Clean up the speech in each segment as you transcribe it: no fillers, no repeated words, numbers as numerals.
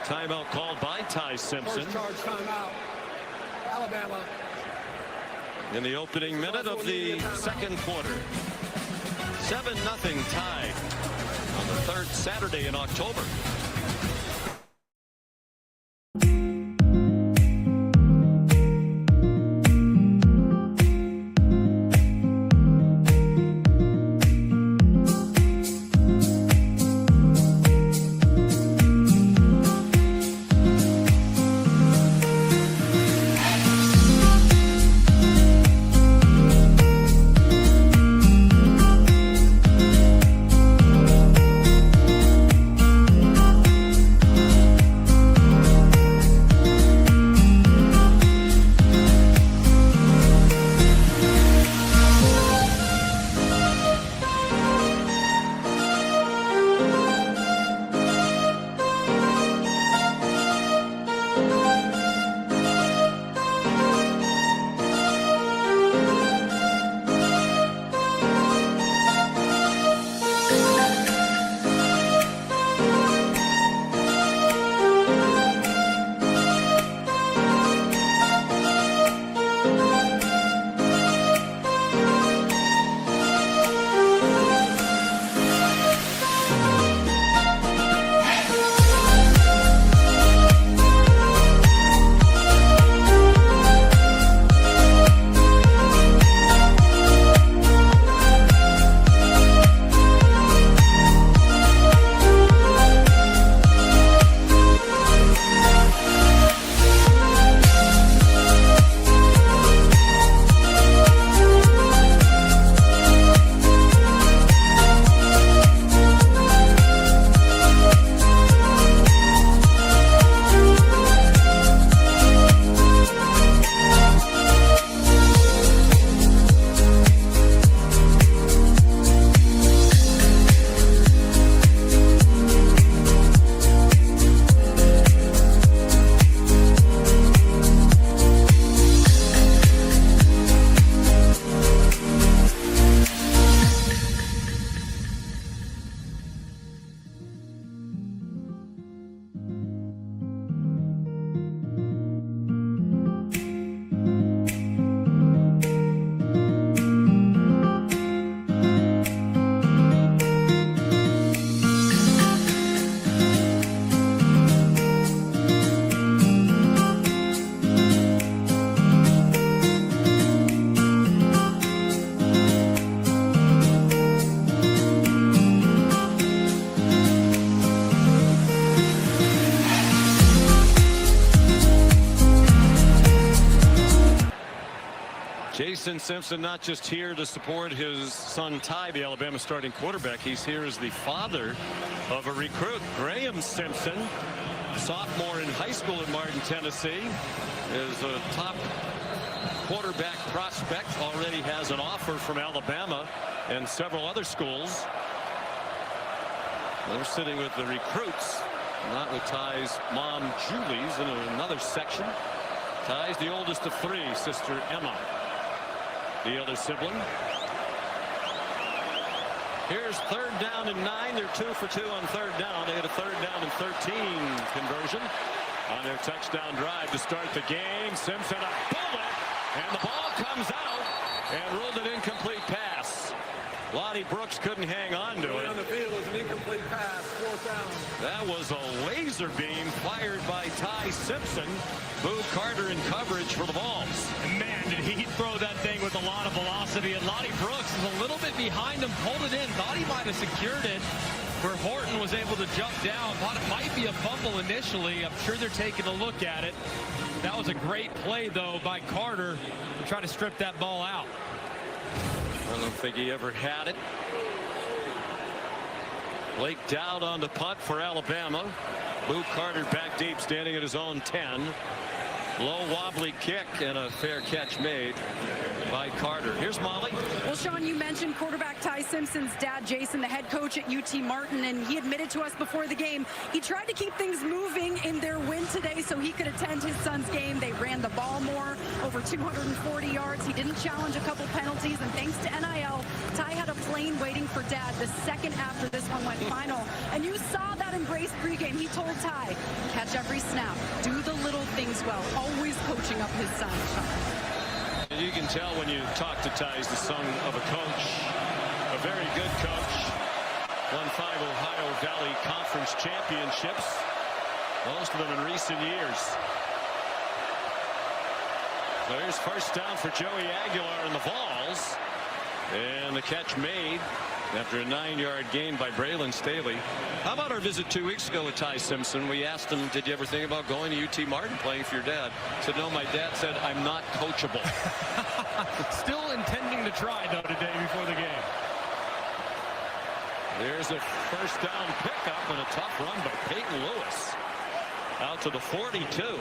timeout called by Ty Simpson. First charge timeout. Alabama. In the opening minute of the second quarter. 7-0 tie on the third Saturday in October. Jason Simpson not just here to support his son Ty, the Alabama starting quarterback. He's here as the father of a recruit, Graham Simpson, sophomore in high school in Martin, Tennessee, is a top quarterback prospect, already has an offer from Alabama and several other schools. They're sitting with the recruits, not with Ty's mom, Julie's, in another section. Ty's the oldest of three, sister Emma, the other sibling. Here's 3rd down and 9. They're 2 for 2 on 3rd down. They had a 3rd down and 13 conversion on their touchdown drive to start the game. Simpson a bullet, and the ball comes out and ruled an incomplete pass. Lonnie Brooks couldn't hang on to it. On the field was an incomplete pass, 4th down. That was a laser beam fired by Ty Simpson. Boo Carter in coverage for the Vols. Man, did he throw that thing with a lot of velocity. And Lonnie Brooks is a little bit behind him, pulled it in, thought he might have secured it, where Horton was able to jump down. Thought it might be a fumble initially. I'm sure they're taking a look at it. That was a great play, though, by Carter to try to strip that ball out. I don't think he ever had it. Blake Dowd on the punt for Alabama. Boo Carter back deep, standing at his own 10. Low wobbly kick and a fair catch made by Carter. Here's Molly. Well, Sean, you mentioned quarterback Ty Simpson's dad, Jason, the head coach at UT Martin, and he admitted to us before the game he tried to keep things moving in their win today so he could attend his son's game. They ran the ball more, over 240 yards. He didn't challenge a couple penalties, and thanks to NIL, Ty had a plane waiting for dad the second after this one went final. And you saw that embrace pregame. He told Ty, catch every snap, do the little things well, always coaching up his son. You can tell when you talk to Ty, he's the son of a coach, a very good coach. Won 5 Ohio Valley Conference championships, most of them in recent years. So here's first down for Joey Aguilar in the Vols. And the catch made after a 9-yard gain by Braylon Staley. How about our visit 2 weeks ago with Ty Simpson? We asked him, did you ever think about going to UT Martin playing for your dad? He said, no, my dad said, I'm not coachable. Still intending to try, though, today before the game. There's a first down pickup and a tough run by Peyton Lewis. Out to the 42.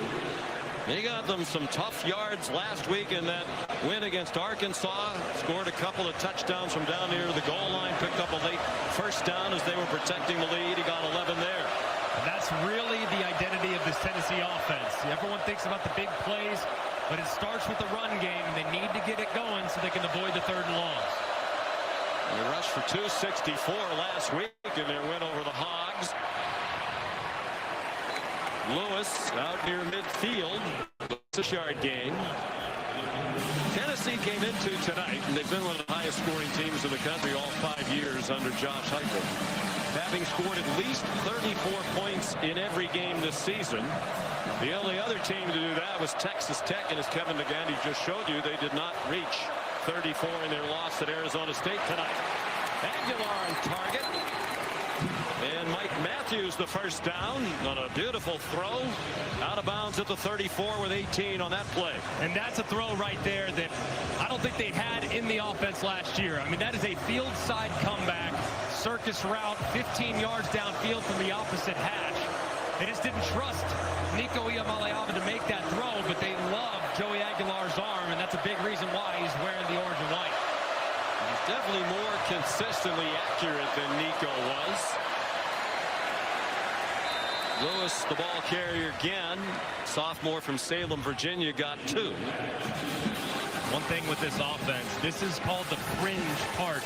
He got them some tough yards last week in that win against Arkansas. Scored a couple of touchdowns from down near the goal line. Picked up a late first down as they were protecting the lead. He got 11 there. And that's really the identity of this Tennessee offense. Everyone thinks about the big plays, but it starts with the run game. They need to get it going so they can avoid the 3rd and longs. They rushed for 264 last week in their win over the Hogs. Lewis out near midfield. 6-yard gain. Tennessee came into tonight, and they've been one of the highest scoring teams in the country all 5 years under Josh Heupel, having scored at least 34 points in every game this season. The only other team to do that was Texas Tech, and as Kevin McGandy just showed you, they did not reach 34 in their loss at Arizona State tonight. Aguilar on target. And Mike Matthews the first down on a beautiful throw. Out of bounds at the 34 with 18 on that play. And that's a throw right there that I don't think they had in the offense last year. I mean, that is a field side comeback, circus route, 15 yards downfield from the opposite hash. They just didn't trust Nico Iamaleava to make that throw, but they love Joey Aguilar's arm, and that's a big reason why he's wearing the orange and white. He's definitely more consistently accurate than Nico was. Lewis, the ball carrier again. Sophomore from Salem, Virginia, got 2. One thing with this offense, this is called the fringe part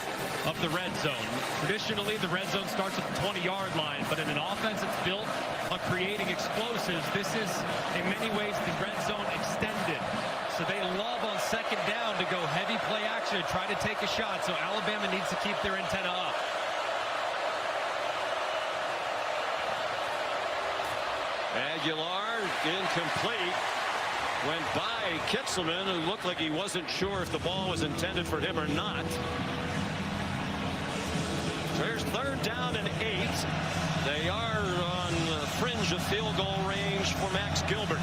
of the red zone. Traditionally, the red zone starts at the 20-yard line, but in an offense that's built on creating explosives, this is, in many ways, the red zone extended. So they love on second down to go heavy play action, try to take a shot. So Alabama needs to keep their antenna up. Aguilar incomplete. Went by Kitzelman, who looked like he wasn't sure if the ball was intended for him or not. So here's 3rd down and 8. They are on the fringe of field goal range for Max Gilbert.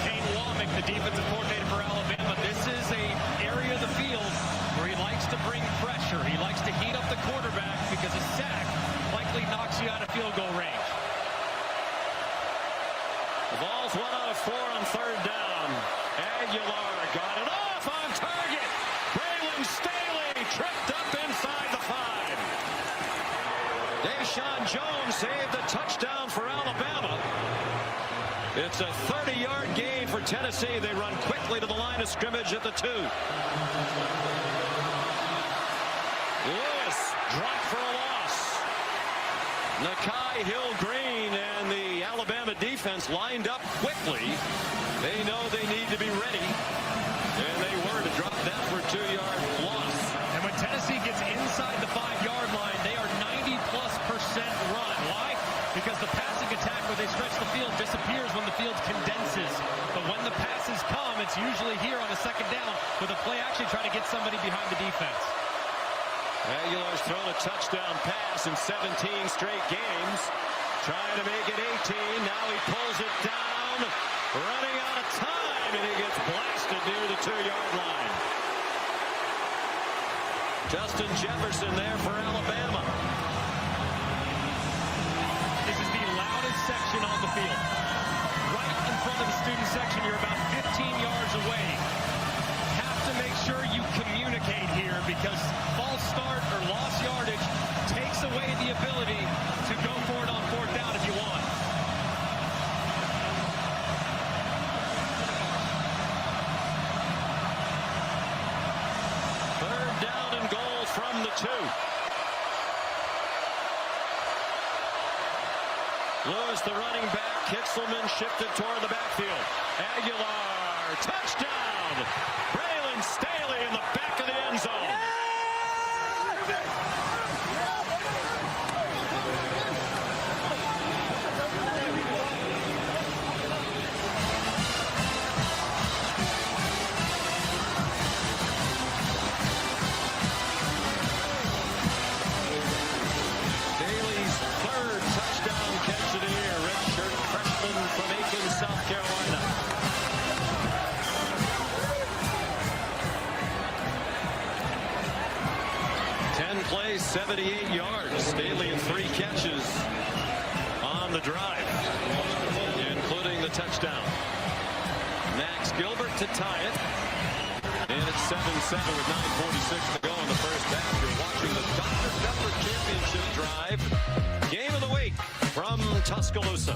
Kane Womack, the defensive coordinator for Alabama, this is an area of the field where he likes to bring pressure. He likes to heat up the quarterback because a sack likely knocks you out of field goal range. The ball's 1 out of 4 on 3rd down. Aguilar got it off on target. Braylon Staley tripped up inside the 5. Deshaun Jones saved the touchdown for Alabama. It's a 30-yard gain for Tennessee. They run quickly to the line of scrimmage at the 2. Lewis dropped for a loss. Nakai Hill-Green and the Alabama defense lined up quickly. They know they need to be ready, and they were to drop that for a 2-yard loss. And when Tennessee gets inside the 5-yard line, they are 90+% run. Why? Because the passing attack where they stretch the field disappears when the field condenses. But when the passes come, it's usually here on a second down with a play action trying to get somebody behind the defense. Aguilar's thrown a touchdown pass in 17 straight games. Trying to make it 18. Now he pulls it down. Running out of time, and he gets blasted near the 2-yard line. Justin Jefferson there for Alabama. This is the loudest section on the field. Right in front of the student section, you're about 15 yards away. Have to make sure you communicate here because false start or lost yardage takes away the ability to go for it on 4th down if you want. Third down and goal from the 2. Lewis, the running back. Kitzelman shifted toward the backfield. Aguilar, touchdown! Braylon Staley in the back of the end zone. Staley's third touchdown catch of the year. Redshirt freshman from Aiken, South Carolina. Plays 78 yards. Staley in 3 catches on the drive, including the touchdown. Max Gilbert to tie it. And it's 7-7 with 9:46 to go in the first half. You're watching the Dr. Pepper Championship Drive. Game of the week from Tuscaloosa.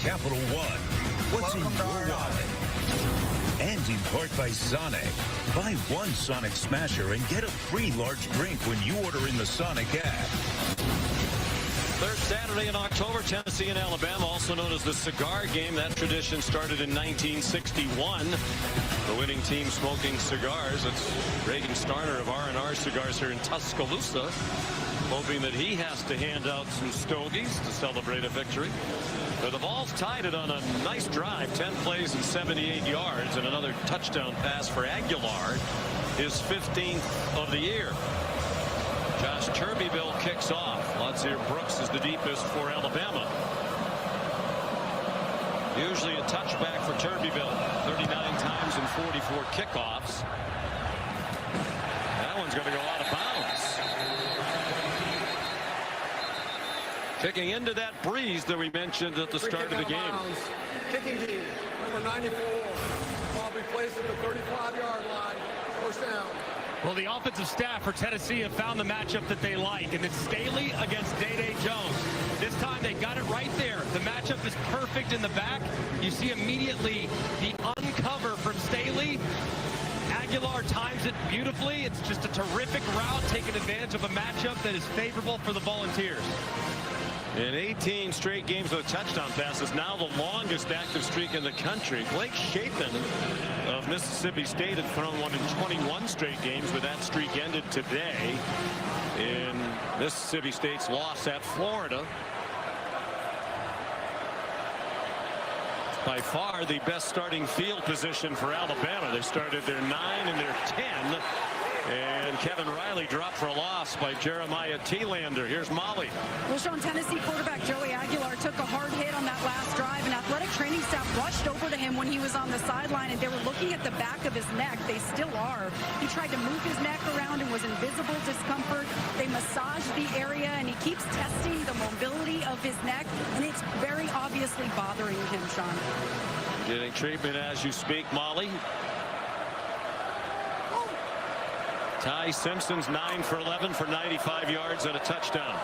Capital One. What's in your wallet? And in part by Sonic. Buy one Sonic Smasher and get a free large drink when you order in the Sonic app. Third Saturday in October, Tennessee and Alabama, also known as the Cigar Game. That tradition started in 1961. The winning team smoking cigars. It's Reagan Starner of R&R Cigars here in Tuscaloosa, hoping that he has to hand out some stogies to celebrate a victory. But the Vols tied it on a nice drive, 10 plays and 78 yards, and another touchdown pass for Aguilar, his 15th of the year. Josh Turbeville kicks off. Latsier Brooks is the deepest for Alabama. Usually a touchback for Turbeville, 39 times and 44 kickoffs. That one's going to go out of bounds. Kicking into that breeze that we mentioned at the start of the game. Kicking team, number 94. Ball be placed at the 35-yard line. First down. Well, the offensive staff for Tennessee have found the matchup that they like, and it's Staley against Day-Day Jones. This time they got it right there. The matchup is perfect in the back. You see immediately the uncover from Staley. Aguilar times it beautifully. It's just a terrific route, taking advantage of a matchup that is favorable for the Volunteers. In 18 straight games with touchdown passes, now the longest active streak in the country. Blake Shapen of Mississippi State had thrown one in 21 straight games, but that streak ended today in Mississippi State's loss at Florida. By far the best starting field position for Alabama. They started their 9 and their 10. And Kevin Riley dropped for a loss by Jeremiah Thielander. Here's Molly. Well, Sean, Tennessee quarterback Joey Aguilar took a hard hit on that last drive, and athletic training staff rushed over to him when he was on the sideline, and they were looking at the back of his neck. They still are. He tried to move his neck around and was in visible discomfort. They massaged the area, and he keeps testing the mobility of his neck, and it's very obviously bothering him, Sean. Getting treatment as you speak, Molly. Ty Simpson's 9 for 11 for 95 yards and a touchdown.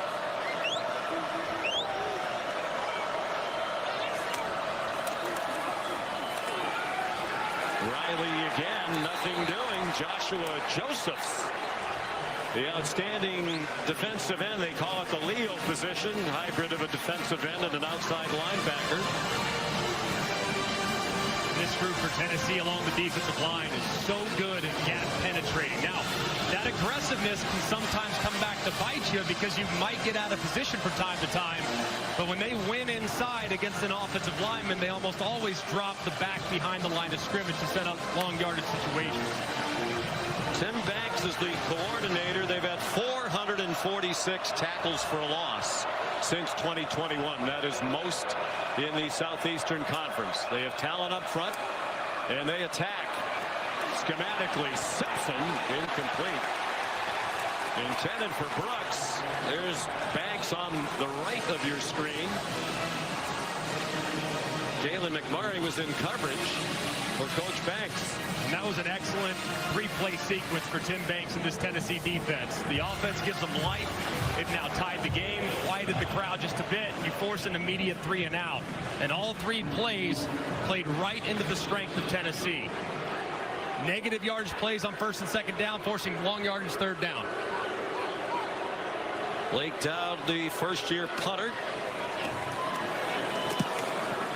Riley again, nothing doing. Joshua Josephs, the outstanding defensive end. They call it the Leo position, hybrid of a defensive end and an outside linebacker. This group for Tennessee along the defensive line is so good at gap penetrating. Now, that aggressiveness can sometimes come back to bite you because you might get out of position from time to time. But when they win inside against an offensive lineman, they almost always drop the back behind the line of scrimmage to set up long yardage situations. Tim Banks is the coordinator. They've had 446 tackles for a loss since 2021. That is most in the Southeastern Conference. They have talent up front, and they attack. Schematically, Simpson incomplete. Intended for Brooks. There's Banks on the right of your screen. Jalen McMurray was in coverage for Coach Banks. And that was an excellent three-play sequence for Tim Banks in this Tennessee defense. The offense gives them life. They've now tied the game, quieted the crowd just a bit. You force an immediate 3 and out. And all 3 plays played right into the strength of Tennessee. Negative yardage plays on 1st and 2nd down, forcing long yardage 3rd down. Blake Dowd, the first-year punter.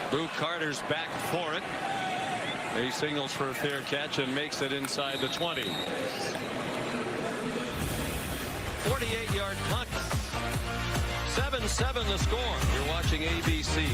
Boo Carter's back for it. He signals for a fair catch and makes it inside the 20. 48-yard punt. 7-7 the score. You're watching ABC.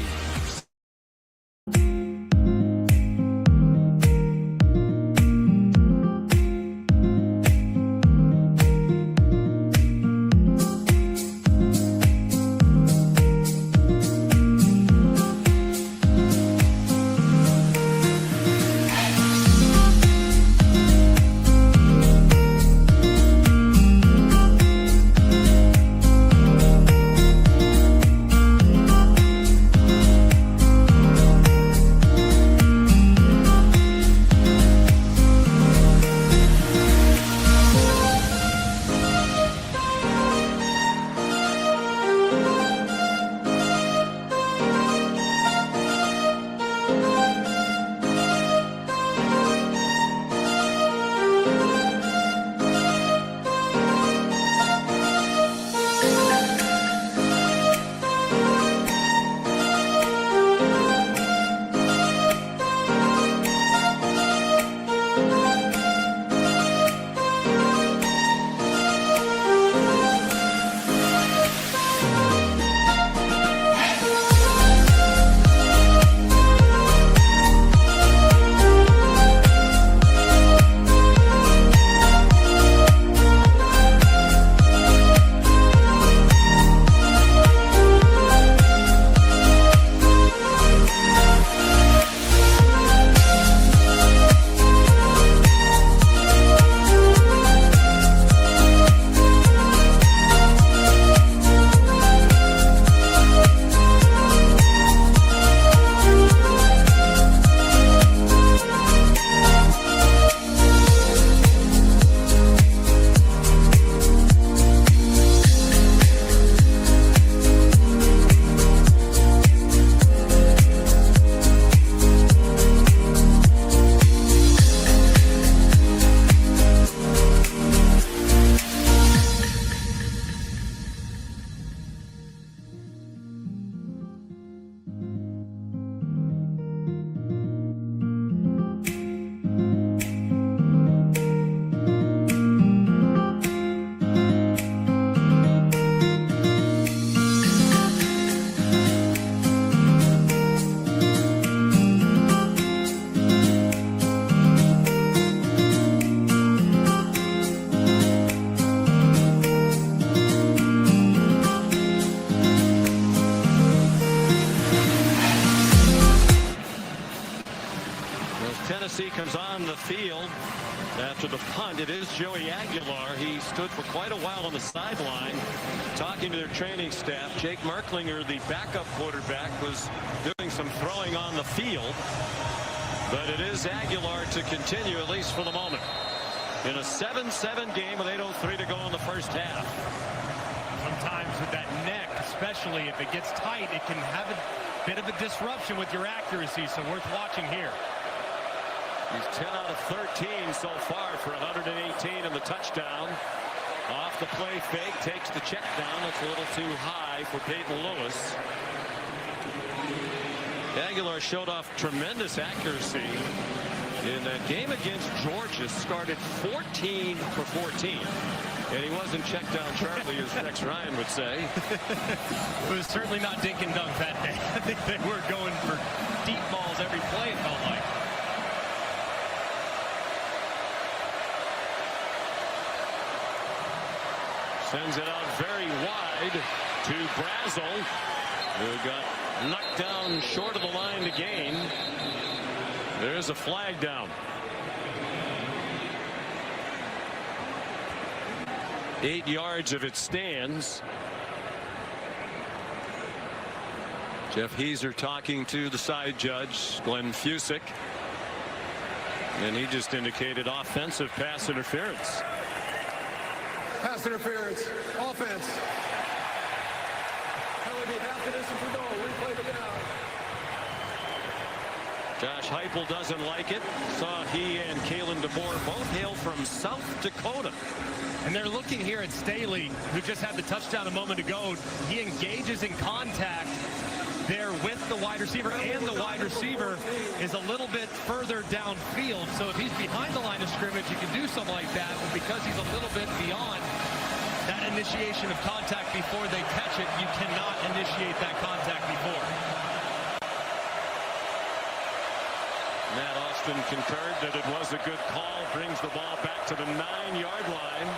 returns on the field after the punt. It is Joey Aguilar. He stood for quite a while on the sideline talking to their training staff. Jake Merklinger, the backup quarterback, was doing some throwing on the field. But it is Aguilar to continue, at least for the moment, in a 7-7 game with 8:03 to go in the first half. Sometimes with that neck, especially if it gets tight, it can have a bit of a disruption with your accuracy, so worth watching here. He's 10 out of 13 so far for 118 and the touchdown. Off the play fake, takes the check down. It's a little too high for Peyton Lewis. Aguilar showed off tremendous accuracy in that game against Georgia. Started 14 for 14. And he wasn't checked down sharply, as Rex Ryan would say. It was certainly not dink and dunk that day. I think they were going for deep balls every play, it felt like. Sends it out very wide to Brazel, who got knocked down short of the line to gain. There's a flag down. 8 yards if it stands. Jeff Heiser talking to the side judge, Glenn Fusick. And he just indicated offensive pass interference. Pass interference. Offense. Penalty half the distance to go. Replay the down. Josh Heupel doesn't like it. Saw he and Kalen DeBoer both hail from South Dakota. And they're looking here at Staley, who just had the touchdown a moment ago. He engages in contact there with the wide receiver, and the wide receiver is a little bit further downfield. So if he's behind the line of scrimmage, you can do something like that. But because he's a little bit beyond that initiation of contact before they catch it, you cannot initiate that contact before. Matt Austin concurred that it was a good call. Brings the ball back to the 9-yard line.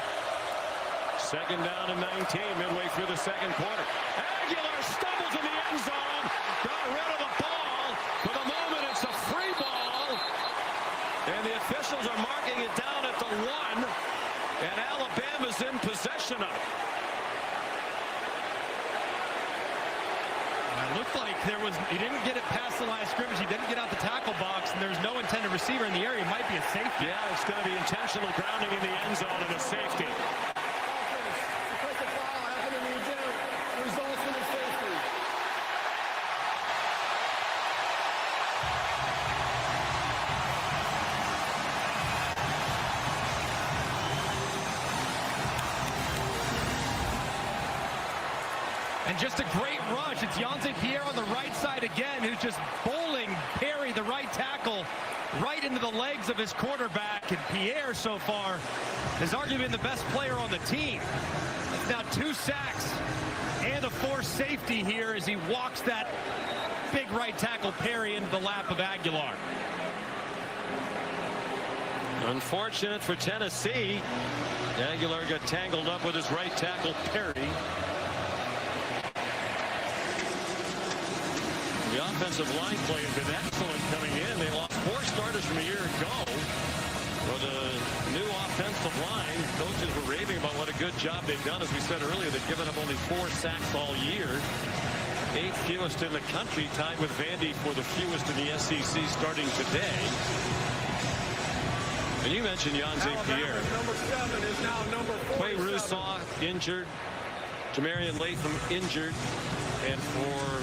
Second down and 19 midway through the second quarter. Aguilar stumbles in the end zone. Got rid of the ball. For the moment, it's a free ball. And the officials are marking it down at the 1. And Alabama's in possession of it. It looked like he didn't get it past the line of scrimmage. He didn't get out the tackle box, and there's no intended receiver in the area. It might be a safety. Yeah, it's going to be intentional grounding in the end zone and a safety. Because the foul happened in the event, results in a safety. And just a great rush. It's Yonze Pierre on the right side again, who's just bowling Perry, the right tackle, right into the legs of his quarterback. And Pierre, so far, has arguably been the best player on the team. It's now 2 sacks and a forced safety here as he walks that big right tackle Perry into the lap of Aguilar. Unfortunate for Tennessee. Aguilar got tangled up with his right tackle Perry. The offensive line play has been excellent coming in. They lost 4 starters from a year ago. For the new offensive line, coaches were raving about what a good job they've done. As we said earlier, they've given up only 4 sacks all year. 8th fewest in the country, tied with Vandy for the fewest in the SEC starting today. And you mentioned Yonze Pierre. Number 7 is now number 4. Quay Rousseau injured. Jamarian Latham injured. And for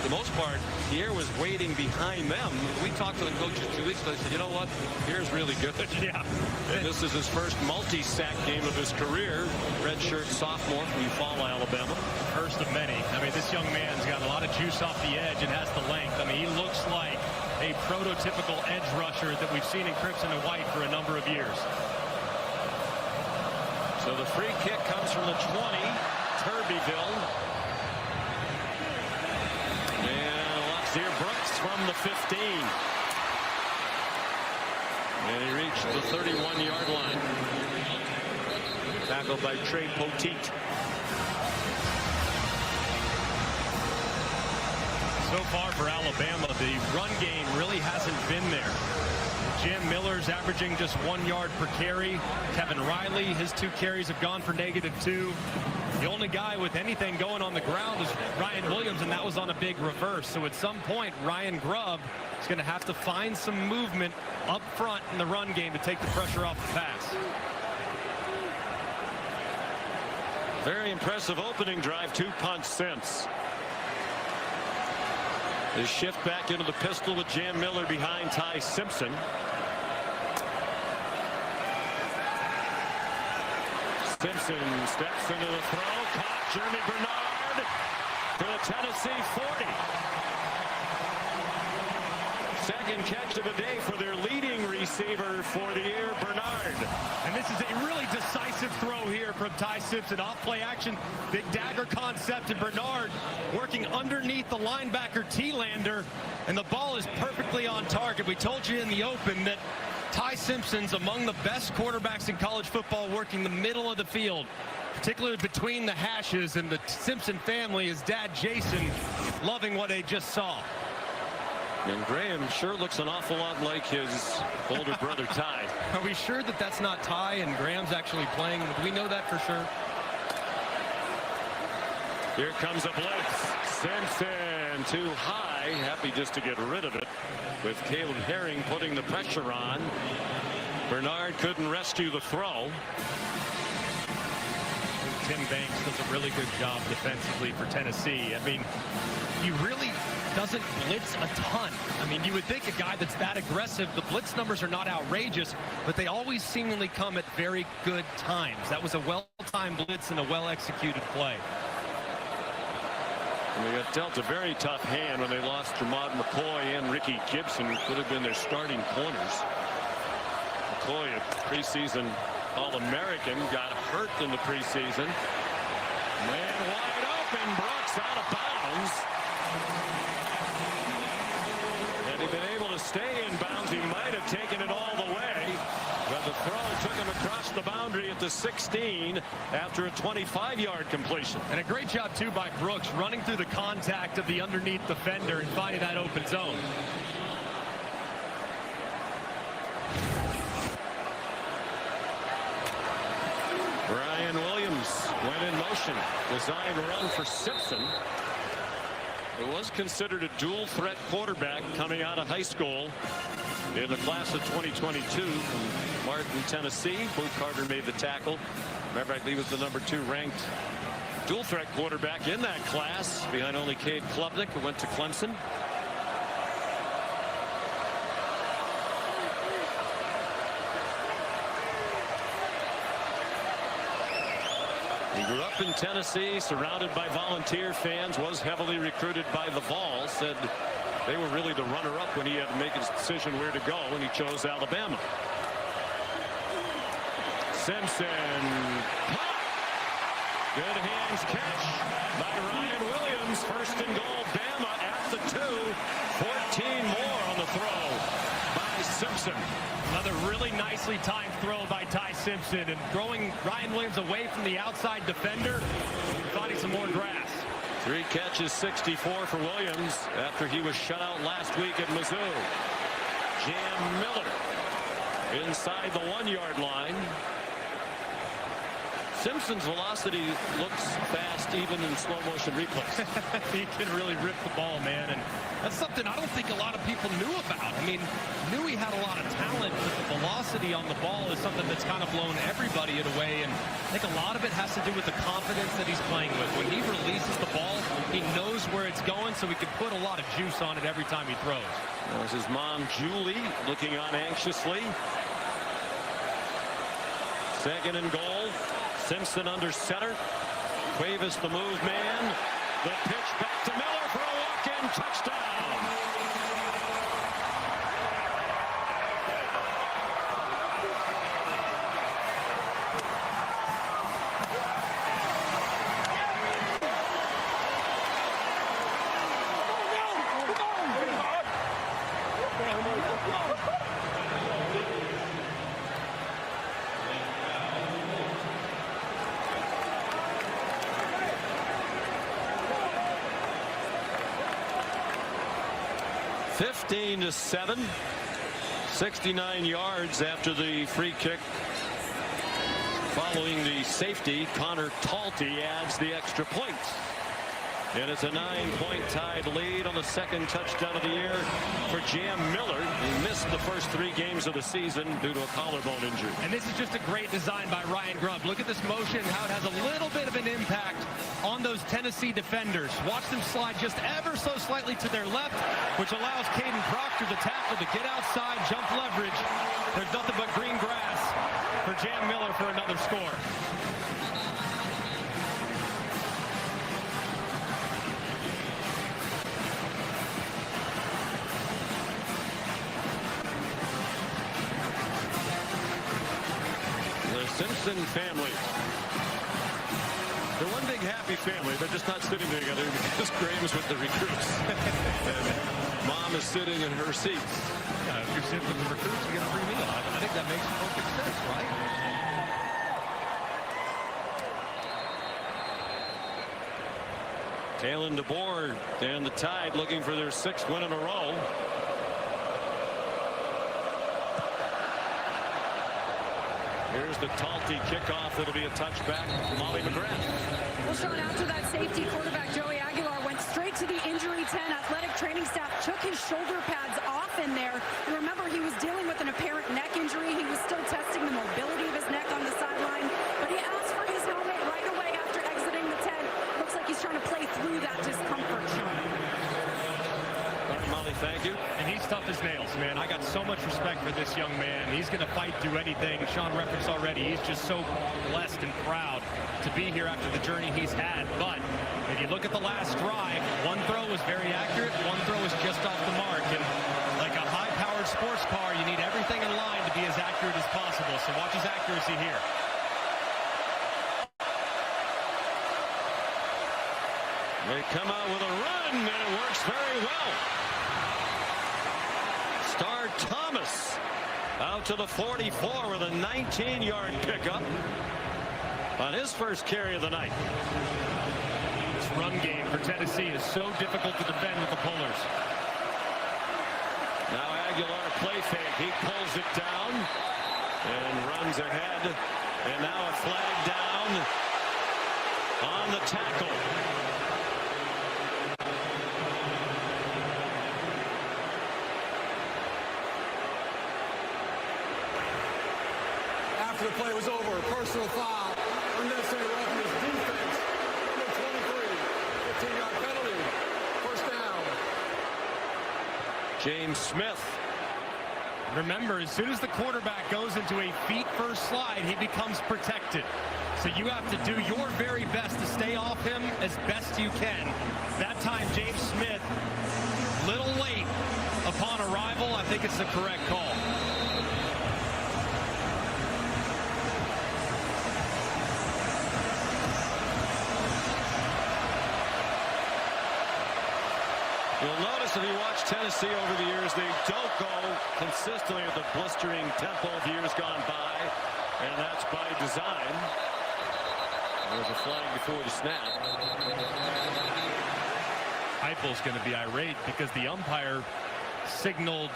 the most part, Pierre was waiting behind them. We talked to the coaches 2 weeks ago. They said, you know what? Pierre's really good. Yeah. And this is his first multi-sack game of his career. Redshirt sophomore from Eufaula, Alabama. First of many. I mean, this young man's got a lot of juice off the edge and has the length. I mean, he looks like a prototypical edge rusher that we've seen in crimson and white for a number of years. So the free kick comes from the 20, Turbeville. And Laxir Brooks from the 15. And he reached the 31-yard line. Tackled by Trey Poteet. So far for Alabama, the run game really hasn't been there. Jam Miller's averaging just 1 yard per carry. Kevin Riley, his 2 carries have gone for -2. The only guy with anything going on the ground is Ryan Williams, and that was on a big reverse. So at some point, Ryan Grubb is going to have to find some movement up front in the run game to take the pressure off the pass. Very impressive opening drive. 2 punts since. They shift back into the pistol with Jam Miller behind Ty Simpson. Simpson steps into the throw. Caught Jeremy Bernard for the Tennessee 40. Second catch of the day for their leading receiver for the year, Bernard. And this is a really decisive throw here from Ty Simpson. Off play action, big dagger concept, and Bernard working underneath the linebacker T-Lander, and the ball is perfectly on target. We told you in the open that Ty Simpson's among the best quarterbacks in college football working the middle of the field, particularly between the hashes, and the Simpson family, his dad Jason, loving what they just saw. And Graham sure looks an awful lot like his older brother Ty. Are we sure that that's not Ty and Graham's actually playing? Do we know that for sure? Here comes a blitz. Simpson too high. Happy just to get rid of it, with Caleb Herring putting the pressure on. Bernard couldn't rescue the throw. Tim Banks does a really good job defensively for Tennessee. I mean, he really doesn't blitz a ton. I mean, you would think a guy that's that aggressive, the blitz numbers are not outrageous, but they always seemingly come at very good times. That was a well-timed blitz and a well-executed play. And they got dealt a very tough hand when they lost Jermod McCoy and Ricky Gibson, who could have been their starting corners. McCoy, a preseason All-American, got hurt in the preseason. Man wide open, Brooks out of bounds. Had he been able to stay in bounds, he might have taken it all the way. But the throw took him across the boundary at the 16 after a 25-yard completion. And a great job, too, by Brooks, running through the contact of the underneath defender and finding that open zone. Ryan Williams went in motion. Designed run for Simpson. It was considered a dual threat quarterback coming out of high school in the class of 2022 from Martin, Tennessee. Boo Carter made the tackle. Remember, I believe he was the #2 ranked dual threat quarterback in that class, behind only Cade Klubnik, who went to Clemson. He grew up in Tennessee, surrounded by Volunteer fans, was heavily recruited by the Vols, said they were really the runner-up when he had to make his decision where to go, and he chose Alabama. Simpson. Good hands catch by Ryan Williams. First and goal, Bama at the 2. 14 more on the throw by Simpson. Another really nicely timed throw by Ty Simpson, and throwing Ryan Williams away from the outside defender, finding some more grass. 3 catches, 64 for Williams after he was shut out last week at Mizzou. Jam Miller inside the 1-yard line. Simpson's velocity looks fast even in slow motion replays. He can really rip the ball, man, and that's something I don't think a lot of people knew about. I mean, knew he had a lot of talent, but the velocity on the ball is something that's kind of blown everybody away, and I think a lot of it has to do with the confidence that he's playing with. When he releases the ball, he knows where it's going, so he can put a lot of juice on it every time he throws. There's his mom, Julie, looking on anxiously. Second and goal. Simpson under center. Cuevas the move man. The pitch back to Miller for a walk-in touchdown. (15-7). 69 yards after the free kick. Following the safety, Connor Talty adds the extra points. And it's a 9-point tied lead on the second touchdown of the year for Jam Miller. He missed the first 3 games of the season due to a collarbone injury. And this is just a great design by Ryan Grubb. Look at this motion, how it has a little bit of an impact on those Tennessee defenders. Watch them slide just ever so slightly to their left, which allows Caden Proctor, the tackle, to get outside, jump leverage. There's nothing but green grass for Jam Miller for another score. Simpson family. They're one big happy family. They're just not sitting together because Graham's with the recruits. And Mom is sitting in her seat. Yeah, if you're sitting with the recruits, you get a free meal. I think that makes perfect sense, right? Kalen DeBoer and the Tide looking for their 6th win in a row. Here's the Talty kickoff. It'll be a touchback for Molly McGrath. Well, Sean, after that safety, quarterback Joey Aguilar went straight to the injury tent. Athletic training staff took his shoulder pads off in there. And remember, he was dealing with an apparent neck injury. He was still testing the mobility of his neck on the sideline. But he asked for his helmet right away after exiting the tent. Looks like he's trying to play through that discomfort, Sean. All right, Molly, thank you. And he's tough as nails, man. I got so much respect for this young man. He's going to fight through anything. Sean referenced already, he's just so blessed and proud to be here after the journey he's had. But if you look at the last drive, one throw was very accurate, one throw was just off the mark. And like a high-powered sports car, you need everything in line to be as accurate as possible. So watch his accuracy here. They come out with a run, and it works very well. Star Thomas out to the 44 with a 19-yard pickup on his first carry of the night. This run game for Tennessee is so difficult to defend with the pullers. Now Aguilar play fake. He pulls it down and runs ahead. And now a flag down on the tackle. After the play was over, personal foul, unnecessary roughness, defense, number 23, 15-yard penalty, first down. James Smith. Remember, as soon as the quarterback goes into a feet-first slide, he becomes protected. So you have to do your very best to stay off him as best you can. That time, James Smith, little late upon arrival. I think it's the correct call. You'll notice if you watch Tennessee over the years, they don't go consistently at the blistering tempo of years gone by, and that's by design. There's a flag before the snap. Heupel's going to be irate because the umpire signaled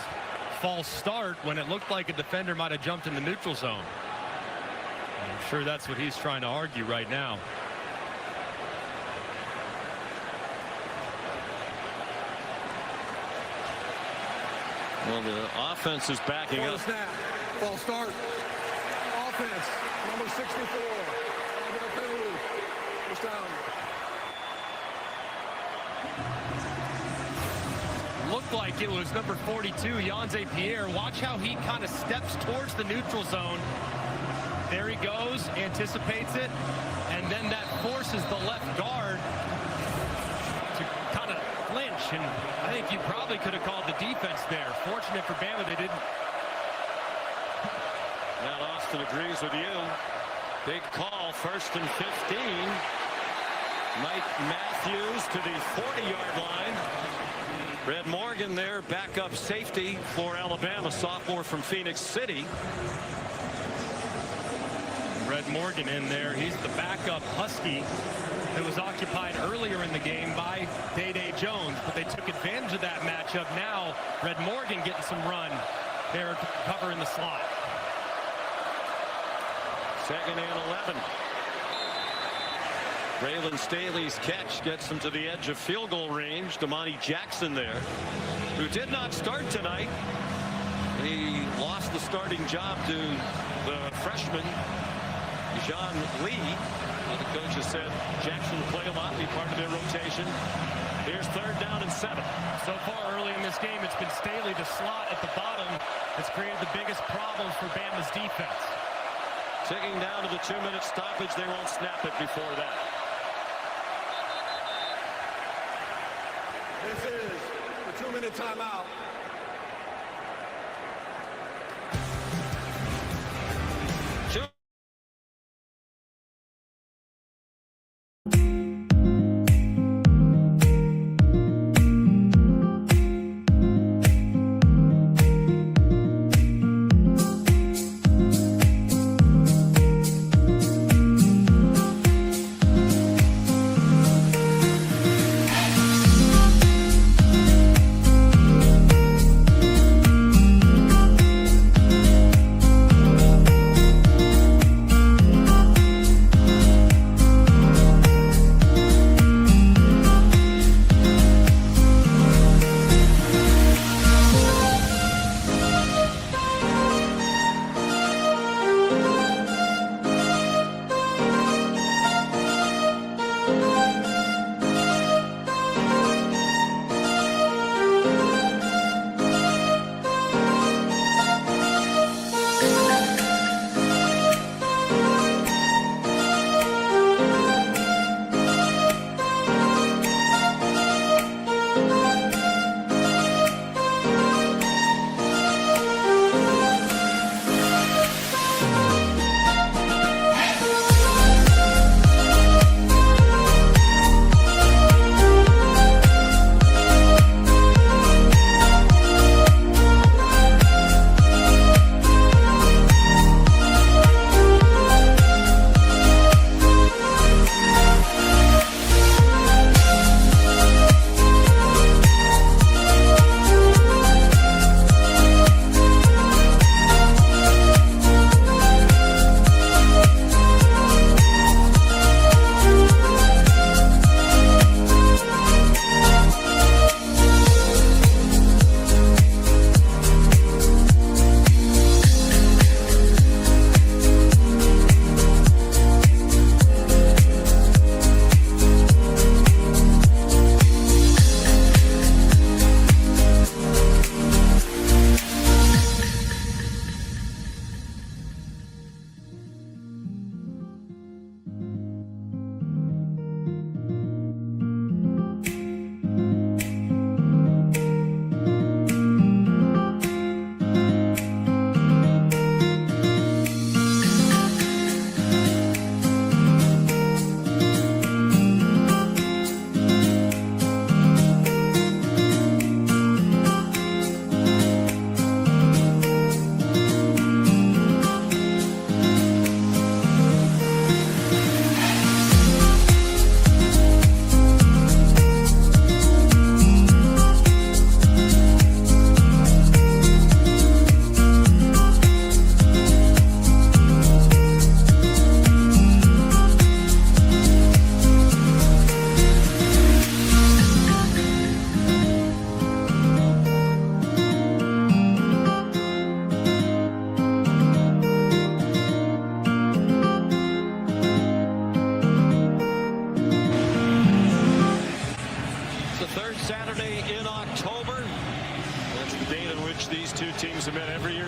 false start when it looked like a defender might have jumped in the neutral zone. I'm sure that's what he's trying to argue right now. Well, the offense is backing up. Snap, false start, offense, number 64, penalty, first down. Looked like it was number 42, Yonze Pierre. Watch how he kind of steps towards the neutral zone. There he goes, anticipates it, and then that forces the left guard to kind of flinch. And I think you probably could have called the defense there. Fortunate for Bama, they didn't. Now Austin agrees with you. Big call, 1st and 15. Mike Matthews to the 40-yard line. Red Morgan there, backup safety for Alabama, sophomore from Phoenix City. Red Morgan in there. He's the backup Husky that was occupied earlier in the game by Day Jones, but they took advantage of that matchup. Now Red Morgan getting some run there to cover in the slot. 2nd and 11. Braylon Staley's catch gets him to the edge of field goal range. Damani Jackson there, who did not start tonight. He lost the starting job to the freshman, John Lee. The coach has said Jackson will play a lot, be part of their rotation. Here's 3rd down and 7. So far early in this game, it's been Staley, the slot at the bottom, that's created the biggest problems for Bama's defense. Ticking down to the 2-minute stoppage. They won't snap it before that. This is the 2-minute timeout.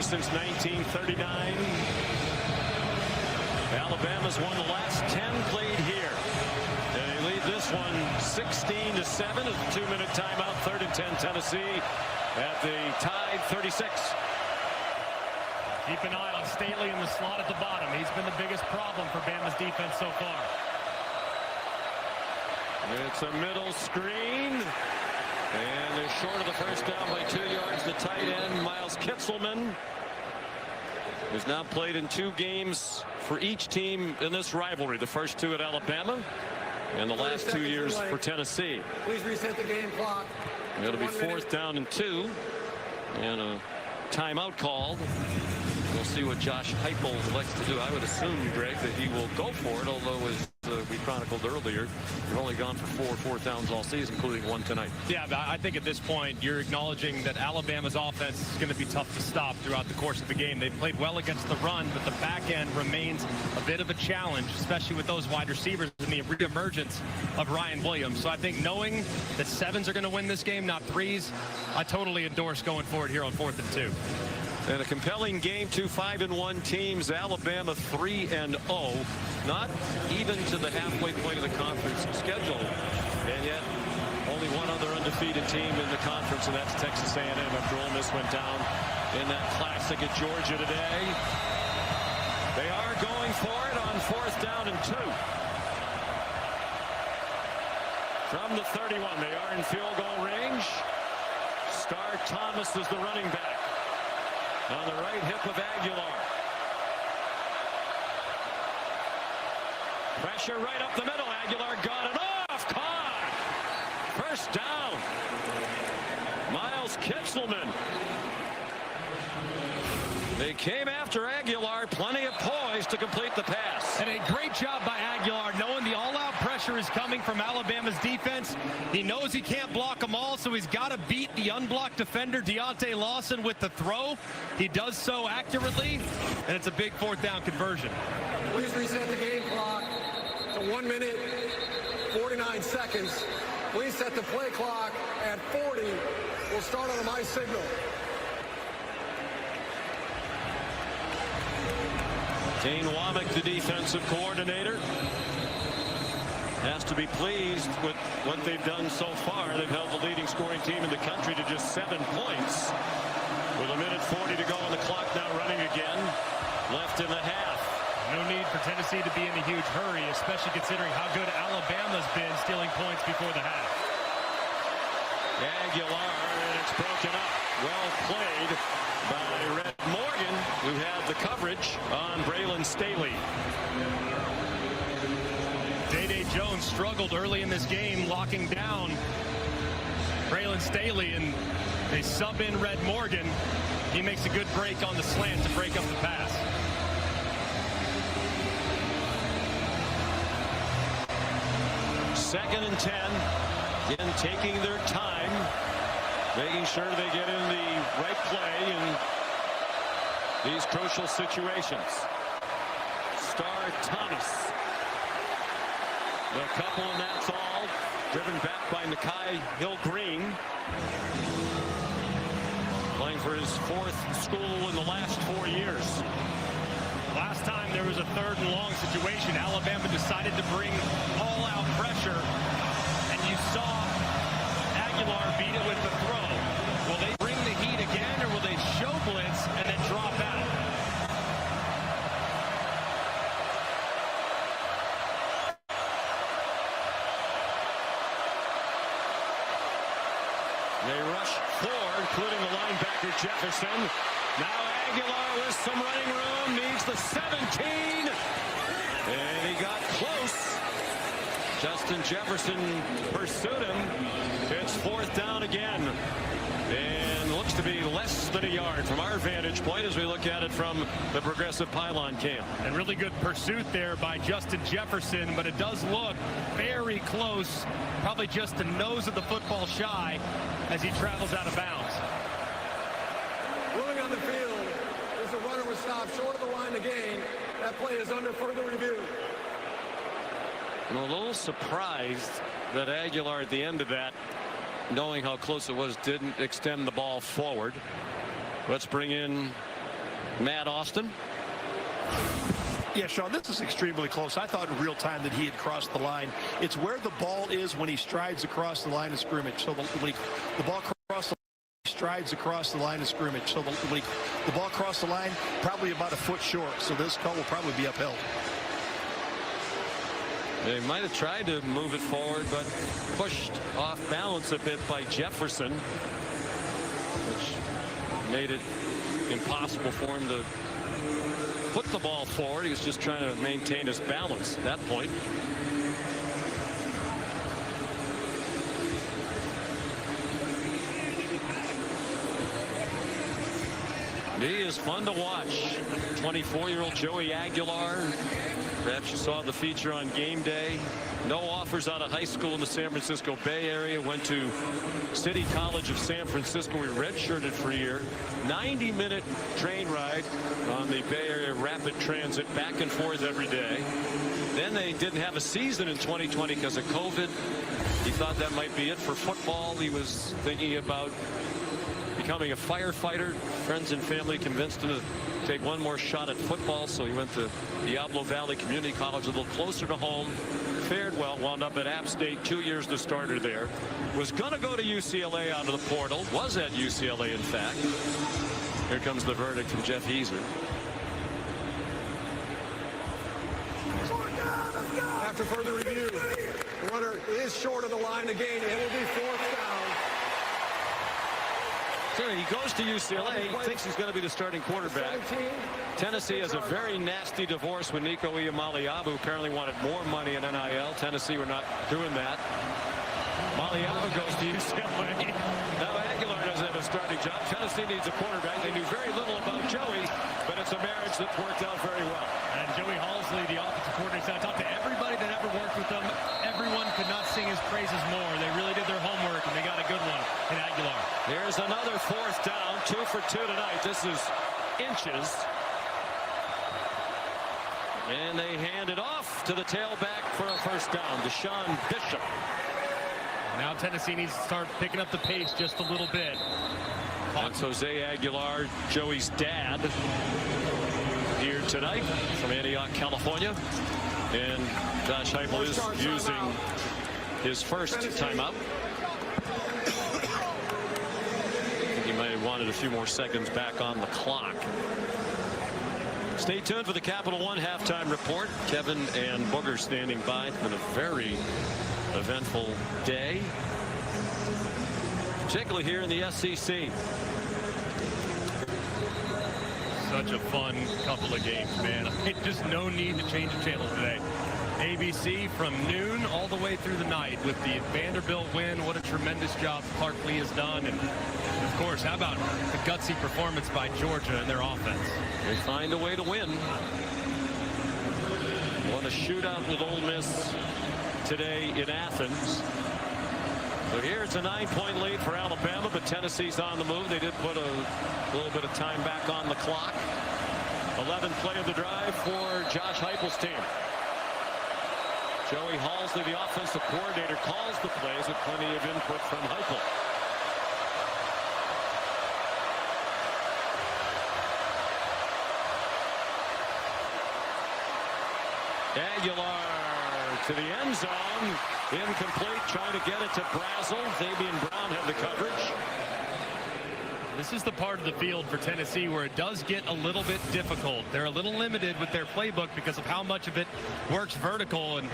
since 1939. Alabama's won the last 10 played here. They lead this one 16-7 as a 2-minute timeout. 3rd and 10 Tennessee at the tied 36. Keep an eye on Staley in the slot at the bottom. He's been the biggest problem for Bama's defense so far. It's a middle screen. And they're short of the first down by 2 yards. The tight end, Miles Kitselman, who's now played in 2 games for each team in this rivalry. The first 2 at Alabama and the last 2 years for Tennessee. Please reset the game clock. It'll be 4th down and 2. And a timeout called. We'll see what Josh Heupel elects to do. I would assume, Greg, that he will go for it, although as we chronicled earlier, you've only gone for 4 downs all season, including 1 tonight. Yeah, but I think at this point you're acknowledging that Alabama's offense is going to be tough to stop throughout the course of the game. They've played well against the run, but the back end remains a bit of a challenge, especially with those wide receivers and the reemergence of Ryan Williams. So I think knowing that 7s are going to win this game, not 3s, I totally endorse going forward here on 4th and 2. And a compelling game, 2 5-1 teams. Alabama 3-0, not even to the halfway point of the conference schedule, and yet only one other undefeated team in the conference, and that's Texas A&M after Ole Miss went down in that classic at Georgia today. They are going for it on 4th down and 2. From the 31, they are in field goal range. Star Thomas is the running back. On the right hip of Aguilar. Pressure right up the middle. Aguilar got it off. Caught. First down. Miles Kitzelman. They came after Aguilar. Plenty of poise to complete the pass. And a great job by Aguilar, knowing the all-out pressure is coming from Alabama's defense. He knows he can't block them all, so he's got to beat the unblocked defender, Deontay Lawson, with the throw. He does so accurately, and it's a big 4th down conversion. Please reset the game clock to 1 minute, 49 seconds. Please set the play clock at 40. We'll start on my signal. Dane Womack, the defensive coordinator, has to be pleased with what they've done so far. They've held the leading scoring team in the country to just 7 points. With 1:40 to go on the clock, now running again. Left in the half. No need for Tennessee to be in a huge hurry, especially considering how good Alabama's been stealing points before the half. Aguilar, and it's broken up. Well played by Red Morgan, who had the coverage on Braylon Staley. Day Jones struggled early in this game, locking down Braylon Staley, and they sub in Red Morgan. He makes a good break on the slant to break up the pass. Second and 10. Again, taking their time, making sure they get in the right play in these crucial situations. Star Thomas. A couple, and that's all. Driven back by Nakai Hill-Green. Playing for his 4th school in the last 4 years. Last time there was a 3rd and long situation, Alabama decided to bring all-out pressure, and you saw Aguilar beat it with the throw. Will they bring the heat again, or will they show blitz and then drop out? They rush 4, including the linebacker Jefferson. Now Aguilar with some running room, needs the 17, and he got close. Justin Jefferson pursued him. It's 4th down again, and looks to be less than a yard from our vantage point as we look at it from the Progressive Pylon cam. And really good pursuit there by Justin Jefferson, but it does look very close, probably just the nose of the football shy as he travels out of bounds. Ruling on the field is the runner was stopped short of the line to gain. That play is under further review. I'm a little surprised that Aguilar at the end of that, knowing how close it was, didn't extend the ball forward. Let's bring in Matt Austin. Yeah, Sean, this is extremely close. I thought in real time that he had crossed the line. It's where the ball is when he strides across the line of scrimmage. So when the ball crossed the line, he strides across the line of scrimmage. So when the ball crossed the line, probably about a foot short. So this call will probably be upheld. They might have tried to move it forward, but pushed off balance a bit by Jefferson, which made it impossible for him to put the ball forward. He was just trying to maintain his balance at that point. He is fun to watch. 24-year-old Joey Aguilar. Perhaps you saw the feature on game day. No offers out of high school in the San Francisco Bay Area. Went to City College of San Francisco. He redshirted for a year. 90-minute train ride on the Bay Area Rapid Transit, back and forth every day. Then they didn't have a season in 2020 because of COVID. He thought that might be it for football. He was thinking about becoming a firefighter. Friends and family convinced him to take one more shot at football, so he went to Diablo Valley Community College, a little closer to home. Fared well, wound up at App State, 2 years the starter there. Was going to go to UCLA out of the portal, was at UCLA in fact. Here comes the verdict from Jeff Heiser. After further review, the runner is short of the line to gain. It will be 4th down. So he goes to UCLA. He thinks he's going to be the starting quarterback. Tennessee has a very nasty divorce with Nico Iamaleava, apparently wanted more money in NIL. Tennessee were not doing that. Maleava goes to UCLA. Now Aguilar doesn't have a starting job. Tennessee needs a quarterback. They knew very little about Joey, but it's a marriage that worked out very well. And Joey Halsley, the offensive coordinator, said, I talked to everybody that ever worked with them. Everyone could not sing his praises more. They really did their homework, and they got a good one in Aguilar. There's another 4th down, 2 for 2 tonight. This is inches. And they hand it off to the tailback for a 1st down, Deshaun Bishop. Now Tennessee needs to start picking up the pace just a little bit. That's Jose Aguilar, Joey's dad, here tonight from Antioch, California. And Josh Heupel is using his first timeout. I think he might have wanted a few more seconds back on the clock. Stay tuned for the Capital One halftime report. Kevin and Booger standing by. It's been a very eventful day, particularly here in the SEC. Such a fun couple of games, man. Just no need to change the channel today. ABC from noon all the way through the night with the Vanderbilt win. What a tremendous job Clark Lee has done. And, of course, how about the gutsy performance by Georgia and their offense? They find a way to win. Won a shootout with Ole Miss today in Athens. So here it's a 9-point lead for Alabama, but Tennessee's on the move. They did put a little bit of time back on the clock. 11th play of the drive for Josh Heupel's team. Joey Halsley, the offensive coordinator, calls the plays with plenty of input from Heupel. Aguilar to the end zone. Incomplete, trying to get it to Brazel. Fabian Brown had the coverage. This is the part of the field for Tennessee where it does get a little bit difficult. They're a little limited with their playbook because of how much of it works vertical, and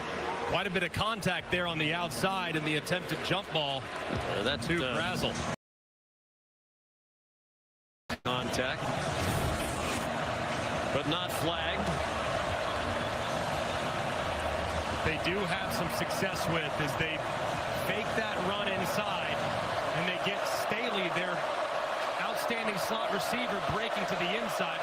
quite a bit of contact there on the outside in the attempted jump ball to Brazel. Contact, but not flagged. They do have some success with is they fake that run inside, and they get Staley, their outstanding slot receiver, breaking to the inside.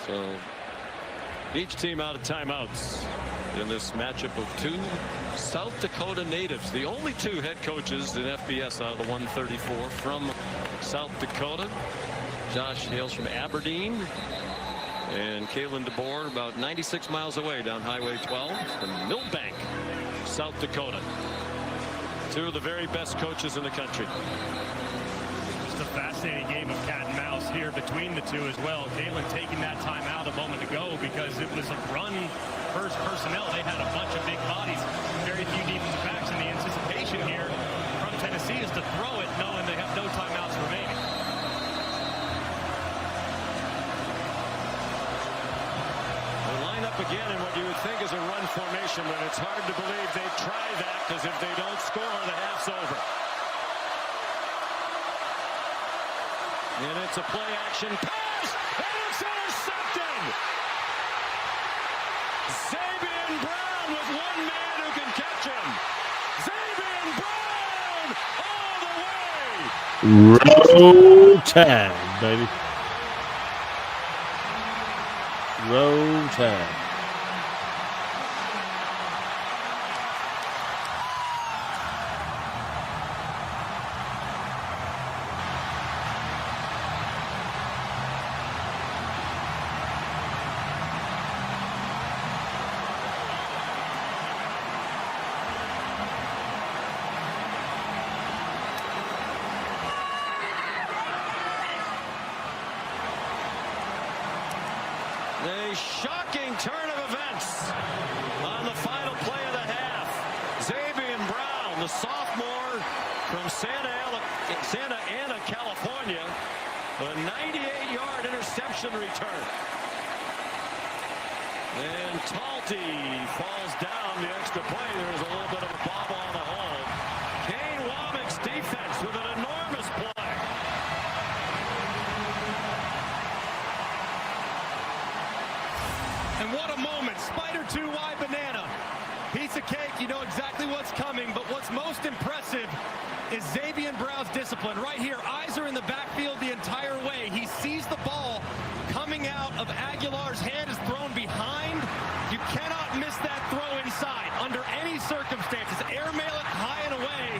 So each team out of timeouts in this matchup of two South Dakota natives. The only two head coaches in FBS out of the 134 from South Dakota. Josh hails from Aberdeen, and Kalen DeBoer about 96 miles away down Highway 12 from Millbank, South Dakota. Two of the very best coaches in the country. Just a fascinating game of cat and mouse here between the two as well. Kalen taking that time out a moment ago because it was a run first personnel. They had a bunch of big bodies, very few defensive backs, and the anticipation here from Tennessee is to throw it knowing they have no timeouts remaining. They line up again in what you would think is a run formation, but it's hard to believe they'd try that, because if they don't score, the half's over. And it's a play action pass, and it's intercepted. Zabian Brown with one man who can catch him. Zabian Brown all the way. Roll Tide, baby. Roll Tide. A shocking turn of events on the final play of the half. Zabian Brown, the sophomore from Santa Ana, California, a 98-yard interception return. And Talty falls down the extra play. There's a little bit of a bobble on the hole. Kane Womack's defense with an enormous play. And what a moment. Spider 2Y banana. Piece of cake. You know exactly what's coming. But what's most impressive is Zabian Brown's discipline. Right here, eyes are in the backfield the entire way. He sees the ball coming out of Aguilar's hand, is thrown behind. You cannot miss that throw inside under any circumstances. Airmail it high and away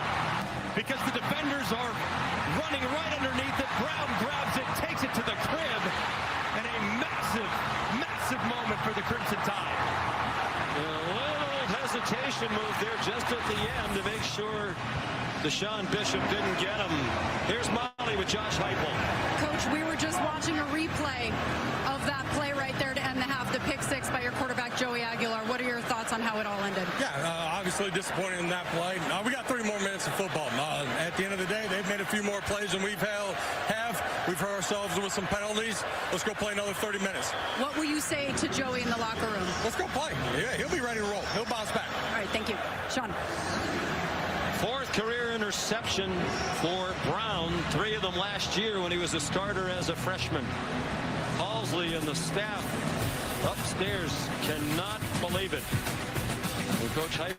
because the defenders are running right underneath it. Brown grabs it, takes it to the crib, and a massive moment for the Crimson Tide. A little hesitation move there just at the end to make sure Deshaun Bishop didn't get him. Here's Molly with Josh Heupel. Coach, we were just watching a replay of that play right there to end the half, the pick six by your quarterback, Joey Aguilar. What are your thoughts on how it all ended? Yeah, obviously disappointed in that play. We got 3 more minutes of football. At the end of the day, they've made a few more plays than we've have. We've hurt ourselves with some penalties. Let's go play another 30 minutes. What will you say to Joey in the locker room? Let's go play. Yeah, he'll be ready to roll. He'll bounce back. All right, thank you. Sean. 4th career interception for Brown. 3 of them last year when he was a starter as a freshman. Halsley and the staff upstairs cannot believe it. Well, Coach Heupel.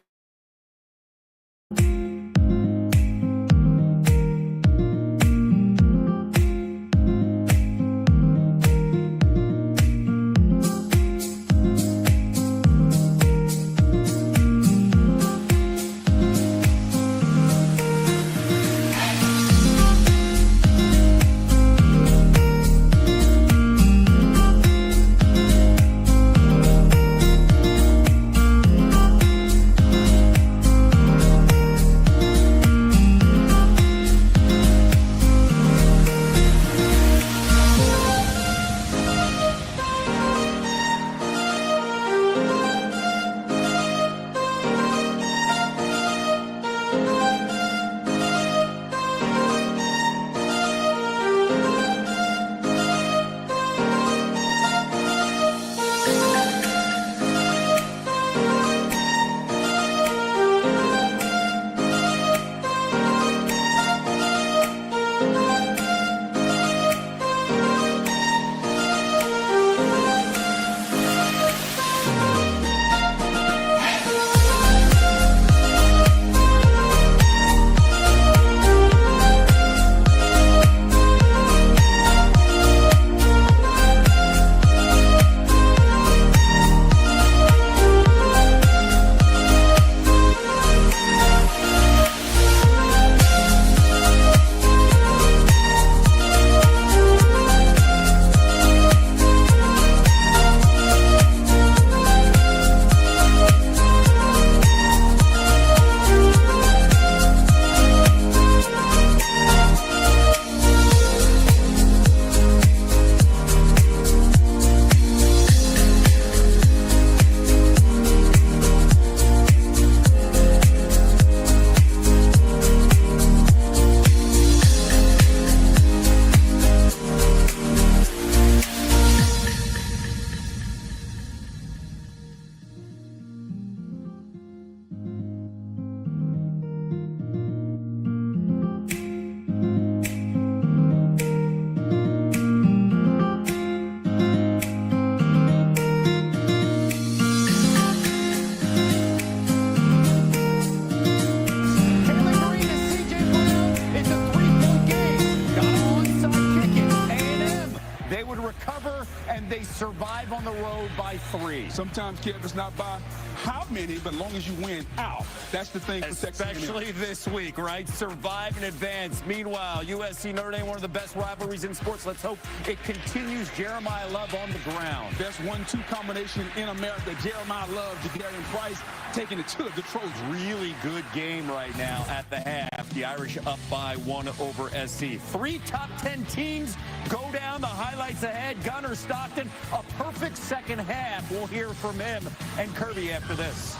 they would recover, and they survive on the road by 3. Sometimes, Kev, it's not by how many, but as long as you win, how. That's the thing for Texas A&M. Especially this week, right? Survive and advance. Meanwhile, USC Notre Dame, one of the best rivalries in sports. Let's hope it continues. Jeremiah Love on the ground. Best 1-2 combination in America. Jeremiah Love, Jadarian Price taking it to the Trojans. Really good game right now at the half. The Irish up by 1 over SC. 3 top 10 teams go down. The highlights ahead. Gunnar Stockton, a perfect second half. We'll hear from him and Kirby after this.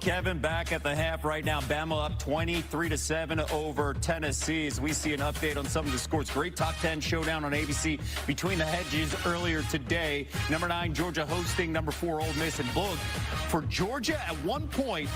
Kevin, back at the half right now. Bama up 23-7 over Tennessee. As we see an update on some of the scores. Great top 10 showdown on ABC between the hedges earlier today. Number 9, Georgia hosting number 4, Ole Miss. And Boog, for Georgia, at one point,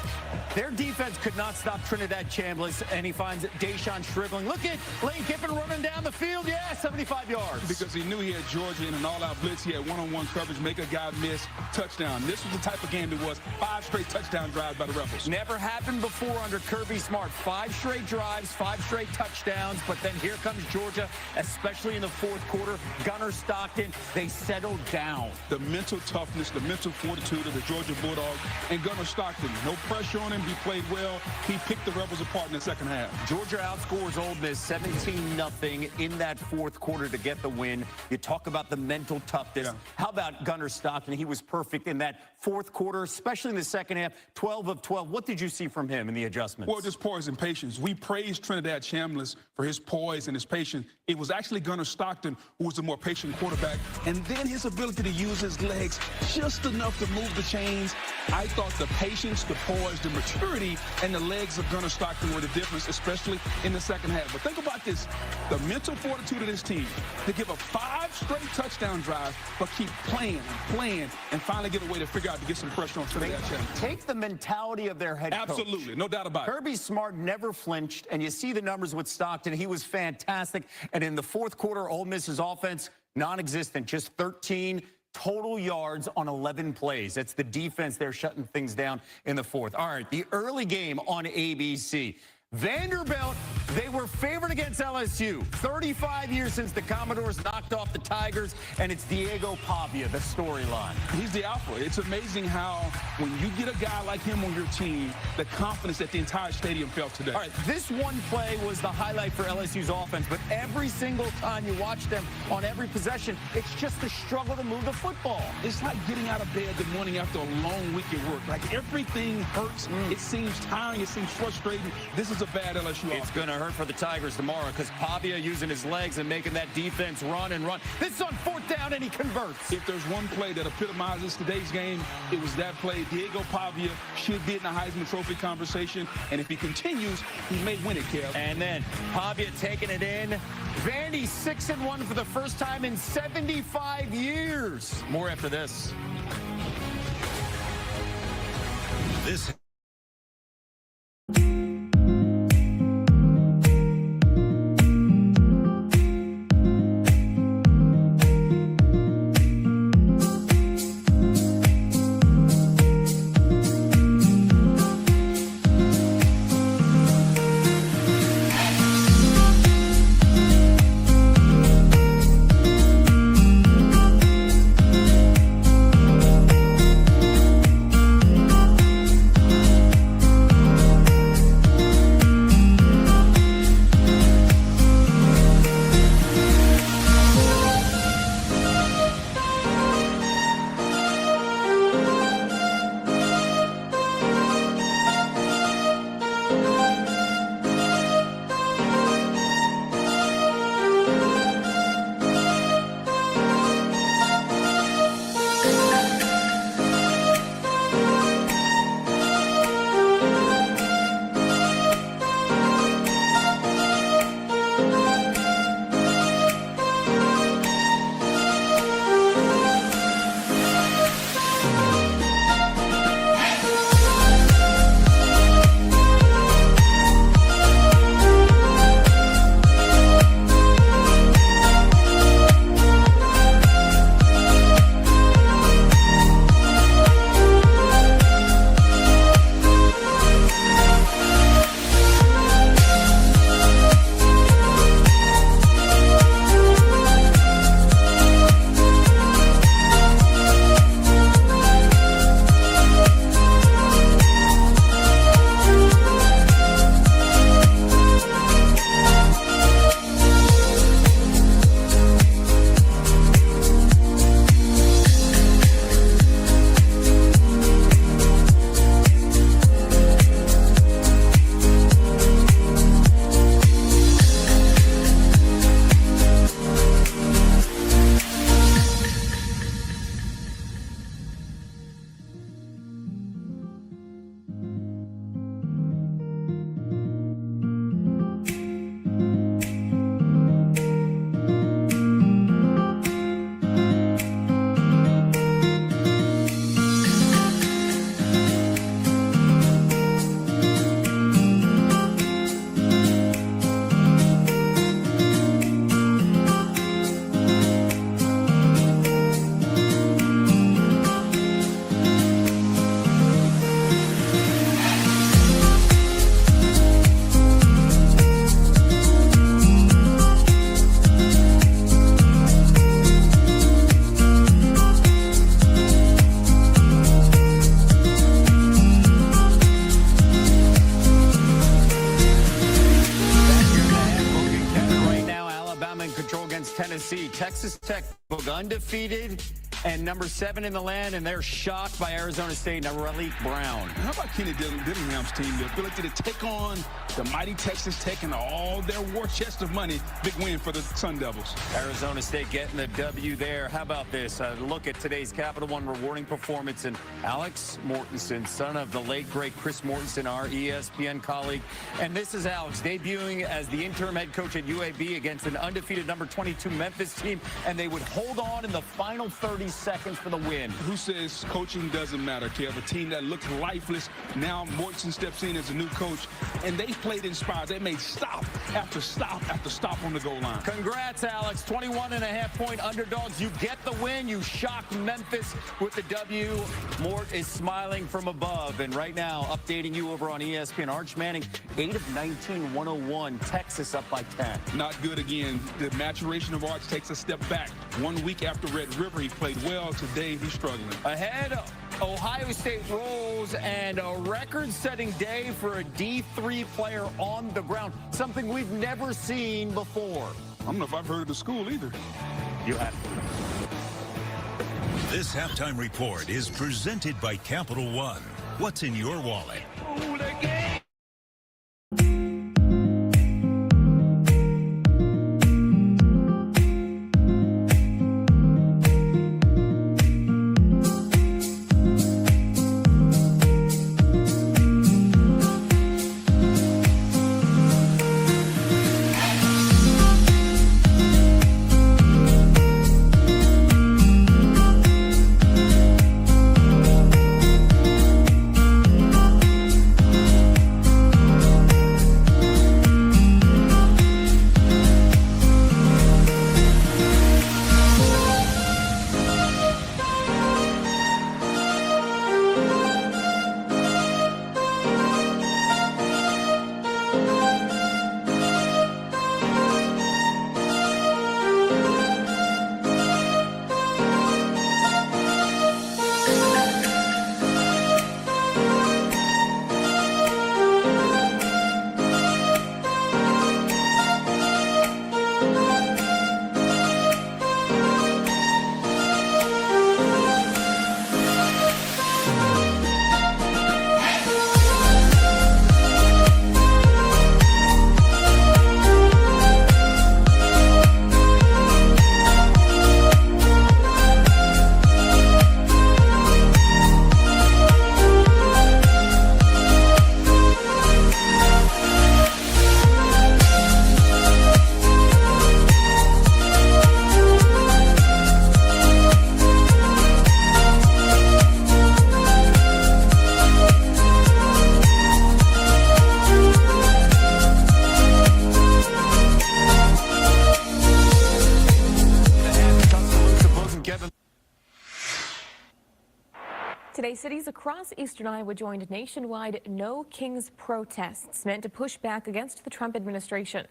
their defense could not stop Trinidad Chambliss, and he finds Deshaun Stribling. Look at Lane Kiffin running down the field. Yeah, 75 yards. Because he knew he had Georgia in an all-out blitz. He had one-on-one coverage, make a guy miss, touchdown. This was the type of game it was. 5 straight touchdown drives by the Rebels. Never happened before under Kirby Smart. 5 straight drives, 5 straight touchdowns, but then here comes Georgia, especially in the fourth quarter. Gunnar Stockton, they settled down. The mental toughness, the mental fortitude of the Georgia Bulldogs, and Gunnar Stockton, no pressure on him. He played well. He picked the Rebels apart in the second half. Georgia outscores Ole Miss 17-0 in that fourth quarter to get the win. You talk about the mental toughness. Yeah. How about Gunnar Stockton? He was perfect in that fourth quarter, especially in the second half, 12 of 12. What did you see from him in the adjustments? Well, just poise and patience. We praised Trinidad Chambliss for his poise and his patience. It was actually Gunnar Stockton who was the more patient quarterback. And then his ability to use his legs just enough to move the chains. I thought the patience, the poise, the maturity, and the legs of Gunnar Stockton were the difference, especially in the second half. But think about this, the mental fortitude of this team to give up 5 straight touchdown drives, but keep playing and playing and finally get a way to figure out to get some pressure on Trinidad Chambliss. Take the mentality of their head coach. Absolutely, no doubt about it. Kirby Smart never flinched, and you see the numbers with Stockton. He was fantastic. And in the fourth quarter, Ole Miss's offense, non-existent, just 13 total yards on 11 plays. That's the defense there shutting things down in the fourth. All right, the early game on ABC. Vanderbilt, they were favored against LSU. 35 years since the Commodores knocked off the Tigers, and it's Diego Pavia, the storyline. He's the alpha. It's amazing how when you get a guy like him on your team, the confidence that the entire stadium felt today. All right, this one play was the highlight for LSU's offense, but every single time you watch them on every possession, it's just a struggle to move the football. It's like getting out of bed the morning after a long week at work. Like everything hurts. It seems tiring. It seems frustrating. This is a bad LSU offense. It's going to hurt for the Tigers tomorrow because Pavia using his legs and making that defense run and run. This is on 4th down, and he converts. If there's one play that epitomizes today's game, it was that play. Diego Pavia should be in the Heisman Trophy conversation, and if he continues, he may win it, Kev. And then Pavia taking it in. Vandy 6-1 for the first time in 75 years. More after this. This Tennessee. Texas Tech undefeated and number 7 in the land, and they're shocked by Arizona State and Raleigh Brown. How about Kenny Dillingham's team? The ability to take on the mighty Texas Tech and all their war chest of money. Big win for the Sun Devils. Arizona State getting the W there. How about this? Look at today's Capital One rewarding performance. And Alex Mortensen, son of the late, great Chris Mortensen, our ESPN colleague. And this is Alex debuting as the interim head coach at UAB against an undefeated number 22 Memphis team. And they would hold on in the final 30 seconds for the win. Who says coaching doesn't matter, Kev? A team that looked lifeless. Now Mortensen steps in as a new coach, and they played inspired. They made stop after stop after stop on the goal line. Congrats, Alex. 21.5-point underdogs. You get the win. You shocked Memphis with the W. Mort is smiling from above. And right now, updating you over on ESPN, Arch Manning, 8 of 19, 101. Texas up by 10. Not good again. The maturation of Arch takes a step back. 1 week after Red River, he played well. Today, he's struggling. Ahead, Ohio State rolls, and a record-setting day for a D3 player on the ground. Something we've never seen before. I don't know if I've heard of the school either. You have. This halftime report is presented by Capital One. What's in your wallet? Today, cities across eastern Iowa joined nationwide No Kings protests meant to push back against the Trump administration.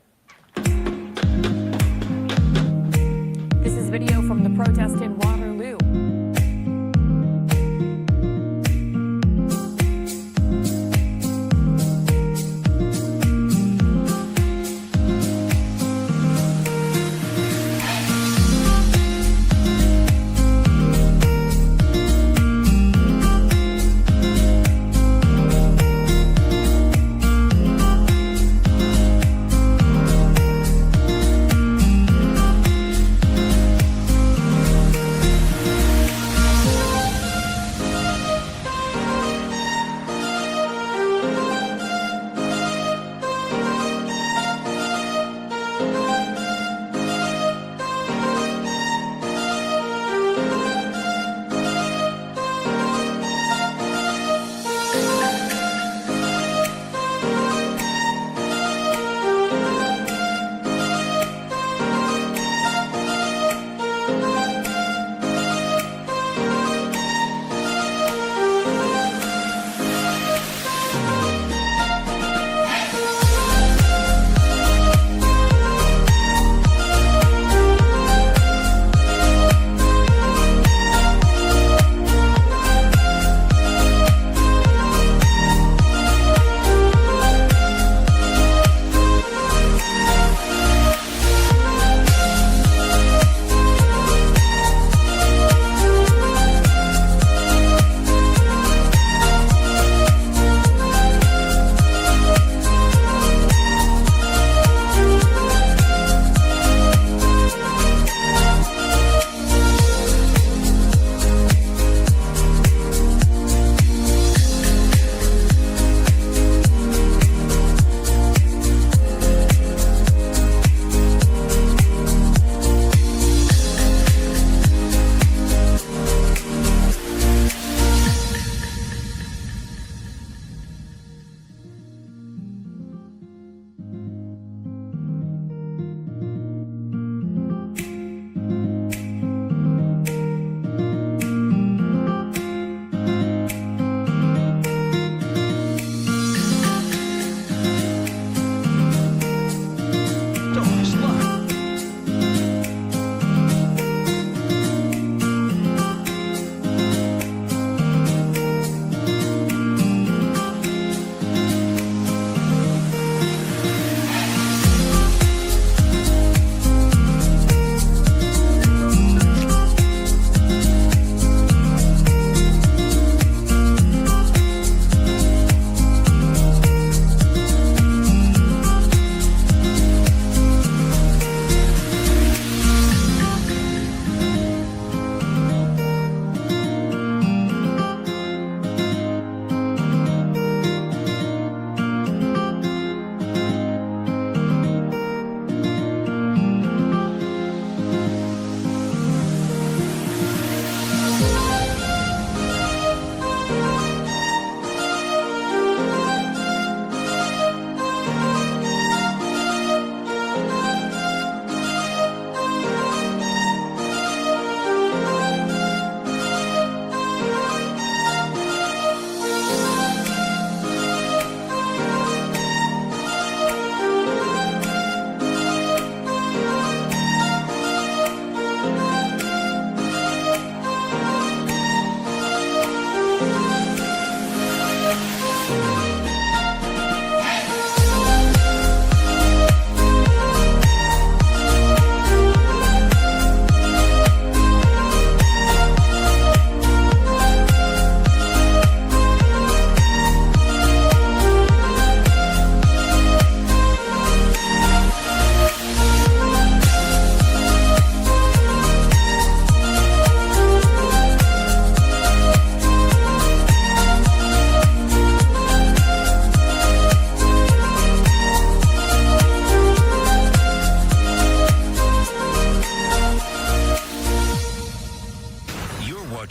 This is video from the protest in Waterloo.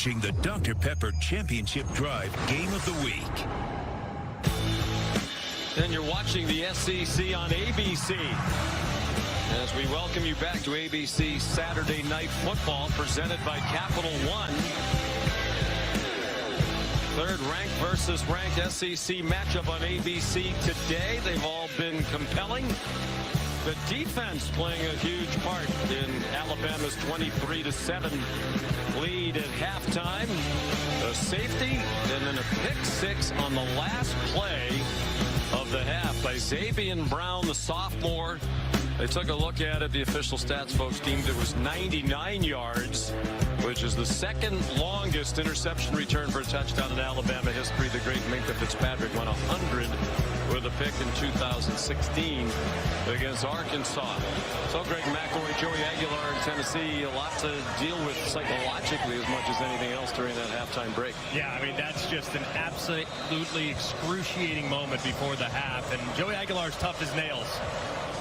watching the Dr. Pepper Championship Drive Game of the Week. And you're watching the SEC on ABC. As we welcome you back to ABC Saturday Night Football, presented by Capital One. third ranked versus ranked SEC matchup on ABC today. They've all been compelling. The defense playing a huge part in Alabama's 23-7 lead at halftime. A safety and then a pick-6 on the last play of the half by Xavier Brown, the sophomore. They took a look at it. The official stats folks deemed it was 99 yards, which is the second longest interception return for a touchdown in Alabama history. The great Minkah Fitzpatrick won 100 with a pick in 2016 against Arkansas. So Greg McElroy, Joey Aguilar in Tennessee, a lot to deal with psychologically as much as anything else during that halftime break. Yeah, I mean, that's just an absolutely excruciating moment before the half. And Joey Aguilar's tough as nails.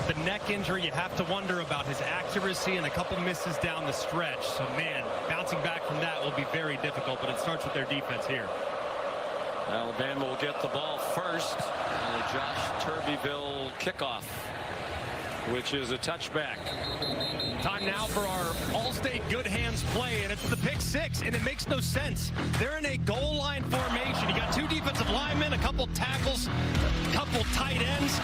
The neck injury, you have to wonder about his accuracy and a couple misses down the stretch. So, man, bouncing back from that will be very difficult, but it starts with their defense here. Alabama will get the ball first. Josh Turbeville kickoff, which is a touchback. Time now for our all-state good hands play, and it's the pick-6, and it makes no sense. They're in a goal line formation. You got two defensive linemen, a couple tackles, a couple tight ends.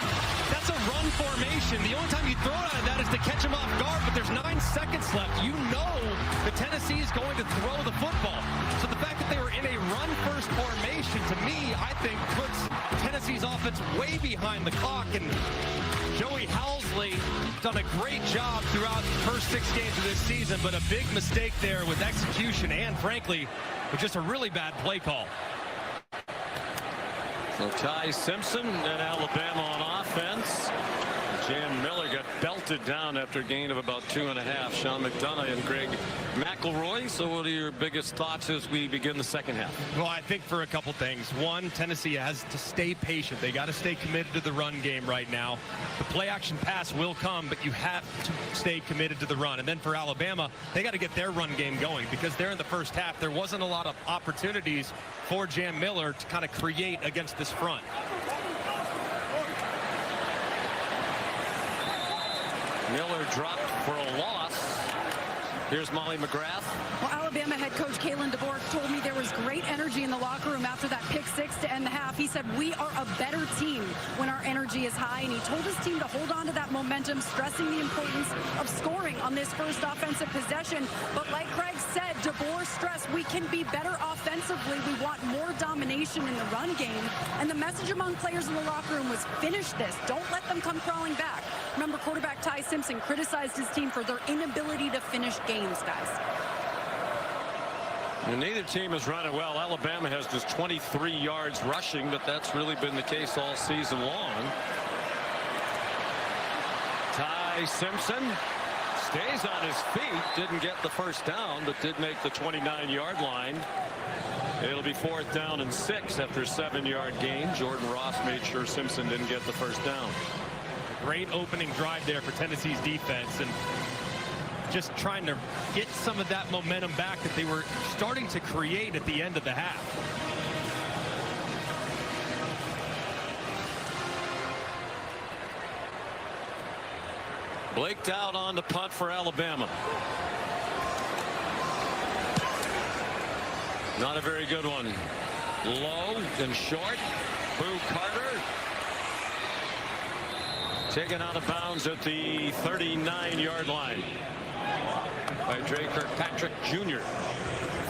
That's a run formation. The only time you throw it out of that is to catch them off guard, but there's 9 seconds left. You know that Tennessee is going to throw the football. So the fact that they were in a run-first formation, to me, I think puts Tennessee's offense way behind the clock, and Joey Housley done a great job throughout the first 6 games of this season, but a big mistake there with execution and, frankly, with just a really bad play call. So Ty Simpson and Alabama on offense. Jam Miller got belted down after a gain of about 2.5. Sean McDonough and Greg McElroy. So what are your biggest thoughts as we begin the second half? Well, I think for a couple things. One, Tennessee has to stay patient. They got to stay committed to the run game right now. The play action pass will come, but you have to stay committed to the run. And then for Alabama, they got to get their run game going because they're in the first half. There wasn't a lot of opportunities for Jam Miller to kind of create against this front. Miller dropped for a loss. Here's Molly McGrath. Well, Alabama head coach Kalen DeBoer told me there was great energy in the locker room after that pick-6 to end the half. He said, we are a better team when our energy is high, and he told his team to hold on to that momentum, stressing the importance of scoring on this first offensive possession. But like Craig said, DeBoer stressed we can be better offensively. We want more domination in the run game. And the message among players in the locker room was finish this. Don't let them come crawling back. Remember, quarterback Ty Simpson criticized his team for their inability to finish games, guys. And neither team is running well. Alabama has just 23 yards rushing, but that's really been the case all season long. Ty Simpson stays on his feet. Didn't get the first down, but did make the 29-yard line. It'll be 4th down and 6 after a 7-yard gain. Jordan Ross made sure Simpson didn't get the first down. Great opening drive there for Tennessee's defense, and just trying to get some of that momentum back that they were starting to create at the end of the half. Blake Dowd on the punt for Alabama. Not a very good one. Low and short. Boo Carter taken out of bounds at the 39-yard line by Dre Kirkpatrick Jr.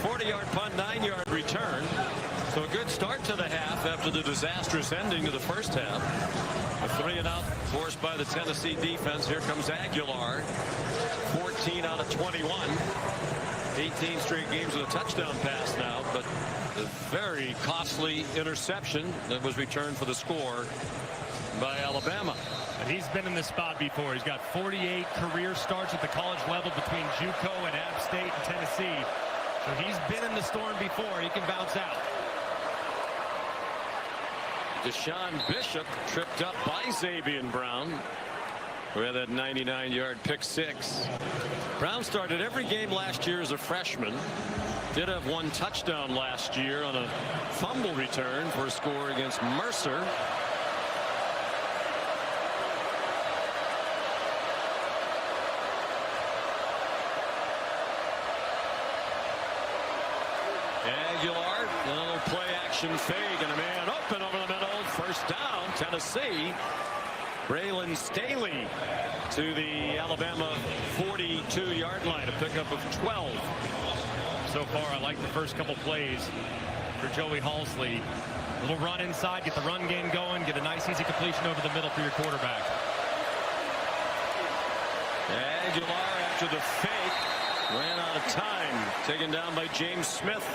40-yard punt, 9-yard return. So a good start to the half after the disastrous ending to the first half. A 3-and-out forced by the Tennessee defense. Here comes Aguilar. 14 out of 21. 18 straight games with a touchdown pass now, but a very costly interception that was returned for the score by Alabama. And he's been in this spot before. He's got 48 career starts at the college level between JUCO and App State and Tennessee. So he's been in the storm before. He can bounce out. Deshaun Bishop tripped up by Xavier Brown, who had that 99-yard pick-6. Brown started every game last year as a freshman. Did have 1 touchdown last year on a fumble return for a score against Mercer. Aguilar, another play action motion fake and a man open over the middle. First down, Tennessee. Braylon Staley to the Alabama 42-yard line, a pickup of 12. So far, I like the first couple plays for Joey Halsley. A little run inside, get the run game going, get a nice easy completion over the middle for your quarterback. Aguilar after the fake ran out of time, taken down by James Smith,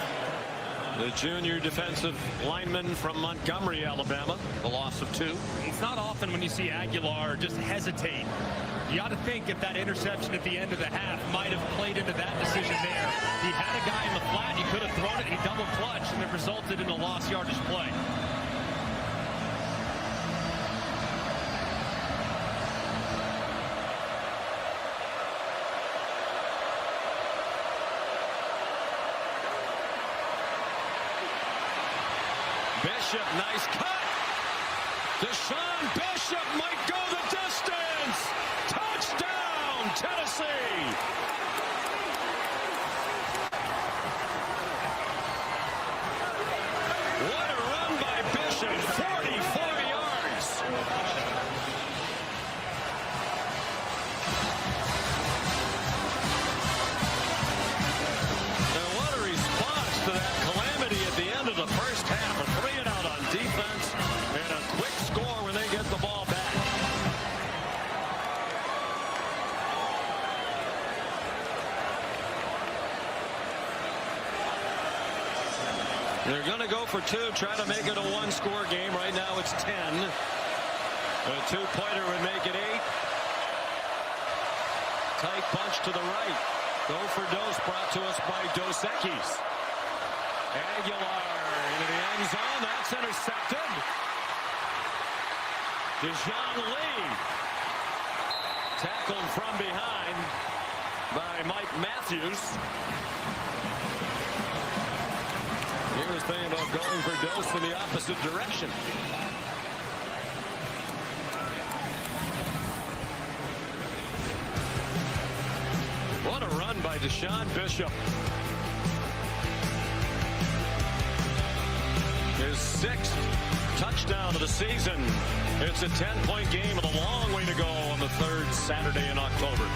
the junior defensive lineman from Montgomery, Alabama. The loss of 2. It's not often when you see Aguilar just hesitate. You got to think if that interception at the end of the half might have played into that decision there. He had a guy in the flat, he could have thrown it, he double clutched, and it resulted in a lost yardage play. Bishop, nice cut. Deshaun Bishop might go the distance. Touchdown, Tennessee. What a run by Bishop, 44 yards. And what a response to that calamity at the end of the first half. A 3-and-out on defense and a quick score when they get the ball back. They're going to go for 2, try to make it a 1-score game. Right now it's 10. A 2-pointer would make it 8. Tight bunch to the right. Go for Dose, brought to us by Dos Equis. Aguilar into the end zone. That's intercepted. Dejoun Lee tackled from behind by Mike Matthews. He was thinking about going for Dose in the opposite direction. What a run by Deshaun Bishop. His 6th touchdown of the season. It's a 10-point game with a long way to go on the 3rd Saturday in October.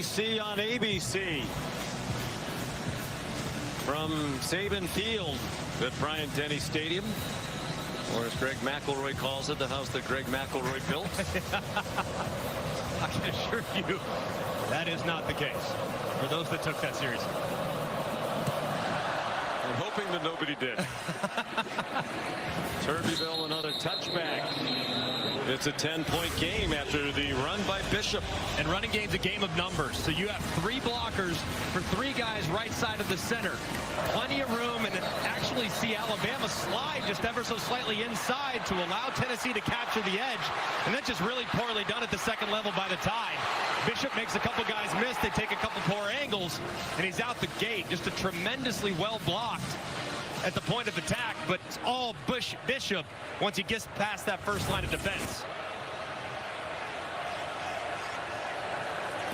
Tennessee on ABC. From Saban Field at Bryant-Denny Stadium. Or as Greg McElroy calls it, the house that Greg McElroy built. I can assure you that is not the case for those that took that seriously. I'm hoping that nobody did. Turbeville, another touchback. It's a 10-point game after the run by Bishop. And running game's a game of numbers. So you have 3 blockers for 3 guys right side of the center. Plenty of room, and actually see Alabama slide just ever so slightly inside to allow Tennessee to capture the edge. And that's just really poorly done at the second level by the Tide. Bishop makes a couple guys miss. They take a couple poor angles, and he's out the gate. Just a tremendously well blocked at the point of attack, but it's all Bishop once he gets past that first line of defense.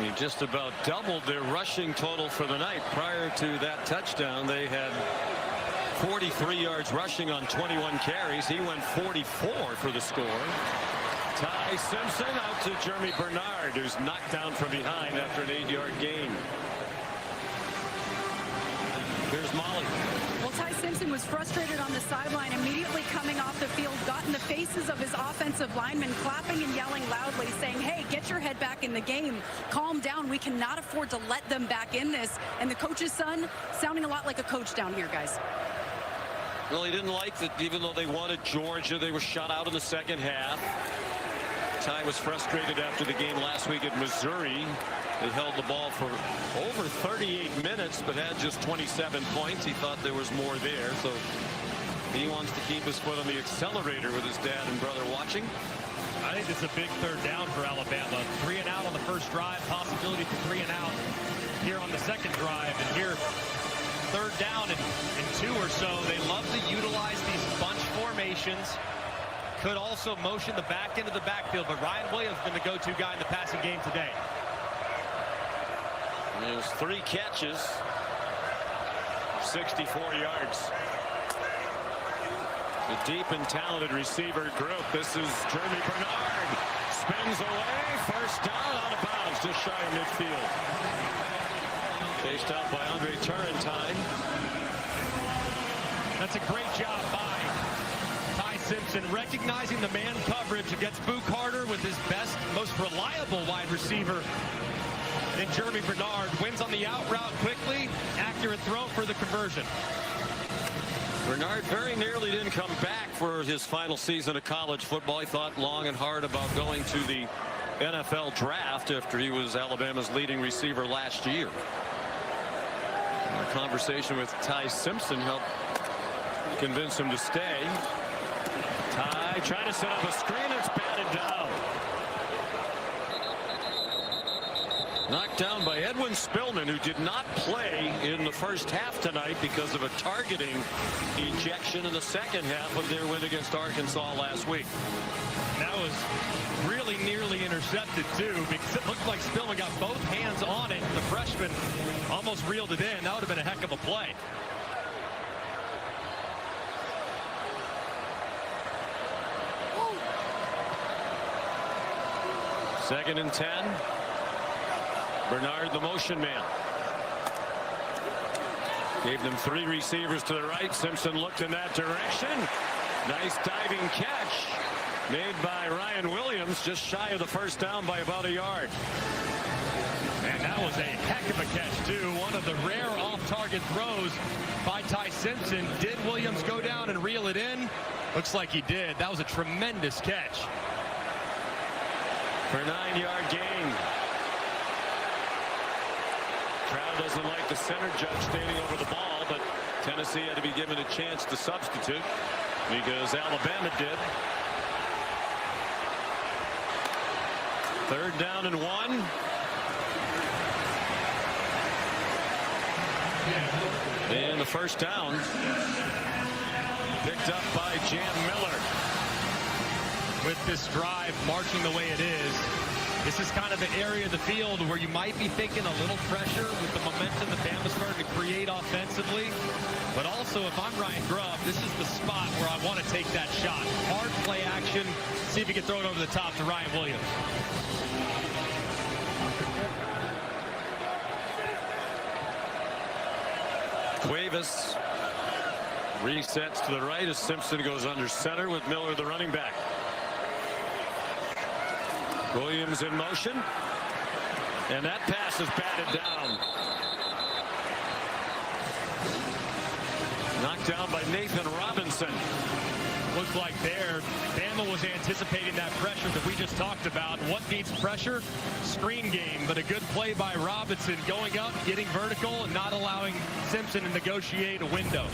He just about doubled their rushing total for the night. Prior to that touchdown, they had 43 yards rushing on 21 carries. He went 44 for the score. Ty Simpson out to Jeremy Bernard, who's knocked down from behind after an 8-yard gain. Here's Molly. Well, Ty Simpson was frustrated on the sideline, immediately coming off the field, got in the faces of his offensive linemen, clapping and yelling loudly, saying, hey, get your head back in the game. Calm down. We cannot afford to let them back in this. And the coach's son sounding a lot like a coach down here, guys. Well, he didn't like that even though they wanted Georgia, they were shut out in the second half. Ty was frustrated after the game last week at Missouri. They held the ball for over 38 minutes, but had just 27 points. He thought there was more there, so he wants to keep his foot on the accelerator with his dad and brother watching. I think it's a big third down for Alabama. 3 and out on the first drive, possibility for 3 and out here on the second drive. And here, third down and 2 or so. They love to utilize these bunch formations. Could also motion the back end of the backfield, but Ryan Williams has been the go-to guy in the passing game today. There's 3 catches, 64 yards. The deep and talented receiver group. This is Jeremy Bernard. Spins away. First down, out of bounds, just shy of midfield. Chased out by Andre Turrentine. That's a great job by Ty Simpson, recognizing the man coverage against Boo Carter with his best, most reliable wide receiver. And Jeremy Bernard wins on the out route quickly. Accurate throw for the conversion. Bernard very nearly didn't come back for his final season of college football. He thought long and hard about going to the NFL draft after he was Alabama's leading receiver last year. A conversation with Ty Simpson helped convince him to stay. Ty trying to set up a screen. It's batted down. Knocked down by Edwin Spillman, who did not play in the first half tonight because of a targeting ejection in the second half of their win against Arkansas last week. That was really nearly intercepted, too, because it looked like Spillman got both hands on it. The freshman almost reeled it in. That would have been a heck of a play. Second and 10. Bernard, the motion man. Gave them 3 receivers to the right. Simpson looked in that direction. Nice diving catch made by Ryan Williams, just shy of the first down by about a yard. And that was a heck of a catch, too. One of the rare off-target throws by Ty Simpson. Did Williams go down and reel it in? Looks like he did. That was a tremendous catch. For a 9-yard gain. Crowd doesn't like the center judge standing over the ball, but Tennessee had to be given a chance to substitute because Alabama did. Third down and 1. And the first down picked up by Jam Miller. With this drive marching the way it is, this is kind of an area of the field where you might be thinking a little pressure with the momentum that Bama's starting to create offensively. But also, if I'm Ryan Grubb, this is the spot where I want to take that shot. Hard play action, see if he can throw it over the top to Ryan Williams. Cuevas resets to the right as Simpson goes under center with Miller, the running back. Williams in motion, and that pass is batted down. Knocked down by Nathan Robinson. Looked like there, Bama was anticipating that pressure that we just talked about. What beats pressure? Screen game, but a good play by Robinson, going up, getting vertical, and not allowing Simpson to negotiate a window.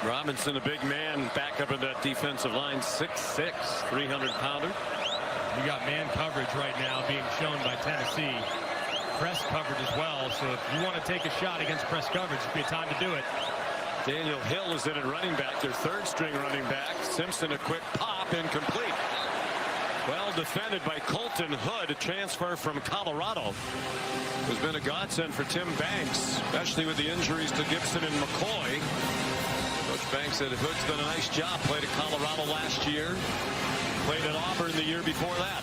Robinson, a big man, back up in that defensive line, 6'6", 300-pounder. You got man coverage right now being shown by Tennessee. Press coverage as well, so if you want to take a shot against press coverage, it'd be a time to do it. Daniel Hill is in at running back, their third-string running back. Simpson, a quick pop, incomplete. Well defended by Colton Hood, a transfer from Colorado. Has been a godsend for Tim Banks, especially with the injuries to Gibson and McCoy. Coach Banks said Hood's done a nice job. Played at Colorado last year. Played at Auburn the year before that.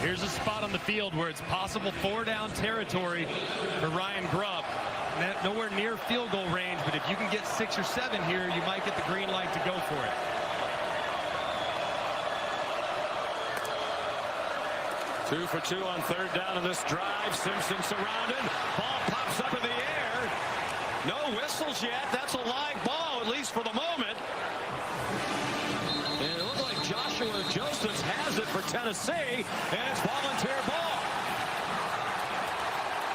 Here's a spot on the field where it's possible 4-down territory for Ryan Grubb. Nowhere near field goal range, but if you can get 6 or 7 here, you might get the green light to go for it. Two for two on third down in this drive. Simpson surrounded. Ball pops up in the air. No whistles yet. That's a live ball, at least for the moment. And it looked like Joshua Josephs has it for Tennessee, and it's volunteer ball.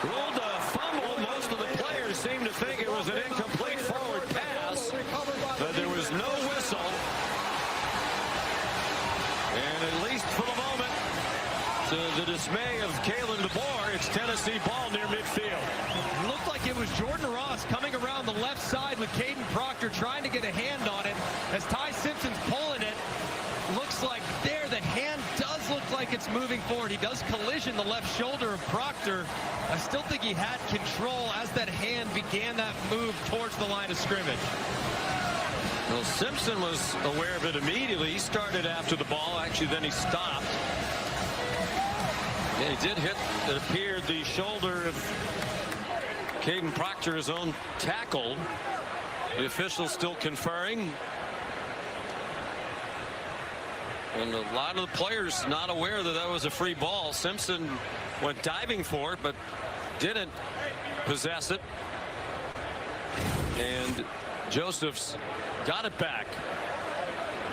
Ruled a fumble. Most of the players seem to think it was an incomplete forward pass, but there was no whistle. And at least for the moment, to the dismay of Kalen DeBoer, it's Tennessee ball near midfield. It looked like it was Jordan Ross coming around the left side with Caden Proctor trying to get a hand on it. As Ty Simpson's pulling it, looks like there the hand does look like it's moving forward. He does collision the left shoulder of Proctor. I still think he had control as that hand began that move towards the line of scrimmage. Well, Simpson was aware of it immediately. He started after the ball. Actually, then he stopped. Yeah, he did hit, it appeared, the shoulder of Caden Proctor, his own tackle. The officials still conferring. And a lot of the players not aware that that was a free ball. Simpson went diving for it, but didn't possess it. And Josephs got it back.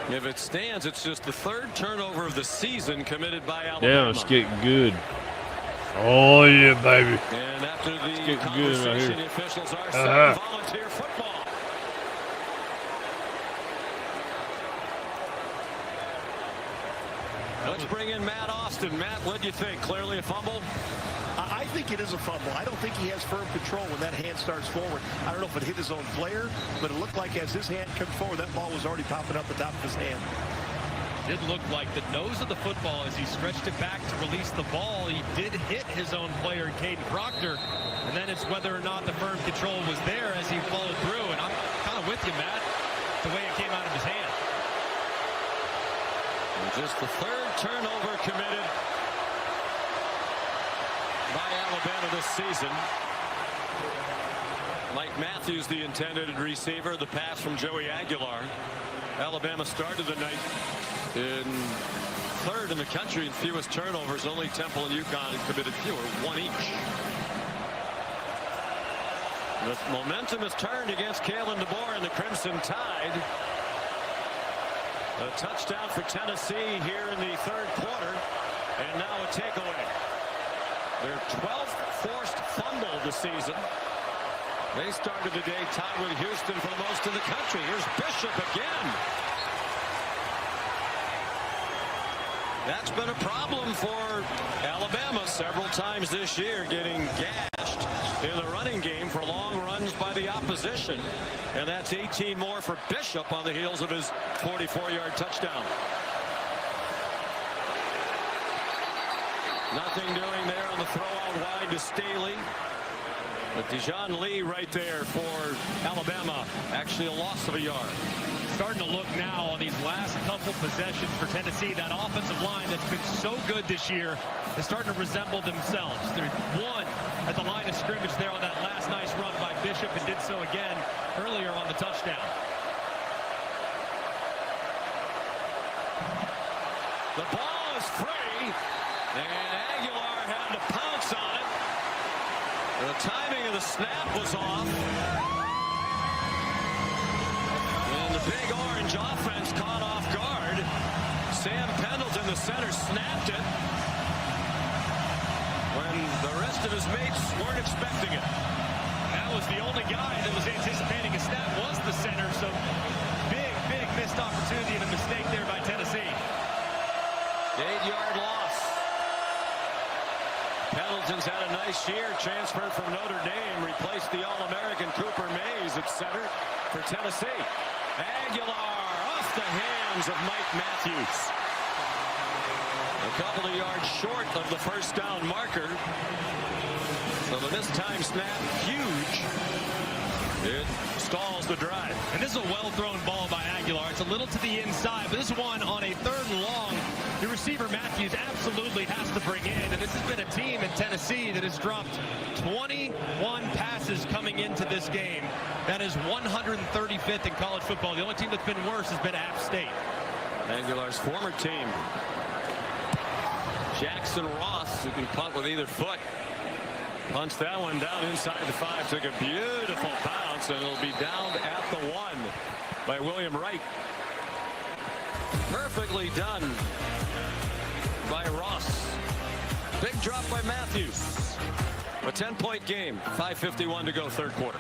If it stands, it's just the third turnover of the season committed by Alabama. Yeah, it's getting good. Oh, yeah, baby. And after the getting conversation, good right here. the officials are saying volunteer football. Let's bring in Matt Austin. Matt, what do you think? Clearly a fumble? I think it is a fumble. I don't think he has firm control when that hand starts forward. I don't know if it hit his own player, but it looked like as his hand came forward, that ball was already popping up the top of his hand. Did look like the nose of the football as he stretched it back to release the ball. He did hit his own player, Caden Proctor. And then it's whether or not the firm control was there as he followed through. And I'm kind of with you, Matt, the way it came out of his hand. And just the third turnover committed by Alabama this season. Mike Matthews, the intended receiver. The pass from Joey Aguilar. Alabama started the night in third in the country in fewest turnovers. Only Temple and UConn had committed fewer, one each. The momentum has turned against Kalen DeBoer and the Crimson Tide. A touchdown for Tennessee here in the third quarter, and now a takeaway. Their 12th forced fumble this season. They started the day tied with Houston for the most in the country. Here's Bishop again. That's been a problem for Alabama several times this year, getting gashed in the running game for long runs by the opposition. And that's 18 more for Bishop on the heels of his 44-yard touchdown. Nothing doing there on the throw out wide to Staley. But Dijon Lee right there for Alabama. Actually a loss of a yard. Starting to look now on these last couple possessions for Tennessee. That offensive line that's been so good this year is starting to resemble themselves. There's one at the line of scrimmage there on that last nice run by Bishop, and did so again earlier on the touchdown. The ball is free, and Aguilar had to pounce on it. The timing of the snap was off. And the Big Orange offense caught off guard. Sam Pendleton, the center, snapped it when the rest of his mates weren't expecting it. That was the only guy that was anticipating a snap, was the center. So big missed opportunity and a mistake there by Tennessee. 8-yard loss. Pendleton's had a nice year. Transferred from Notre Dame. Replaced the All-American Cooper Mays at center for Tennessee. Aguilar off the hands of Mike Matthews. A couple of yards short of the first down marker. So the missed time snap, huge. It stalls the drive. And this is a well-thrown ball by Aguilar. It's a little to the inside, but this one on a 3rd and long. The receiver Matthews absolutely has to bring in, and this has been a team in Tennessee that has dropped 21 passes coming into this game. That is 135th in college football. The only team that's been worse has been App State. Aguilar's former team. Jackson Ross, who can punt with either foot. Punts that one down inside the 5. Took a beautiful bounce, and it'll be down at the 1 by William Wright. Perfectly done by Ross. Big drop by Matthews. A 10-point game. 5:51 to go, 3rd quarter.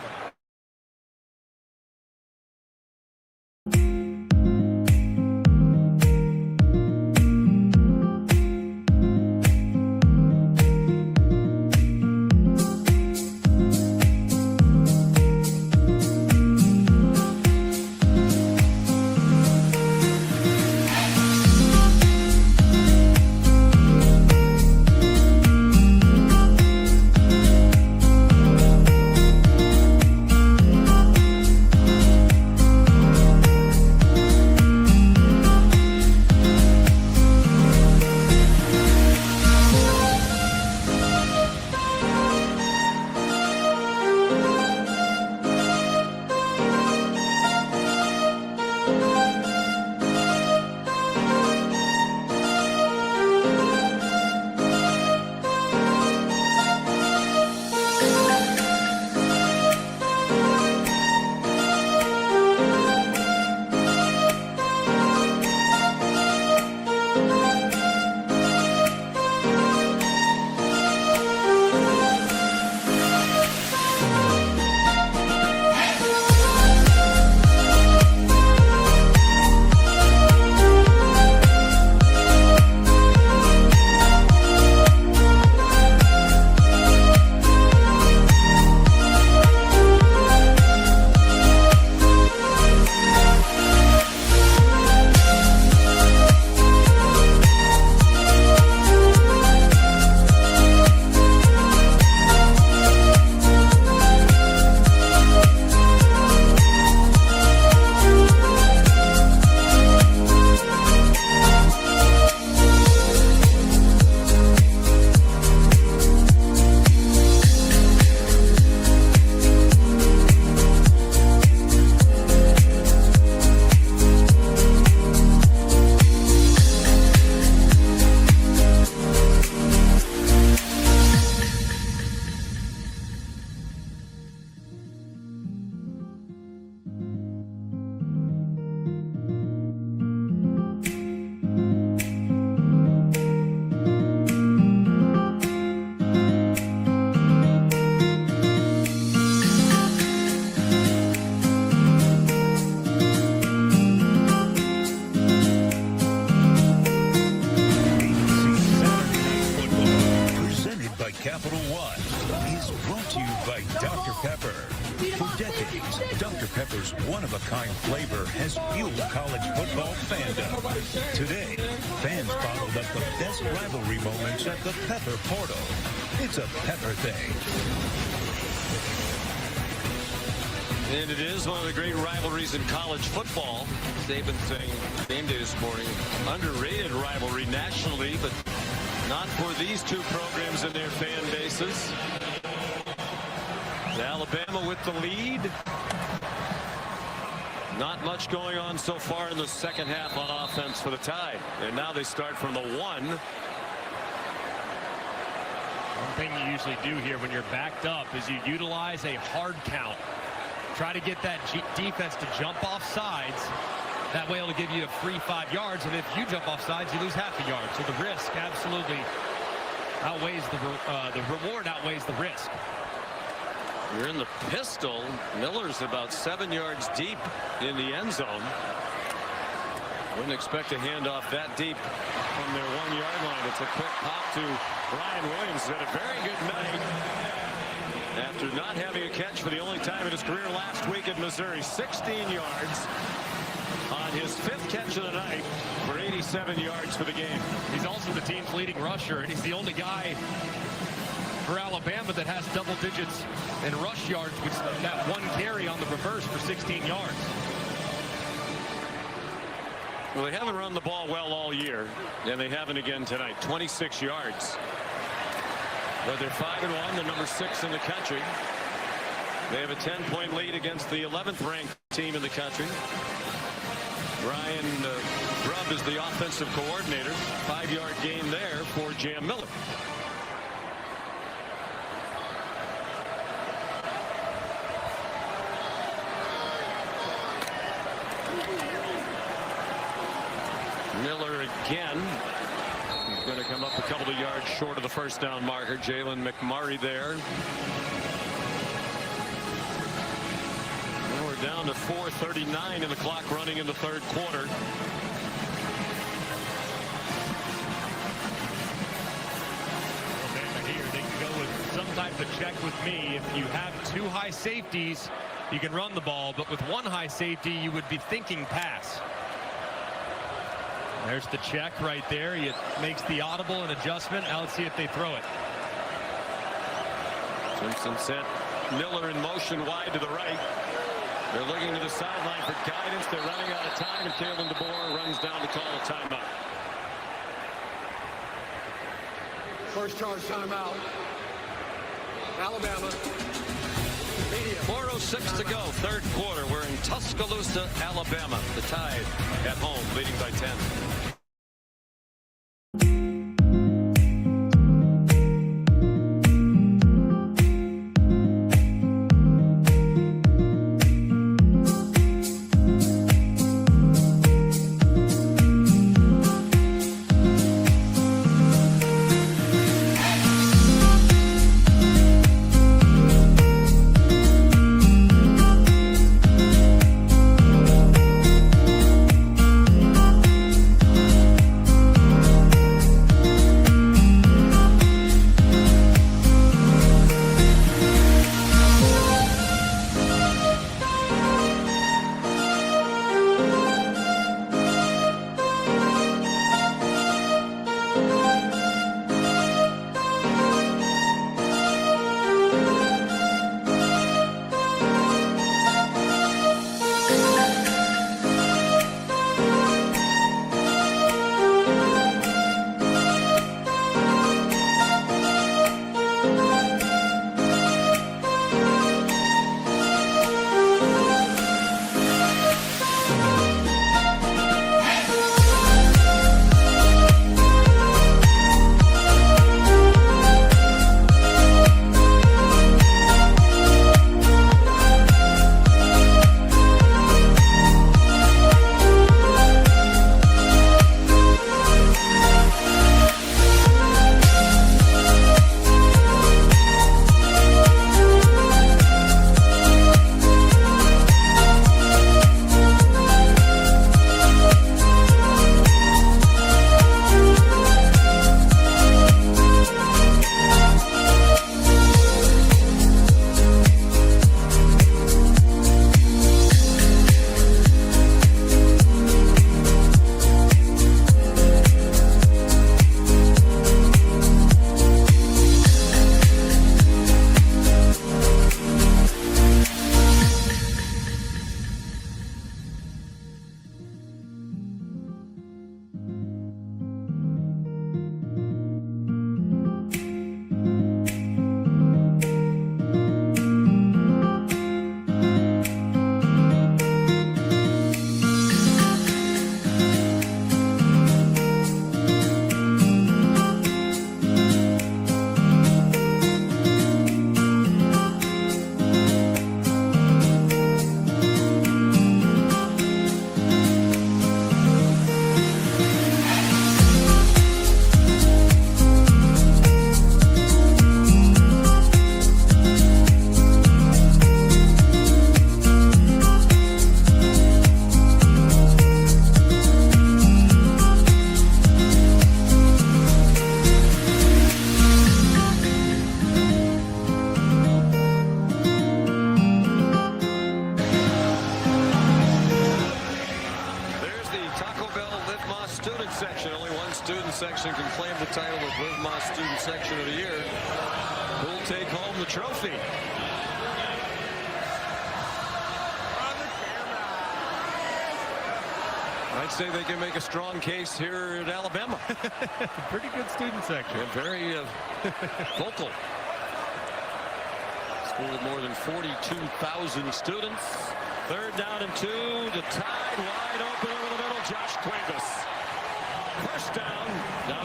Capital One is brought to you by Dr. Pepper. For decades, Dr. Pepper's one-of-a-kind flavor has fueled college football fandom. Today, fans bottled up the best rivalry moments at the Pepper Portal. It's a Pepper thing. And it is one of the great rivalries in college football. Saban saying game day this morning, underrated rivalry nationally, but not for these two programs and their fan bases. Alabama with the lead. Not much going on so far in the second half on offense for the Tide. And now they start from the 1. One thing you usually do here when you're backed up is you utilize a hard count. Try to get that defense to jump off sides. That way it'll give you a free 5 yards. And if you jump off sides, you lose half a yard. So the risk absolutely outweighs the reward outweighs the risk. You're in the pistol. Miller's about 7 yards deep in the end zone. Wouldn't expect a handoff that deep from their 1 yard line. It's a quick pop to Brian Williams. Had a very good night after not having a catch for the only time in his career last week at Missouri. 16 yards on his 5th catch of the night for 87 yards for the game. He's also the team's leading rusher, and he's the only guy for Alabama that has double digits in rush yards, which that 1 carry on the reverse for 16 yards. Well, they haven't run the ball well all year, and they haven't again tonight. 26 yards. But they're 5-1, they're number 6 in the country. They have a 10-point lead against the 11th ranked team in the country. Brian Grubb is the offensive coordinator. 5-yard gain there for Jam Miller. Miller again. He's going to come up a couple of yards short of the first down marker. Jalen McMurray there. And we're down to 4:39 in the clock running in the 3rd quarter. Alabama here, they can go with some type of check with me. If you have 2 high safeties, you can run the ball, but with 1 high safety, you would be thinking pass. There's the check right there. It makes the audible an adjustment. Now let's see if they throw it. Simpson sent Miller in motion wide to the right. They're looking to the sideline for guidance. They're running out of time, and Kalen DeBoer runs down to call a timeout. First charge timeout. Alabama. 4:06 to go, 3rd quarter. We're in Tuscaloosa, Alabama. The Tide at home, leading by 10. Taco Bell Live Más Student Section. Only one student section can claim the title of Live Más Student Section of the Year. Who'll take home the trophy? I'd say they can make a strong case here at Alabama. Pretty good student section. And very vocal. School of more than 42,000 students. 3rd down and 2. The Tide wide open over the middle. Josh Cuevas. First down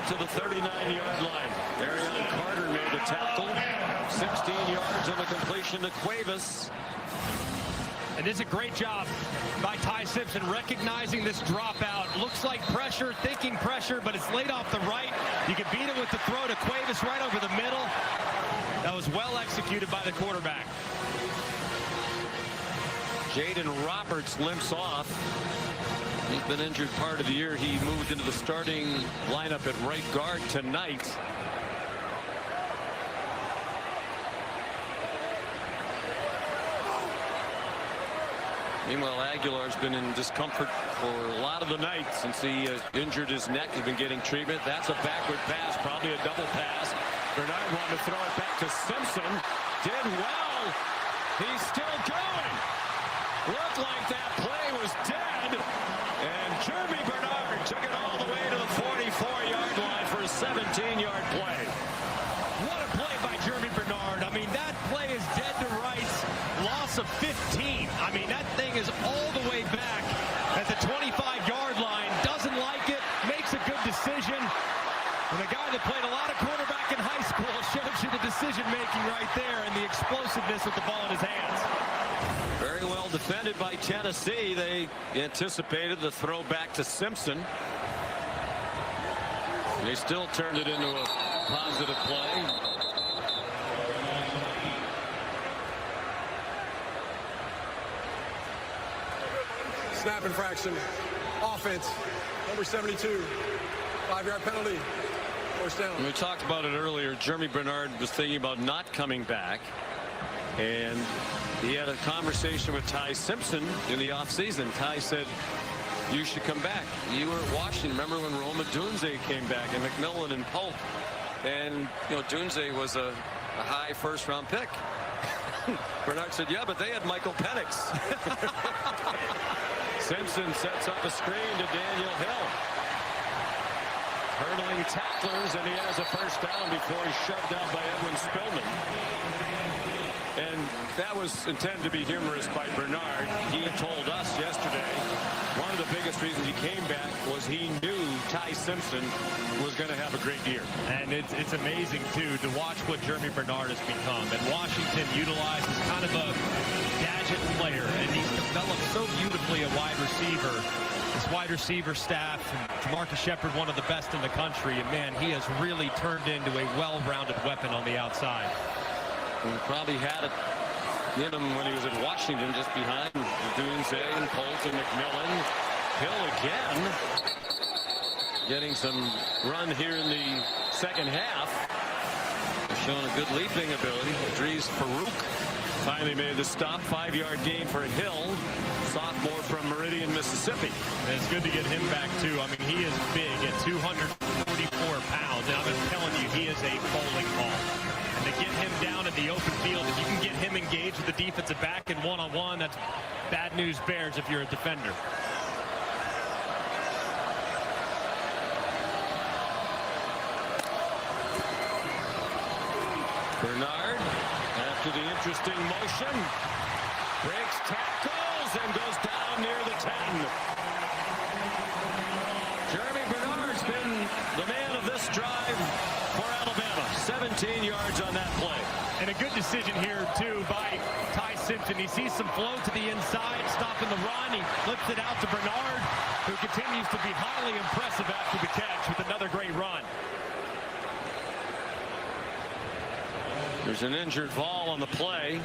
to the 39-yard line. Arion Carter made a tackle. 16 yards on the completion to Cuevas. And this is a great job by Ty Simpson recognizing this dropout. Looks like pressure, thinking pressure, but it's laid off the right. You can beat it with the throw to Cuevas right over the middle. That was well executed by the quarterback. Jaden Roberts limps off. He's been injured part of the year. He moved into the starting lineup at right guard tonight. Meanwhile, Aguilar's been in discomfort for a lot of the night since he injured his neck. He's been getting treatment. That's a backward pass, probably a double pass. Bernard wanted to throw it back to Simpson. Did well. He's still going. Looked like that play was dead. And Jeremy Bernard took it all the way to the 44-yard line for a 17-yard play. What a play by Jeremy Bernard. I mean, that play is dead to rights. Loss of 15. I mean, that thing is all the way back at the 25-yard line. Doesn't like it. Makes a good decision. And the guy that played a lot of quarterback in high school shows you the decision-making right there and the explosiveness with the ball in his hands. Very well defended by Tennessee. They anticipated the throw back to Simpson. They still turned it into a positive play. Snap infraction. Offense. Number 72. 5-yard penalty. First down. We talked about it earlier. Jeremy Bernard was thinking about not coming back. And he had a conversation with Ty Simpson in the offseason. Ty said, you should come back. You were at Washington. Remember when Roma Dunze came back and McMillan and Polk? And, you know, Dunze was a high first-round pick. Bernard said, yeah, but they had Michael Penix. Simpson sets up a screen to Daniel Hill. Hurdling tacklers, and he has a first down before he's shoved out by Edwin Spillman. And that was intended to be humorous by Bernard. He told us yesterday one of the biggest reasons he came back was he knew Ty Simpson was going to have a great year. And it's amazing, too, to watch what Jeremy Bernard has become. And Washington utilizes kind of a gadget player, and he's developed so beautifully a wide receiver. This wide receiver staff, Jamarcus Shepard, one of the best in the country. And, man, he has really turned into a well-rounded weapon on the outside. He probably had it in him when he was at Washington, just behind Dunze and Polk and McMillan. Hill again, getting some run here in the second half. Showing a good leaping ability. Idris Farouk finally made the stop. 5-yard gain for Hill, sophomore from Meridian, Mississippi. And it's good to get him back, too. I mean, he is big at 244 pounds. And I'm just telling you, he is a bowling ball. And to get him down in the open field, if you can get him engaged with the defensive back in one-on-one, that's bad news Bears if you're a defender. Bernard, after the interesting motion, breaks tackles and goes down near the 10. Jeremy Bernard's been the man of this drive for Alabama. 17 yards on that play. And a good decision here, too, by Ty Simpson. He sees some flow to the inside, stopping the run. He flips it out to Bernard, who continues to be highly impressive after the catch with another great run. There's an injured Vol on the play.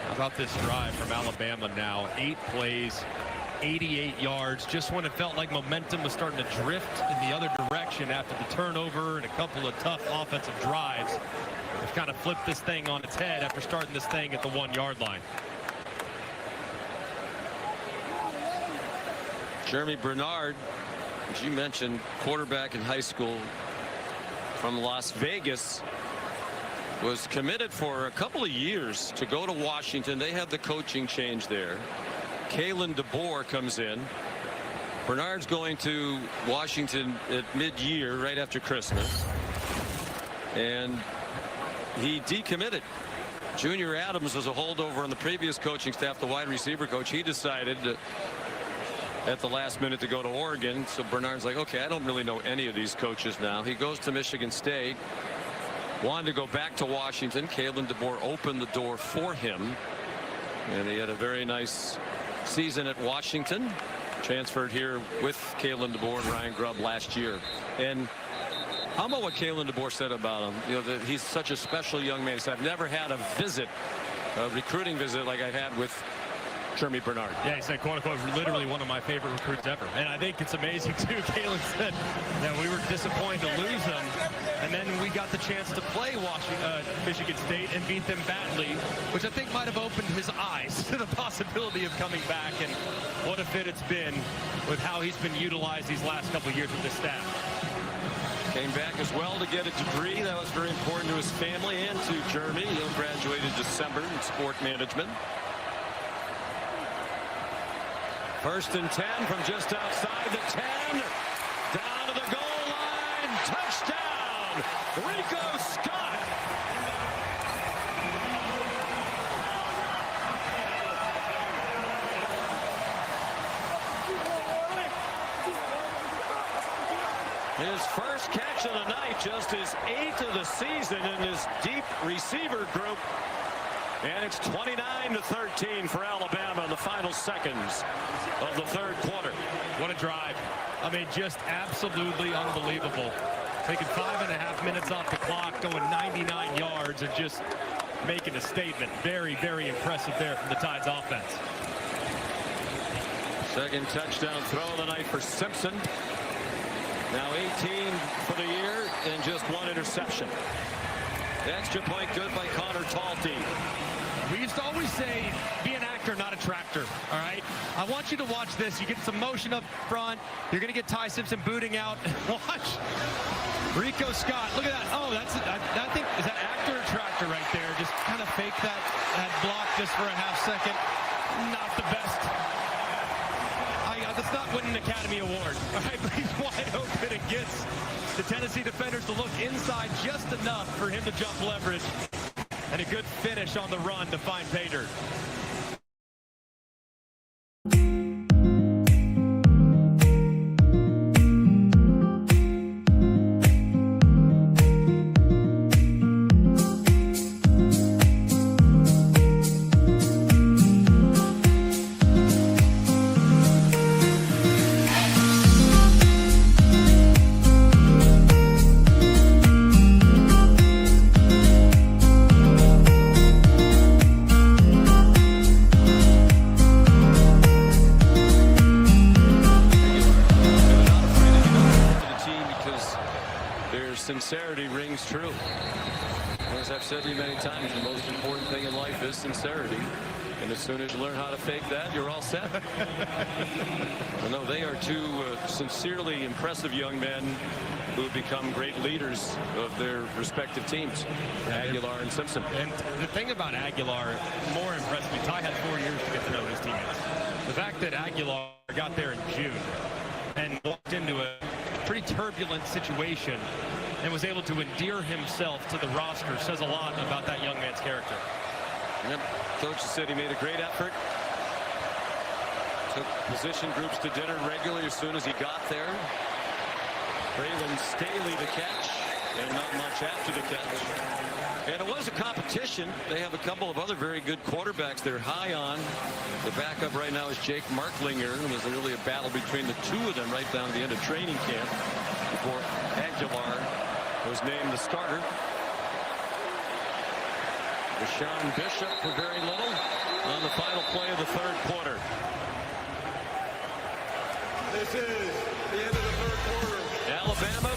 How about this drive from Alabama now? 8 plays, 88 yards. Just when it felt like momentum was starting to drift in the other direction after the turnover and a couple of tough offensive drives, they've kind of flipped this thing on its head after starting this thing at the 1-yard line. Jeremy Bernard, as you mentioned, quarterback in high school from Las Vegas, was committed for a couple of years to go to Washington. They had the coaching change there. Kalen DeBoer comes in. Bernard's going to Washington at mid-year, right after Christmas. And he decommitted. Junior Adams was a holdover on the previous coaching staff, the wide receiver coach. He decided at the last minute to go to Oregon. So Bernard's like, okay, I don't really know any of these coaches now. He goes to Michigan State. Wanted to go back to Washington. Kalen DeBoer opened the door for him. And he had a very nice season at Washington. Transferred here with Kalen DeBoer and Ryan Grubb last year. And how about what Kalen DeBoer said about him? You know, that he's such a special young man. He said, I've never had a visit, a recruiting visit like I had with Jeremy Bernard. Yeah, he said, quote unquote, literally one of my favorite recruits ever. And I think it's amazing, too. Kalen said that we were disappointed to lose him. And then we got the chance to play Michigan State and beat them badly, which I think might have opened his eyes to the possibility of coming back. And what a fit it's been with how he's been utilized these last couple of years with this staff. Came back as well to get a degree. That was very important to his family and to Jeremy. He'll graduate in December in sport management. 1st and 10 from just outside the 10. Down to the goal line. Touchdown, Rico Scott. His first catch of the night, just his 8th of the season in his deep receiver group. And it's 29-13 for Alabama in the final seconds of the 3rd quarter. What a drive. I mean, just absolutely unbelievable. Taking 5.5 minutes off the clock, going 99 yards, and just making a statement. Very, very impressive there from the Tides offense. Second touchdown throw of the night for Simpson. Now 18 for the year and just 1 interception. The extra point good by Connor Talty. We used to always say, be an actor, not a tractor, all right? I want you to watch this. You get some motion up front. You're going to get Ty Simpson booting out. Watch. Rico Scott. Look at that. Oh, that's, I think, is that actor or tractor right there? Just kind of fake that block just for a half second. Not the best. That's not winning an Academy Award, all right? But he's wide open and gets the Tennessee defenders to look inside just enough for him to jump leverage. And a good finish on the run to find pay dirt. Sincerity rings true. As I've said to you many times, the most important thing in life is sincerity. And as soon as you learn how to fake that, you're all set. Well, no, they are two sincerely impressive young men who have become great leaders of their respective teams, Aguilar and Simpson. And the thing about Aguilar, more impressed me, Ty had 4 years to get to know his teammates. The fact that Aguilar got there in June and walked into a pretty turbulent situation and was able to endear himself to the roster says a lot about that young man's character. Yep. Coach said he made a great effort. Took position groups to dinner regularly as soon as he got there. Braylon Staley to catch, and not much after the catch. And it was a competition. They have a couple of other very good quarterbacks they're high on. The backup right now is Jake Marklinger. It was really a battle between the two of them right down at the end of training camp before Aguilar was named the starter. Deshaun Bishop for very little on the final play of the 3rd quarter. This is the end of the 3rd quarter. Alabama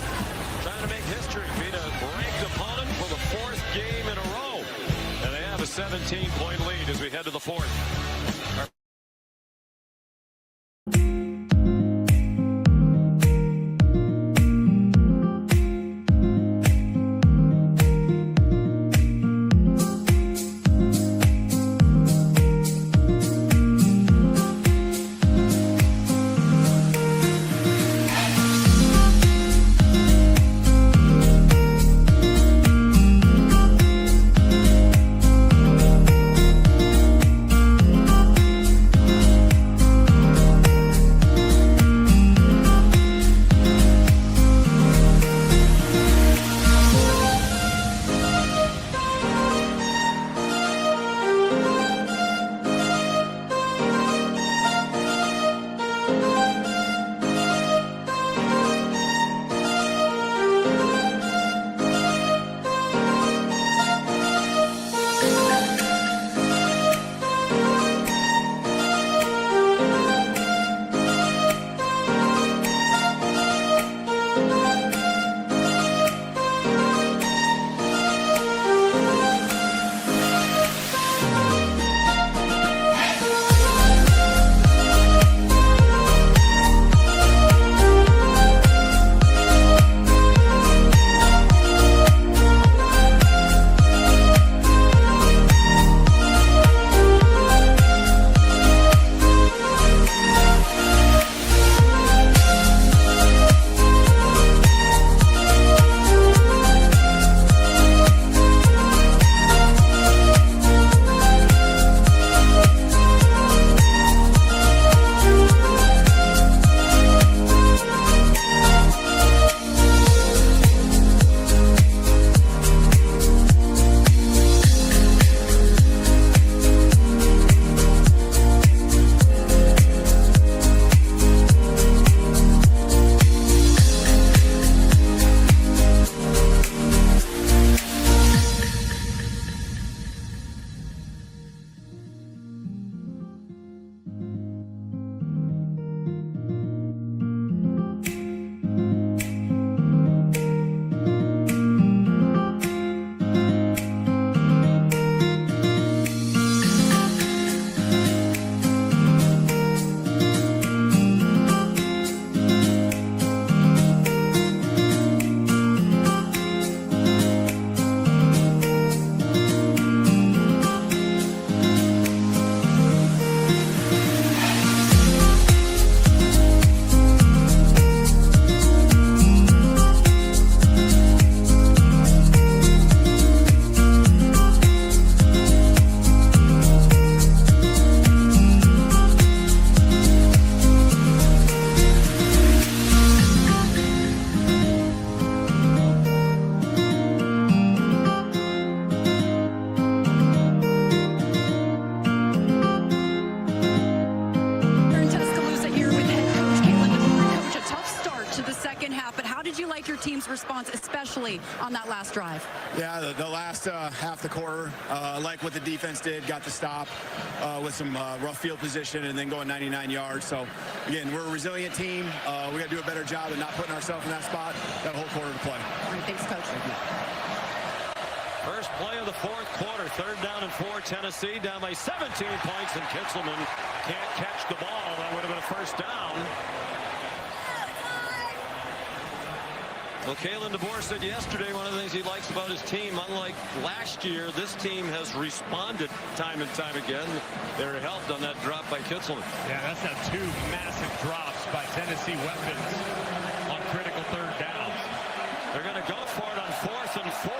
trying to make history, beat a ranked opponent for the 4th game in a row. And they have a 17-point lead as we head to the 4th. your team's response, especially on that last drive? Yeah, the last half the quarter, like what the defense did, got the stop with some rough field position and then going 99 yards. So, again, we're a resilient team. We got to do a better job of not putting ourselves in that spot that whole quarter to play. All right, thanks, Coach. Thank you. First play of the fourth quarter, 3rd down and 4, Tennessee down by 17 points, and Kitzelman can't catch the ball. That would have been a first down. Well, Kalen DeBoer said yesterday one of the things he likes about his team, unlike last year, this team has responded time and time again. They were helped on that drop by Kitzelman. Yeah, that's now 2 massive drops by Tennessee weapons on critical 3rd downs. They're going to go for it on 4th and 4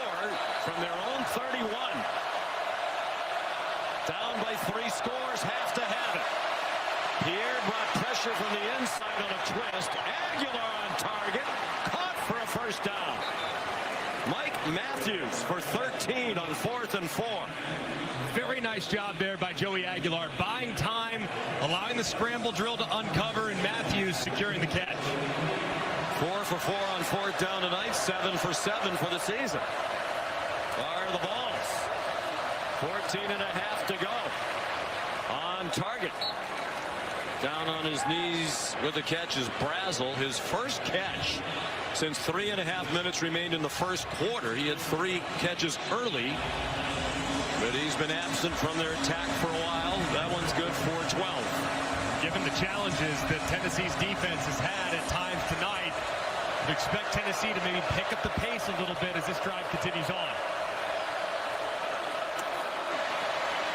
from their own 31. Down by 3 scores, have to have it. Pierre brought pressure from the inside on a twist. Aguilar on target, caught for a first down. Mike Matthews for 13 on 4th and 4. Very nice job there by Joey Aguilar, buying time, allowing the scramble drill to uncover, and Matthews securing the catch. 4 for 4 on 4th down tonight, 7 for 7 for the season. Are the balls. 14 and a half to go. On target. Down on his knees with the catch is Brazel. His first catch since 3.5 minutes remained in the first quarter. He had 3 catches early, but he's been absent from their attack for a while. That one's good for 12. Given the challenges that Tennessee's defense has had at times tonight, we expect Tennessee to maybe pick up the pace a little bit as this drive continues on.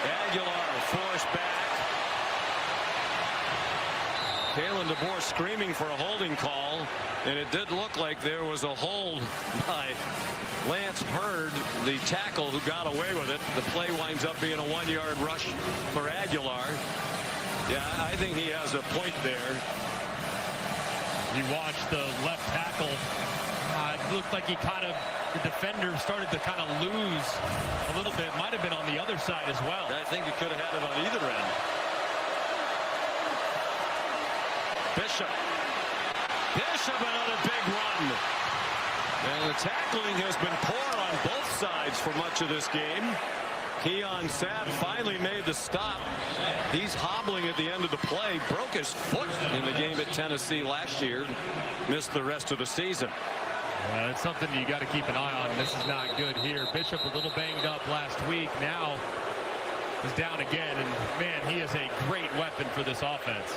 Aguilar forced back. Kalen DeBoer screaming for a holding call, and it did look like there was a hold by Lance Hurd, the tackle who got away with it. The play winds up being a 1-yard rush for Aguilar. Yeah, I think he has a point there. You watch the left tackle. It looked like the defender started to kind of lose a little bit. Might have been on the other side as well. I think he could have had it on either end. Bishop, another big run. And the tackling has been poor on both sides for much of this game. Keon Sabb finally made the stop. He's hobbling at the end of the play. Broke his foot in the game at Tennessee last year. Missed the rest of the season. It's something you got to keep an eye on. This is not good here. Bishop a little banged up last week. Now is down again. And, man, he is a great weapon for this offense.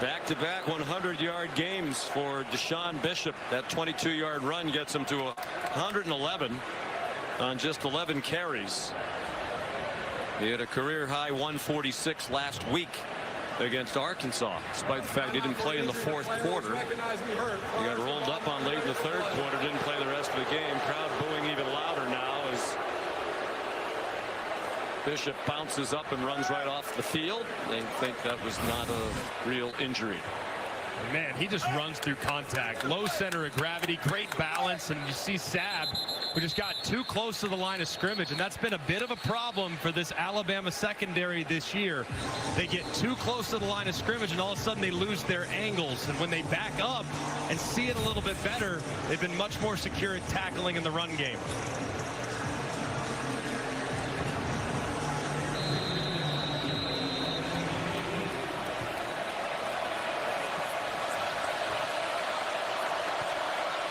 Back-to-back 100-yard games for Deshaun Bishop. That 22-yard run gets him to 111 on just 11 carries. He had a career-high 146 last week against Arkansas, despite the fact he didn't play in the fourth quarter. He got rolled up on late in the third quarter, didn't play the rest of the game. Crowd booing even louder now as Bishop bounces up and runs right off the field. They think that was not a real injury. Man, he just runs through contact. Low center of gravity, great balance, and you see Sabb, who just got too close to the line of scrimmage, and that's been a bit of a problem for this Alabama secondary this year. They get too close to the line of scrimmage, and all of a sudden they lose their angles. And when they back up and see it a little bit better, they've been much more secure at tackling in the run game.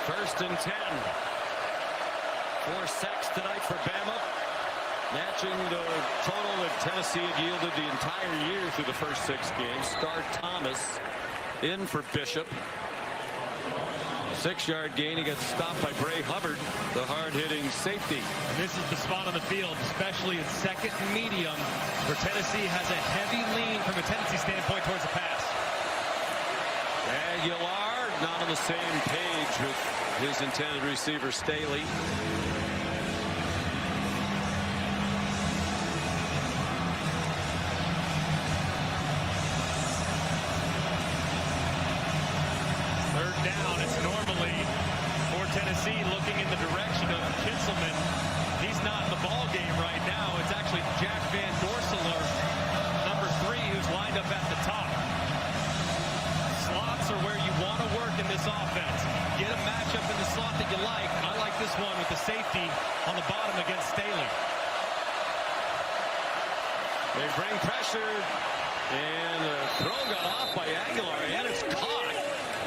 First and 10. 4 sacks tonight for Bama, matching the total that Tennessee had yielded the entire year through the first 6 games. Scar Thomas in for Bishop. 6-yard gain. He gets stopped by Bray Hubbard, the hard-hitting safety. And this is the spot on the field, especially in second and medium, where Tennessee has a heavy lean from a tendency standpoint towards the pass. Aguilar not on the same page with his intended receiver, Staley. Third down. It's normally for Tennessee looking in the direction of Kitzelman. He's not in the ball game right now. It's actually Jack Van Dorselaar, number 3, who's lined up at the top. Slots are where you want lot of work in this offense. Get a matchup in the slot that you like. I like this one with the safety on the bottom against Staley. They bring pressure, and the throw got off by Aguilar, and it's caught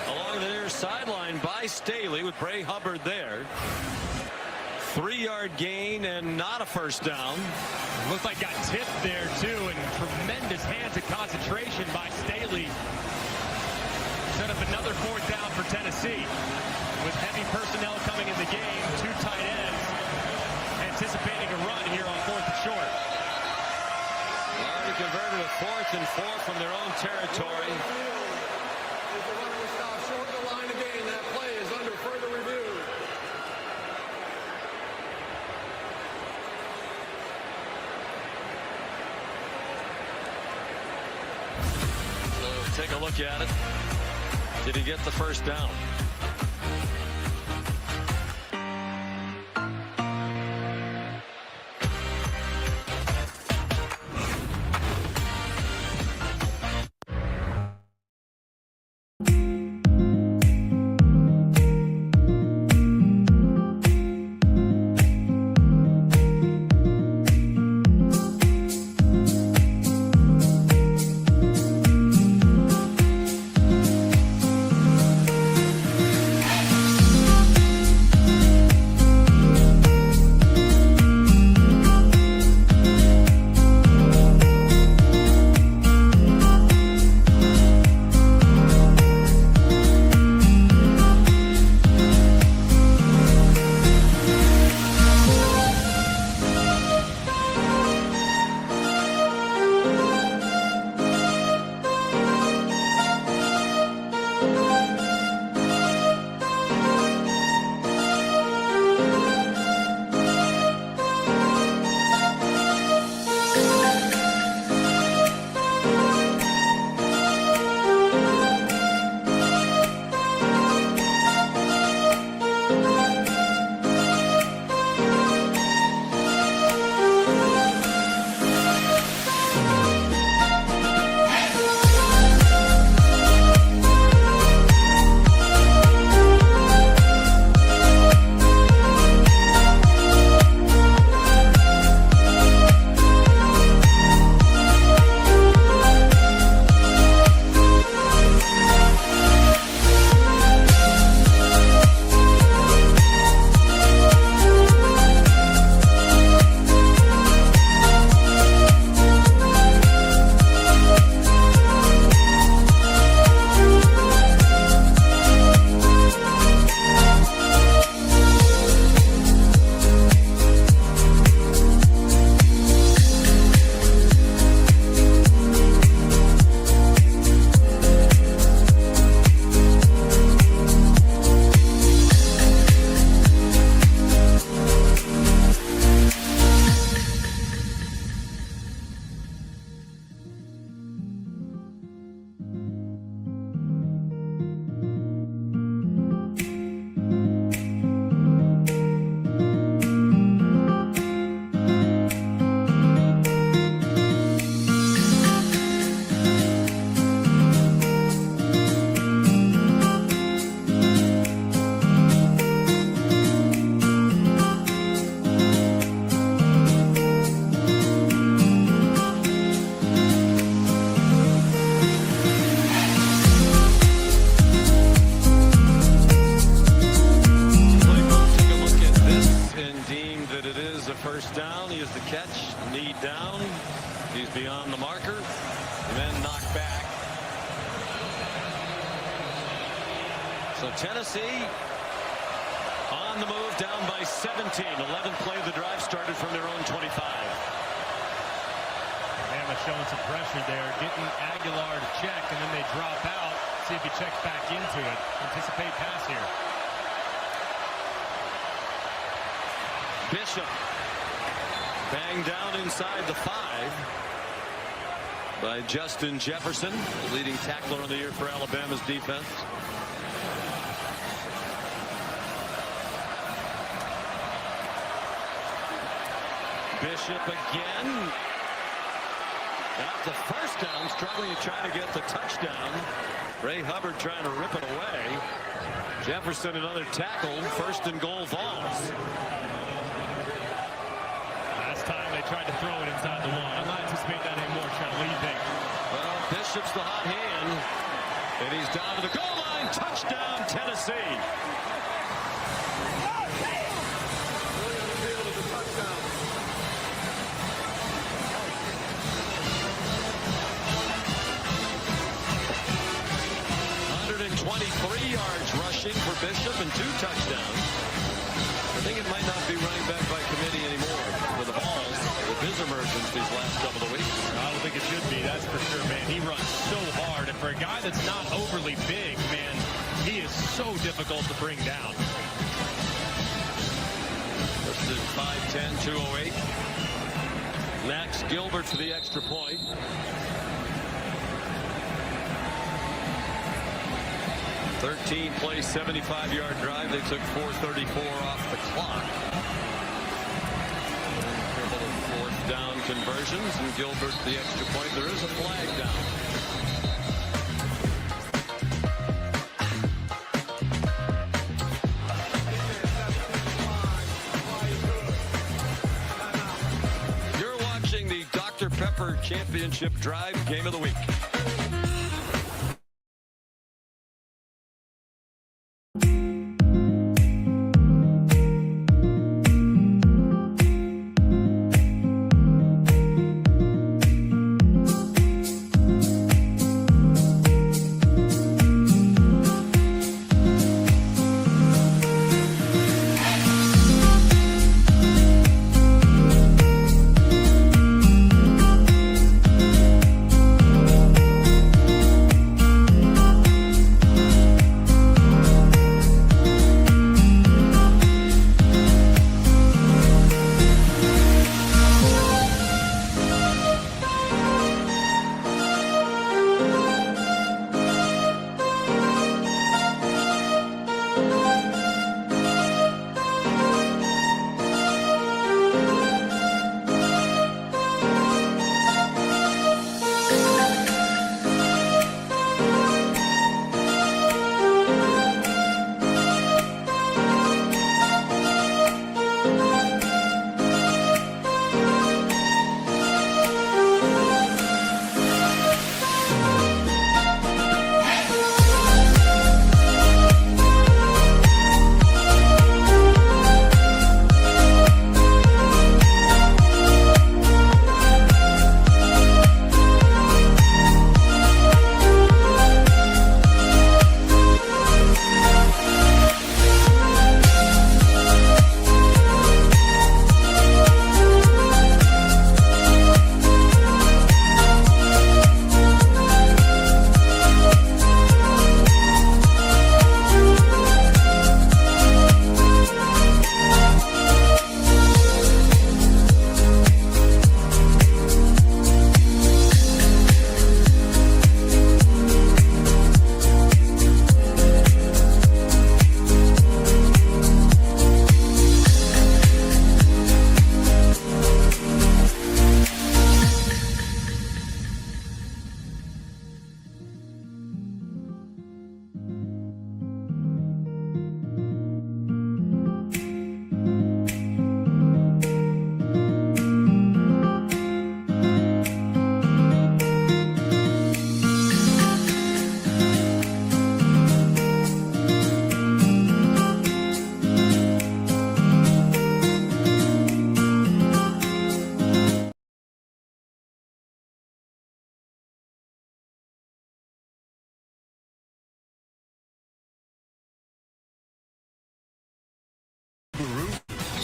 along the near sideline by Staley with Bray Hubbard there. 3-yard gain and not a first down. Looked like got tipped there too, and tremendous hands of concentration by Staley. Set up another 4th down for Tennessee. With heavy personnel coming in the game, 2 tight ends anticipating a run here on 4th and short. Already converted a 4th and 4 from their own territory. If the runner was stopped short of the line of gain, that play is under further review. So take a look at it. Did he get the first down? first down. He has the catch, knee down. He's beyond the marker, and then knocked back. So Tennessee on the move, down by 17. 11th play of the drive started from their own 25. Bama showing some pressure there, getting Aguilar to check, and then they drop out. See if he checks back into it. Anticipate pass here. Bishop banged down inside the 5 by Justin Jefferson, the leading tackler of the year for Alabama's defense. Bishop again. Got the first down, struggling to try to get the touchdown. Ray Hubbard trying to rip it away. Jefferson another tackle. First and goal Vols. Last time they tried to throw it inside the wall. I'm not anticipating that anymore, Trent. What do you think? Well, Bishop's the hot hand. And he's down to the goal line. Touchdown, Tennessee. Yards rushing for Bishop and 2 touchdowns. I think it might not be running back by committee anymore for the Vols with his emergence these last couple of weeks. I don't think it should be, that's for sure, man. He runs so hard, and for a guy that's not overly big, man, he is so difficult to bring down. This is 5'10", 208. Max Gilbert for the extra point. 13-play, 75-yard drive. They took 4:34 off the clock. A couple of fourth down conversions, and Gilbert the extra point. There is a flag down. You're watching the Dr. Pepper Championship Drive Game of the Week.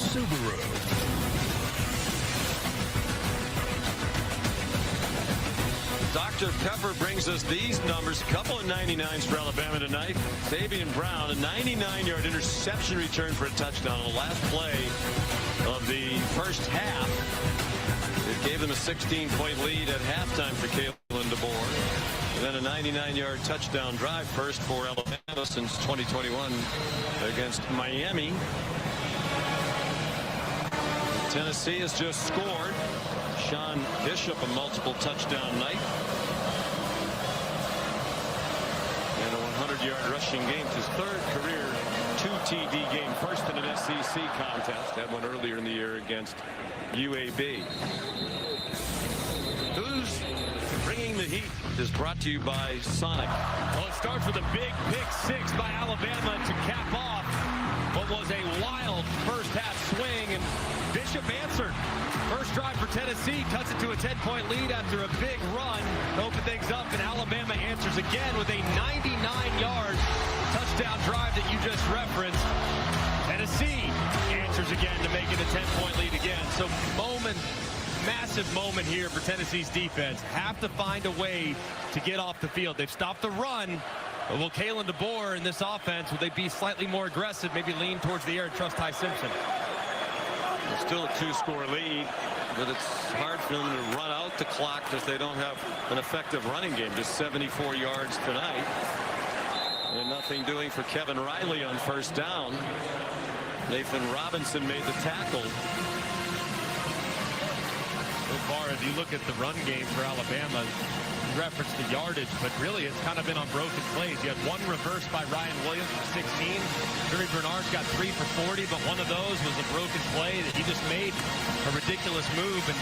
Subaru. Dr. Pepper brings us these numbers. A couple of 99s for Alabama tonight. Fabian Brown, a 99-yard interception return for a touchdown on the last play of the first half. It gave them a 16-point lead at halftime for Kalen DeBoer. And then a 99-yard touchdown drive, first for Alabama since 2021 against Miami. Tennessee has just scored. Sean Bishop a multiple touchdown night. And a 100-yard rushing game. It's his third career 2 TD game. First in an SEC contest. Had one earlier in the year against UAB. Who's bringing the heat is brought to you by Sonic. Well, it starts with a big pick six by Alabama to cap off what was a wild first half swing, and Bishop answered. First drive for Tennessee, cuts it to a 10-point lead after a big run to open things up, and Alabama answers again with a 99-yard touchdown drive that you just referenced. Tennessee answers again to make it a 10-point lead again. So massive moment here for Tennessee's defense. Have to find a way to get off the field. They've stopped the run. But will Kalen DeBoer in this offense, will they be slightly more aggressive, maybe lean towards the air and trust Ty Simpson? It's still a 2-score lead, but it's hard for them to run out the clock because they don't have an effective running game. Just 74 yards tonight. And nothing doing for Kevin Riley on first down. Nathan Robinson made the tackle. So far, if you look at the run game for Alabama, you referenced the yardage, but really it's kind of been on broken plays. You had one reverse by Ryan Williams for 16. Jerry Bernard's got 3 for 40, but one of those was a broken play that he just made a ridiculous move and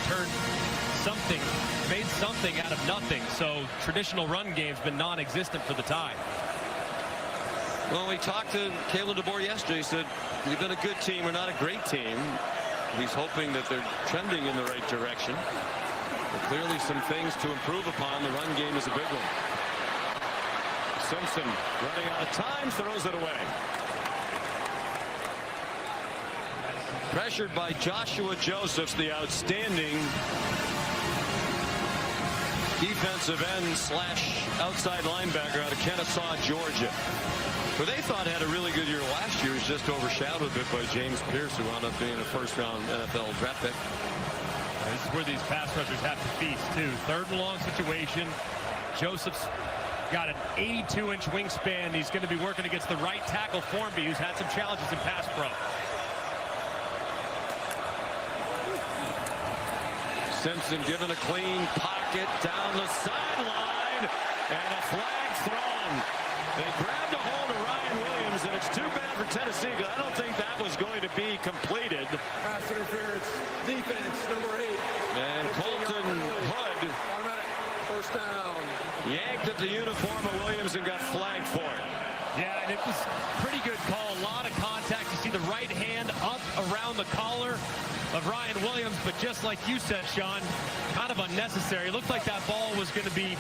made something out of nothing. So traditional run game's been non-existent for the Tide. Well, we talked to Kalen DeBoer yesterday. He said, we've been a good team. We're not a great team. He's hoping that they're trending in the right direction. But clearly some things to improve upon. The run game is a big one. Simpson running out of time, throws it away. Pressured by Joshua Josephs, the outstanding defensive end / outside linebacker out of Kennesaw, Georgia, who they thought had a really good year last year, was just overshadowed a bit by James Pierce, who wound up being a first-round NFL draft pick. This is where these pass rushers have to feast, too. Third and long situation. Joseph's got an 82-inch wingspan. He's going to be working against the right tackle, Formby, who's had some challenges in pass pro. Simpson given a clean pocket down the sideline, and a flag thrown. They grabbed a hold of Ryan Williams, and it's too bad for Tennessee because I don't think that was going to be completed. Pass interference, defense, number 8. And Colton Hood First down. yanked at the uniform of Williams and got flagged for it. Yeah, and it was a pretty good call. A lot of contact. You see the right hand up around the collar of Ryan Williams, but just like you said, Sean, kind of unnecessary. It looked like that ball was going to be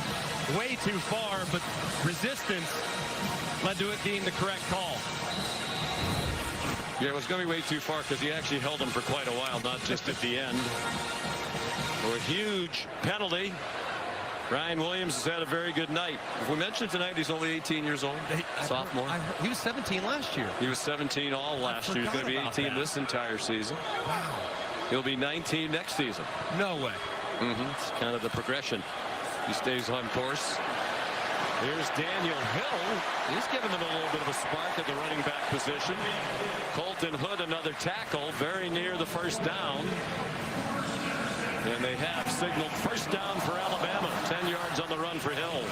way too far, but resistance led to it being the correct call. Yeah, it was going to be way too far because he actually held him for quite a while, not just at the end. For a huge penalty. Ryan Williams has had a very good night. We mentioned tonight he's only 18 years old, sophomore. He was 17 last year. He was 17 all last year. He's going to be 18 this entire season. Wow. He'll be 19 next season. No way. It's kind of the progression. He stays on course. Here's Daniel Hill. He's given them a little bit of a spark at the running back position. Colton Hood, another tackle, very near the first down. And they have signaled first down for Alabama. 10 yards on the run for Hill.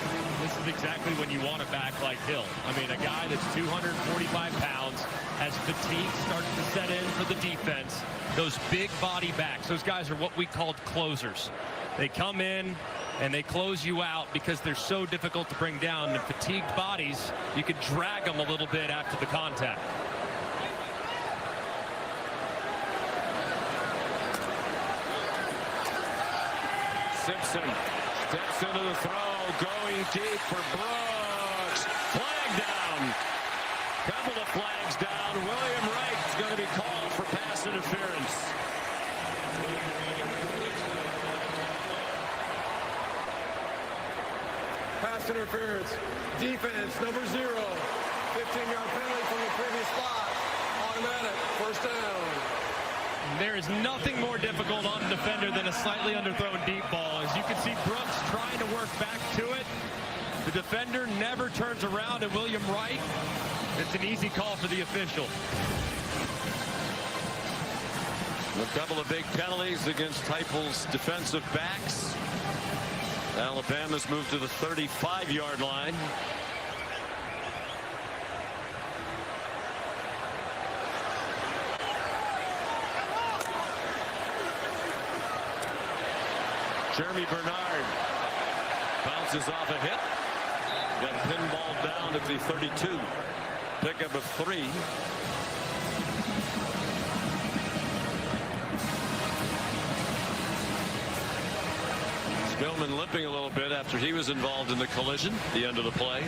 This is exactly when you want a back like Hill. I mean, a guy that's 245 pounds, has fatigue starting to set in for the defense. Those big body backs, those guys are what we called closers. They come in and they close you out because they're so difficult to bring down. And fatigued bodies, you could drag them a little bit after the contact. Simpson steps into the throw, going deep for Brooks. Flag down. Couple of flags down. William Wright is going to be called for pass interference. Pass interference, defense, number 0. 15-yard penalty from the previous spot. Automatic, first down. There is nothing more difficult on a defender than a slightly underthrown deep ball. As you can see, Brooks trying to work back to it. The defender never turns around, and William Wright, it's an easy call for the official. A couple of big penalties against Heupel's defensive backs. Alabama's moved to the 35-yard line. Jeremy Bernard bounces off a hit. Got pinballed down at the 32. Pickup of 3. Spillman limping a little bit after he was involved in the collision. The end of the play.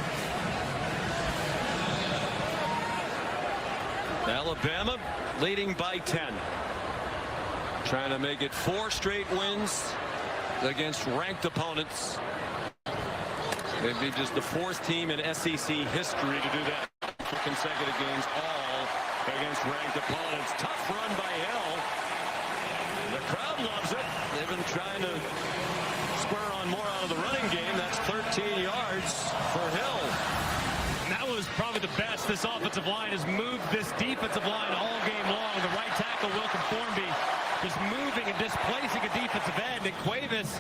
Alabama leading by 10. Trying to make it 4 straight wins against ranked opponents. They'd be just the 4th team in SEC history to do that for consecutive games, all against ranked opponents. Tough run by Hill. The crowd loves it. They've been trying to square on more out of the running game. That's 13 yards for Hill. And that was probably the best this offensive line has moved this defensive line all game long. The right tackle, Wilkin Formby, just moving and displacing a defensive end. And Cuevas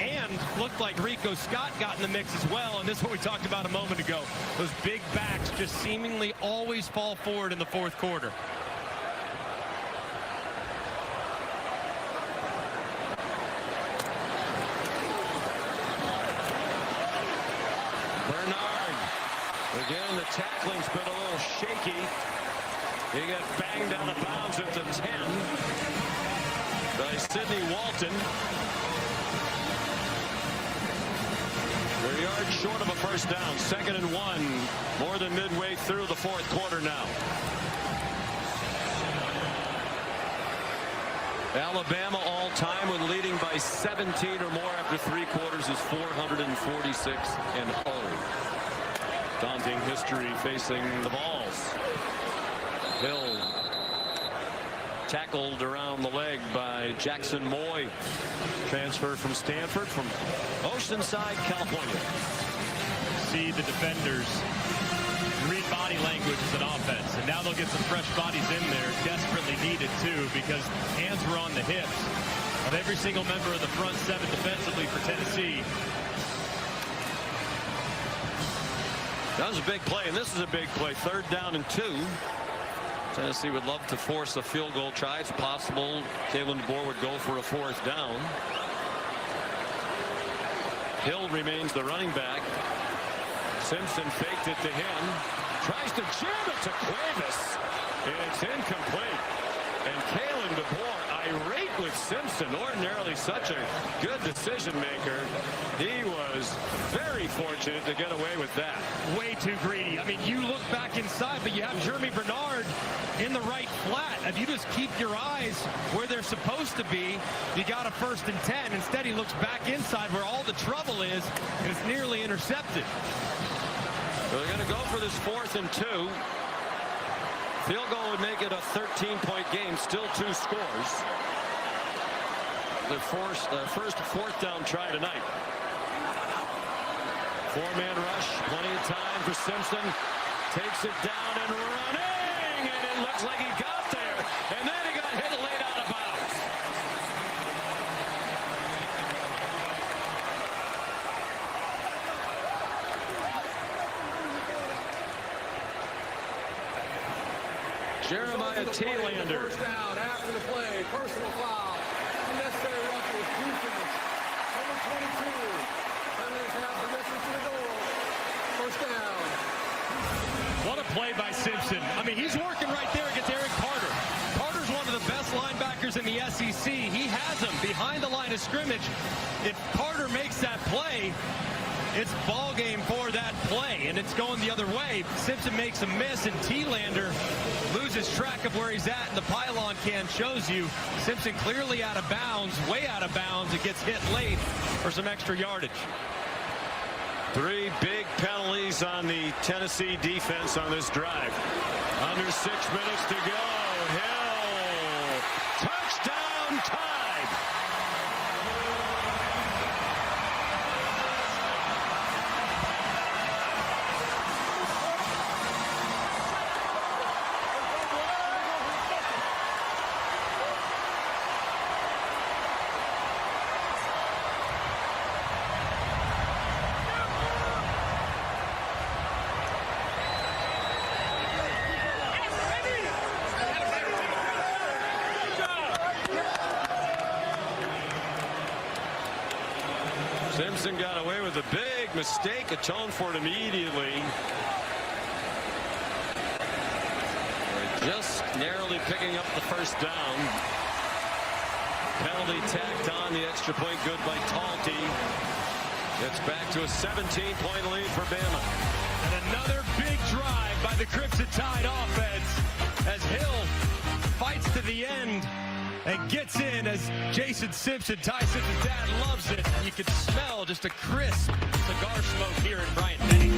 and looked like Rico Scott got in the mix as well. And this is what we talked about a moment ago. Those big backs just seemingly always fall forward in the 4th quarter. Bernard. Again, the tackling's been a little shaky. He got banged out of bounds at the 10 by Sidney Walton. They're yards short of a first down. 2nd and 1. More than midway through the 4th quarter now. Alabama all time when leading by 17 or more after 3 quarters is 446 and 0. Daunting history facing the Vols. Hill tackled around the leg by Jackson Moy. Transfer from Stanford from Oceanside, California. See the defenders read body language as an offense, and now they'll get some fresh bodies in there, desperately needed too, because hands were on the hips of every single member of the front 7 defensively for Tennessee. That was a big play, and this is a big play. 3rd down and 2. Tennessee would love to force a field goal try. It's possible Kalen DeBoer would go for a 4th down. Hill remains the running back. Simpson faked it to him. Tries to jam it to Cuevas. It's incomplete. And Kalen DeBoer irate with Simpson. Ordinarily such a good decision maker. He was very fortunate to get away with that. Way too greedy. I mean, you look back inside, but you have Jeremy Bernard in the right flat. If you just keep your eyes where they're supposed to be, you got a 1st and 10. Instead, he looks back inside where all the trouble is, and it's nearly intercepted. So they're going to go for this 4th and 2. Field goal would make it a 13-point game. Still 2 scores. The first 4th down try tonight. 4-man rush. Plenty of time for Simpson. Takes it down and running. And it looks like he got there. And then he got hit late out of bounds. Jeremiah Telander. First down after the play. Personal foul. Unnecessary roughing with defense. Number 22. Penalties have possession to the goal. First down. What a play by Simpson. I mean, he's working right there against Eric Carter. Carter's one of the best linebackers in the SEC. He has him behind the line of scrimmage. If Carter makes that play, it's ball game for that play, and it's going the other way. Simpson makes a miss, and Telander loses track of where he's at, and the pylon cam shows you Simpson clearly out of bounds, way out of bounds. It gets hit late for some extra yardage. 3 big penalties on the Tennessee defense on this drive. Under 6 minutes to go. Hill. Touchdown, Tide. Simpson got away with a big mistake, atoned for it immediately. Just narrowly picking up the first down. Penalty tacked on, the extra point good by Talty. It's back to a 17-point lead for Bama. And another big drive by the Crimson Tide offense as Hill fights to the end and gets in as Jason Simpson, Ty Simpson's dad, loves it. You can smell just a crisp cigar smoke here in Bryant-Denny.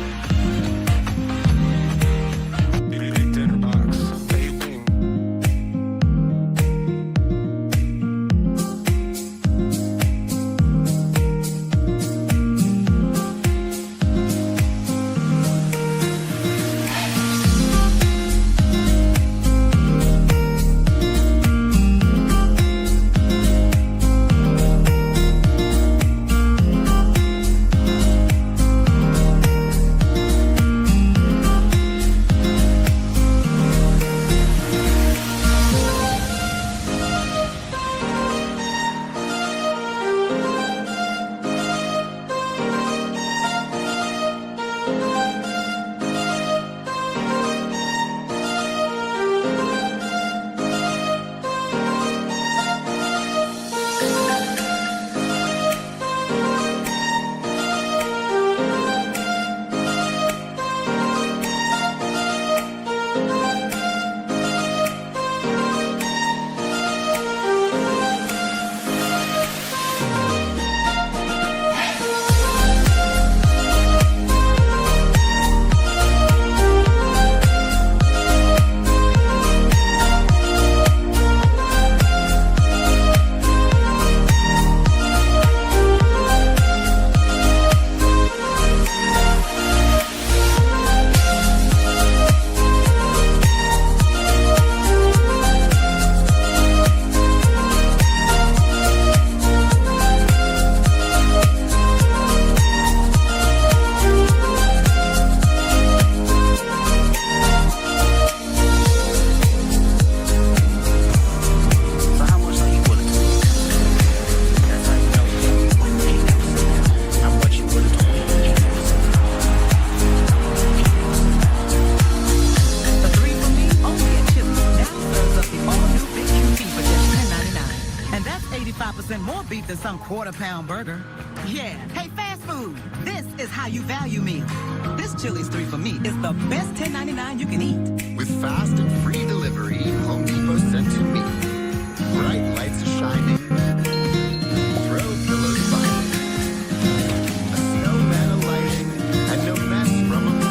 More beef than some quarter-pound burger. Yeah. Hey, fast food. This is how you value meal. This Chili's 3 for Me is the best $10.99 you can eat. With fast and free delivery, Home Depot sent to me. Bright lights are shining. Throw pillows fining. A snowman alighting, and no mess from a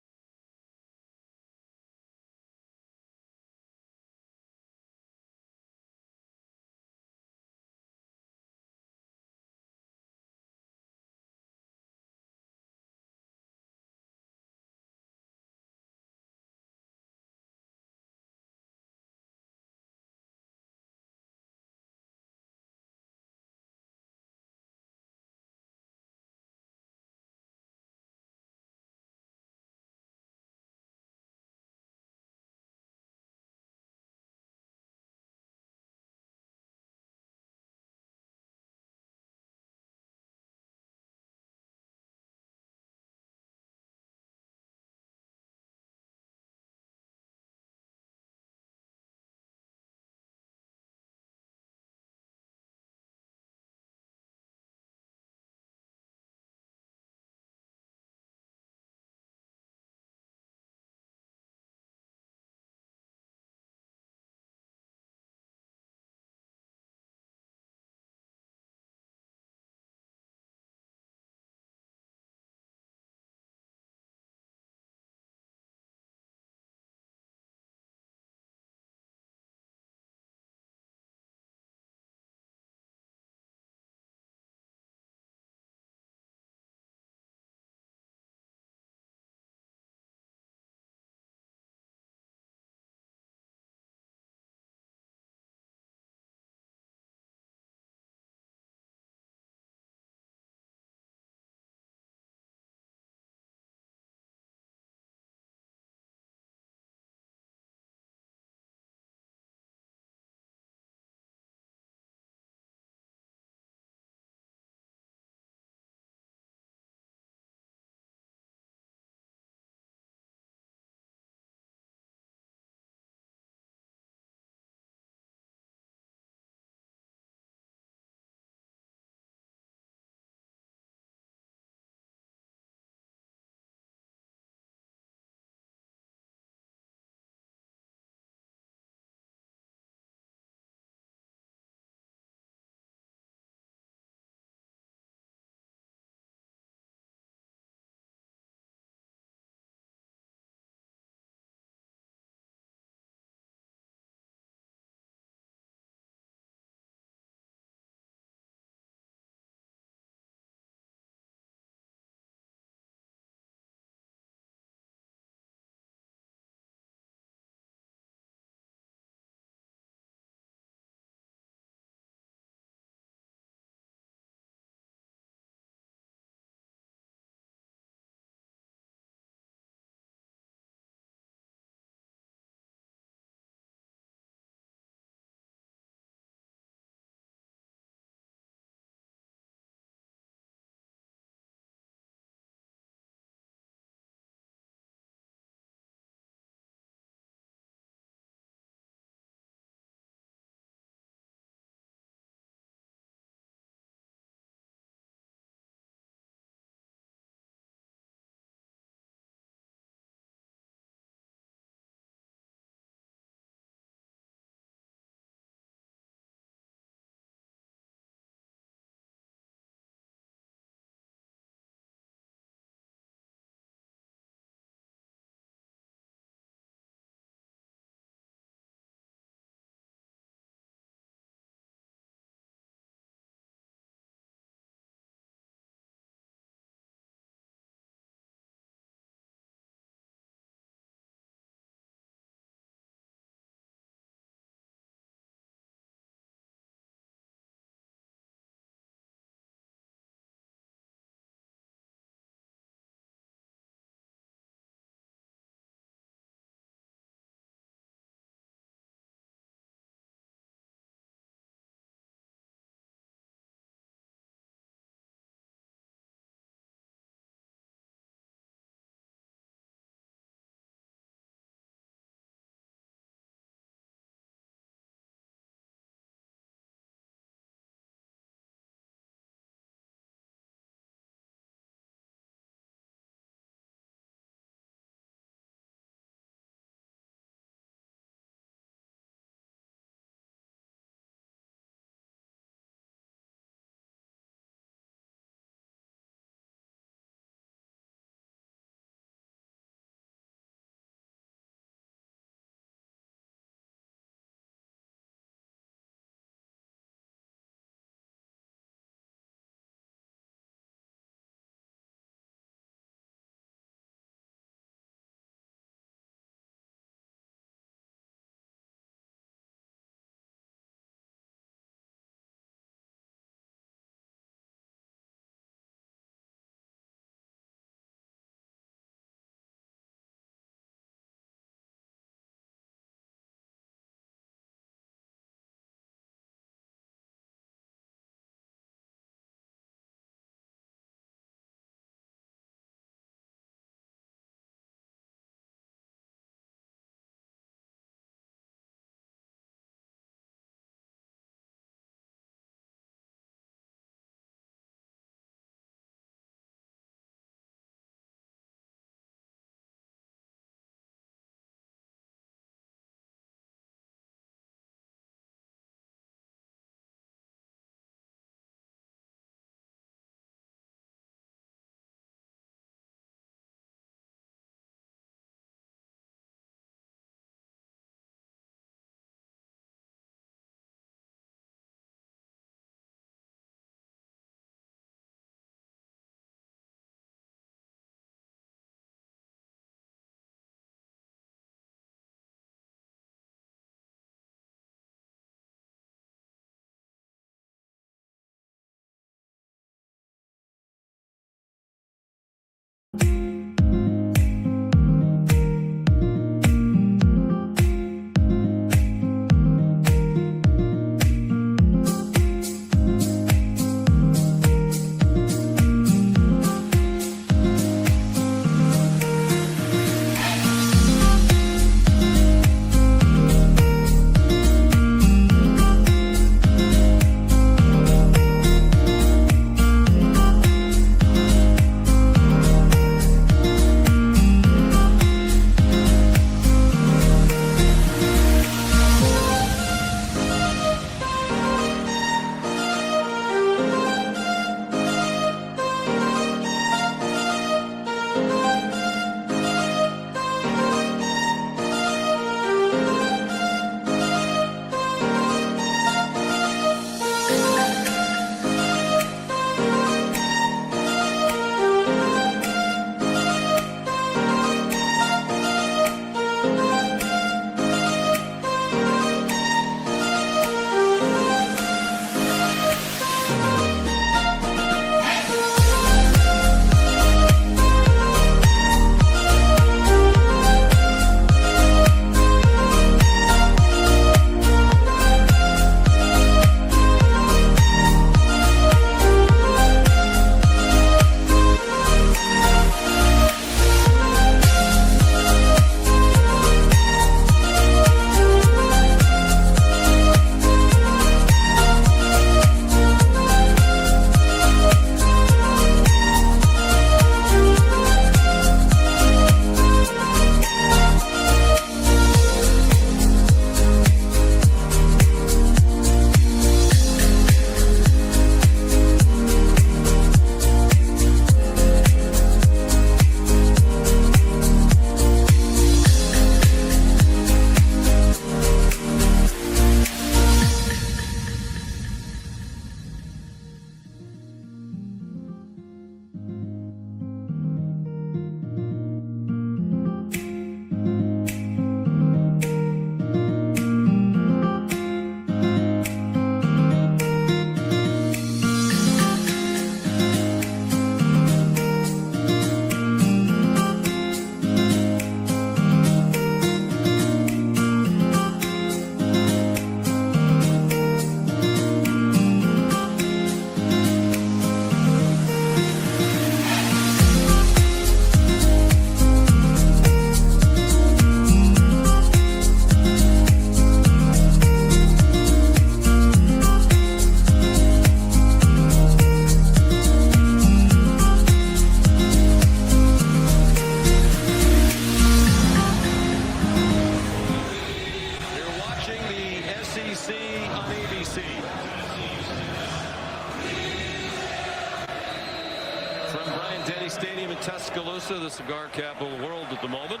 Bryant-Denny Stadium in Tuscaloosa, the cigar capital of the world at the moment.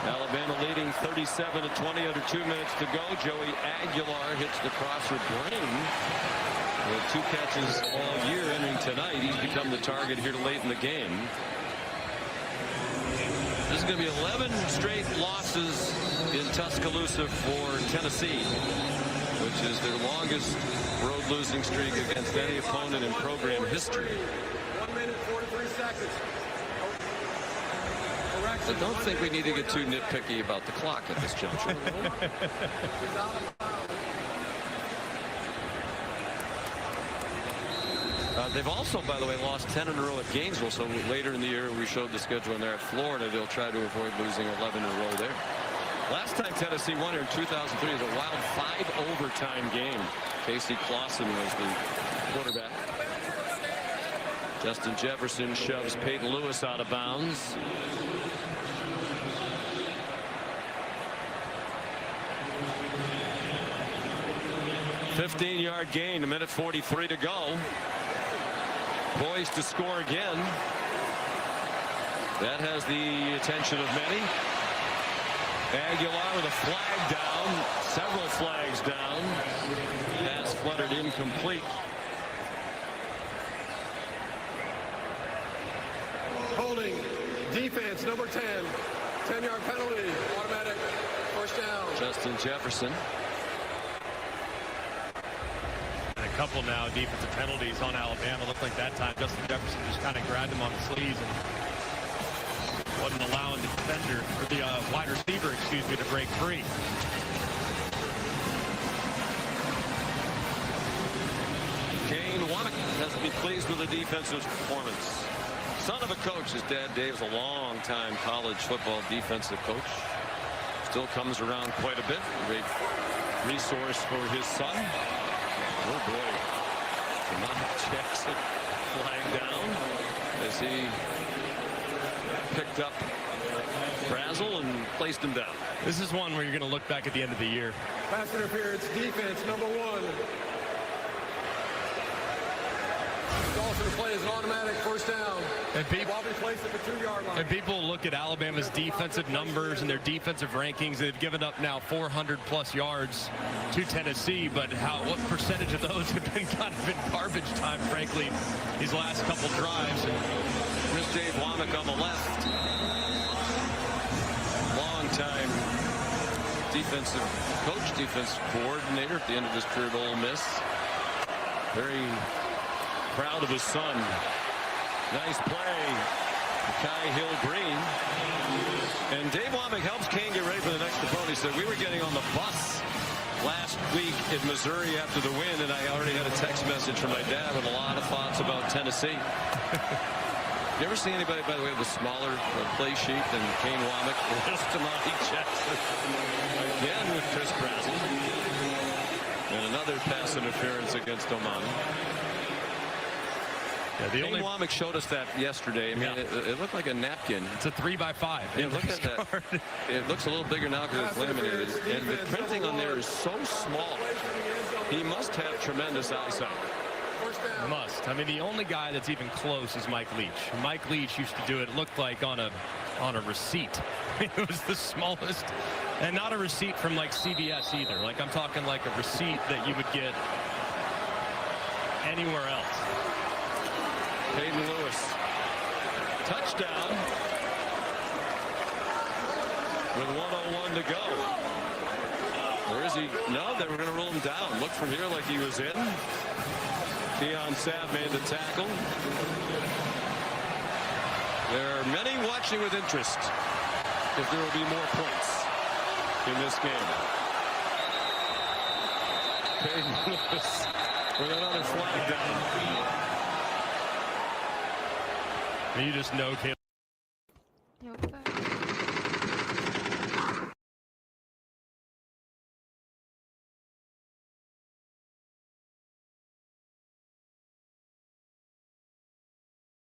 Alabama leading 37-20 under 2 minutes to go. Joey Aguilar hits the crosser brain. With 2 catches all year entering tonight. He's become the target here late in the game. This is going to be 11 straight losses in Tuscaloosa for Tennessee, which is their longest road losing streak against any opponent in program history. 1 minute, 43 seconds. I don't think we need to get too nitpicky about the clock at this juncture. They've also, by the way, lost 10 in a row at Gainesville, so later in the year we showed the schedule in there at Florida. They'll try to avoid losing 11 in a row there. Last time Tennessee won here in 2003 was a wild 5 overtime game. Casey Clausen was the quarterback. Justin Jefferson shoves Peyton Lewis out of bounds. $15-yard gain, 1:43 to go. Poised to score again. That has the attention of many. Aguilar with a flag down, several flags down. Pass fluttered incomplete. Holding defense number 10. 10-yard penalty. Automatic first down. Justin Jefferson. A couple now defensive penalties on Alabama. Looked like that time Justin Jefferson just kind of grabbed him on the sleeves and wasn't allowing the defender, or the wide receiver, excuse me, to break free. Kane Wommack has to be pleased with the defensive performance. Son of a coach, his dad Dave's a long-time college football defensive coach. Still comes around quite a bit. Great resource for his son. Oh boy, Jamar Jackson flag down as he picked up Brazel and placed him down. This is one where you're going to look back at the end of the year. Pass interference, defense number 1. Dolphin plays an automatic first down. And While we place at the 2-yard line. And people look at Alabama's defensive numbers and their defensive rankings. They've given up now 400+ yards to Tennessee, but what percentage of those have been kind of in garbage time, frankly, these last couple drives? Here's Dave Wommack on the left. Long-time defensive coach, defensive coordinator at the end of his career at Ole Miss. Very proud of his son. Nice play, Kai Hill-Green. And Dave Wommack helps Kane get ready for the next opponent. He said, we were getting on the bus last week in Missouri after the win, and I already had a text message from my dad with a lot of thoughts about Tennessee. You ever see anybody, by the way, with a smaller play sheet than Kane Wommack? Just Tamati Jackson. Again with Chris Brazel. And another pass interference against Omani. Yeah, Kane Wommack showed us that yesterday. I mean, it looked like a napkin. It's a 3x5. Yeah, look at that. It looks a little bigger now because it's laminated. And the printing on there is so small. He must have tremendous eyesight. Must. I mean, the only guy that's even close is Mike Leach. Mike Leach used to do it. It looked like on a receipt. It was the smallest, and not a receipt from like CVS either. Like I'm talking like a receipt that you would get anywhere else. Peyton Lewis, touchdown with 1:01 to go. Where is he? No, they were going to roll him down. Looked from here like he was in. Keon Sabb made the tackle. There are many watching with interest if there will be more points in this game. Peyton Lewis with another flag down. You just know, Caleb.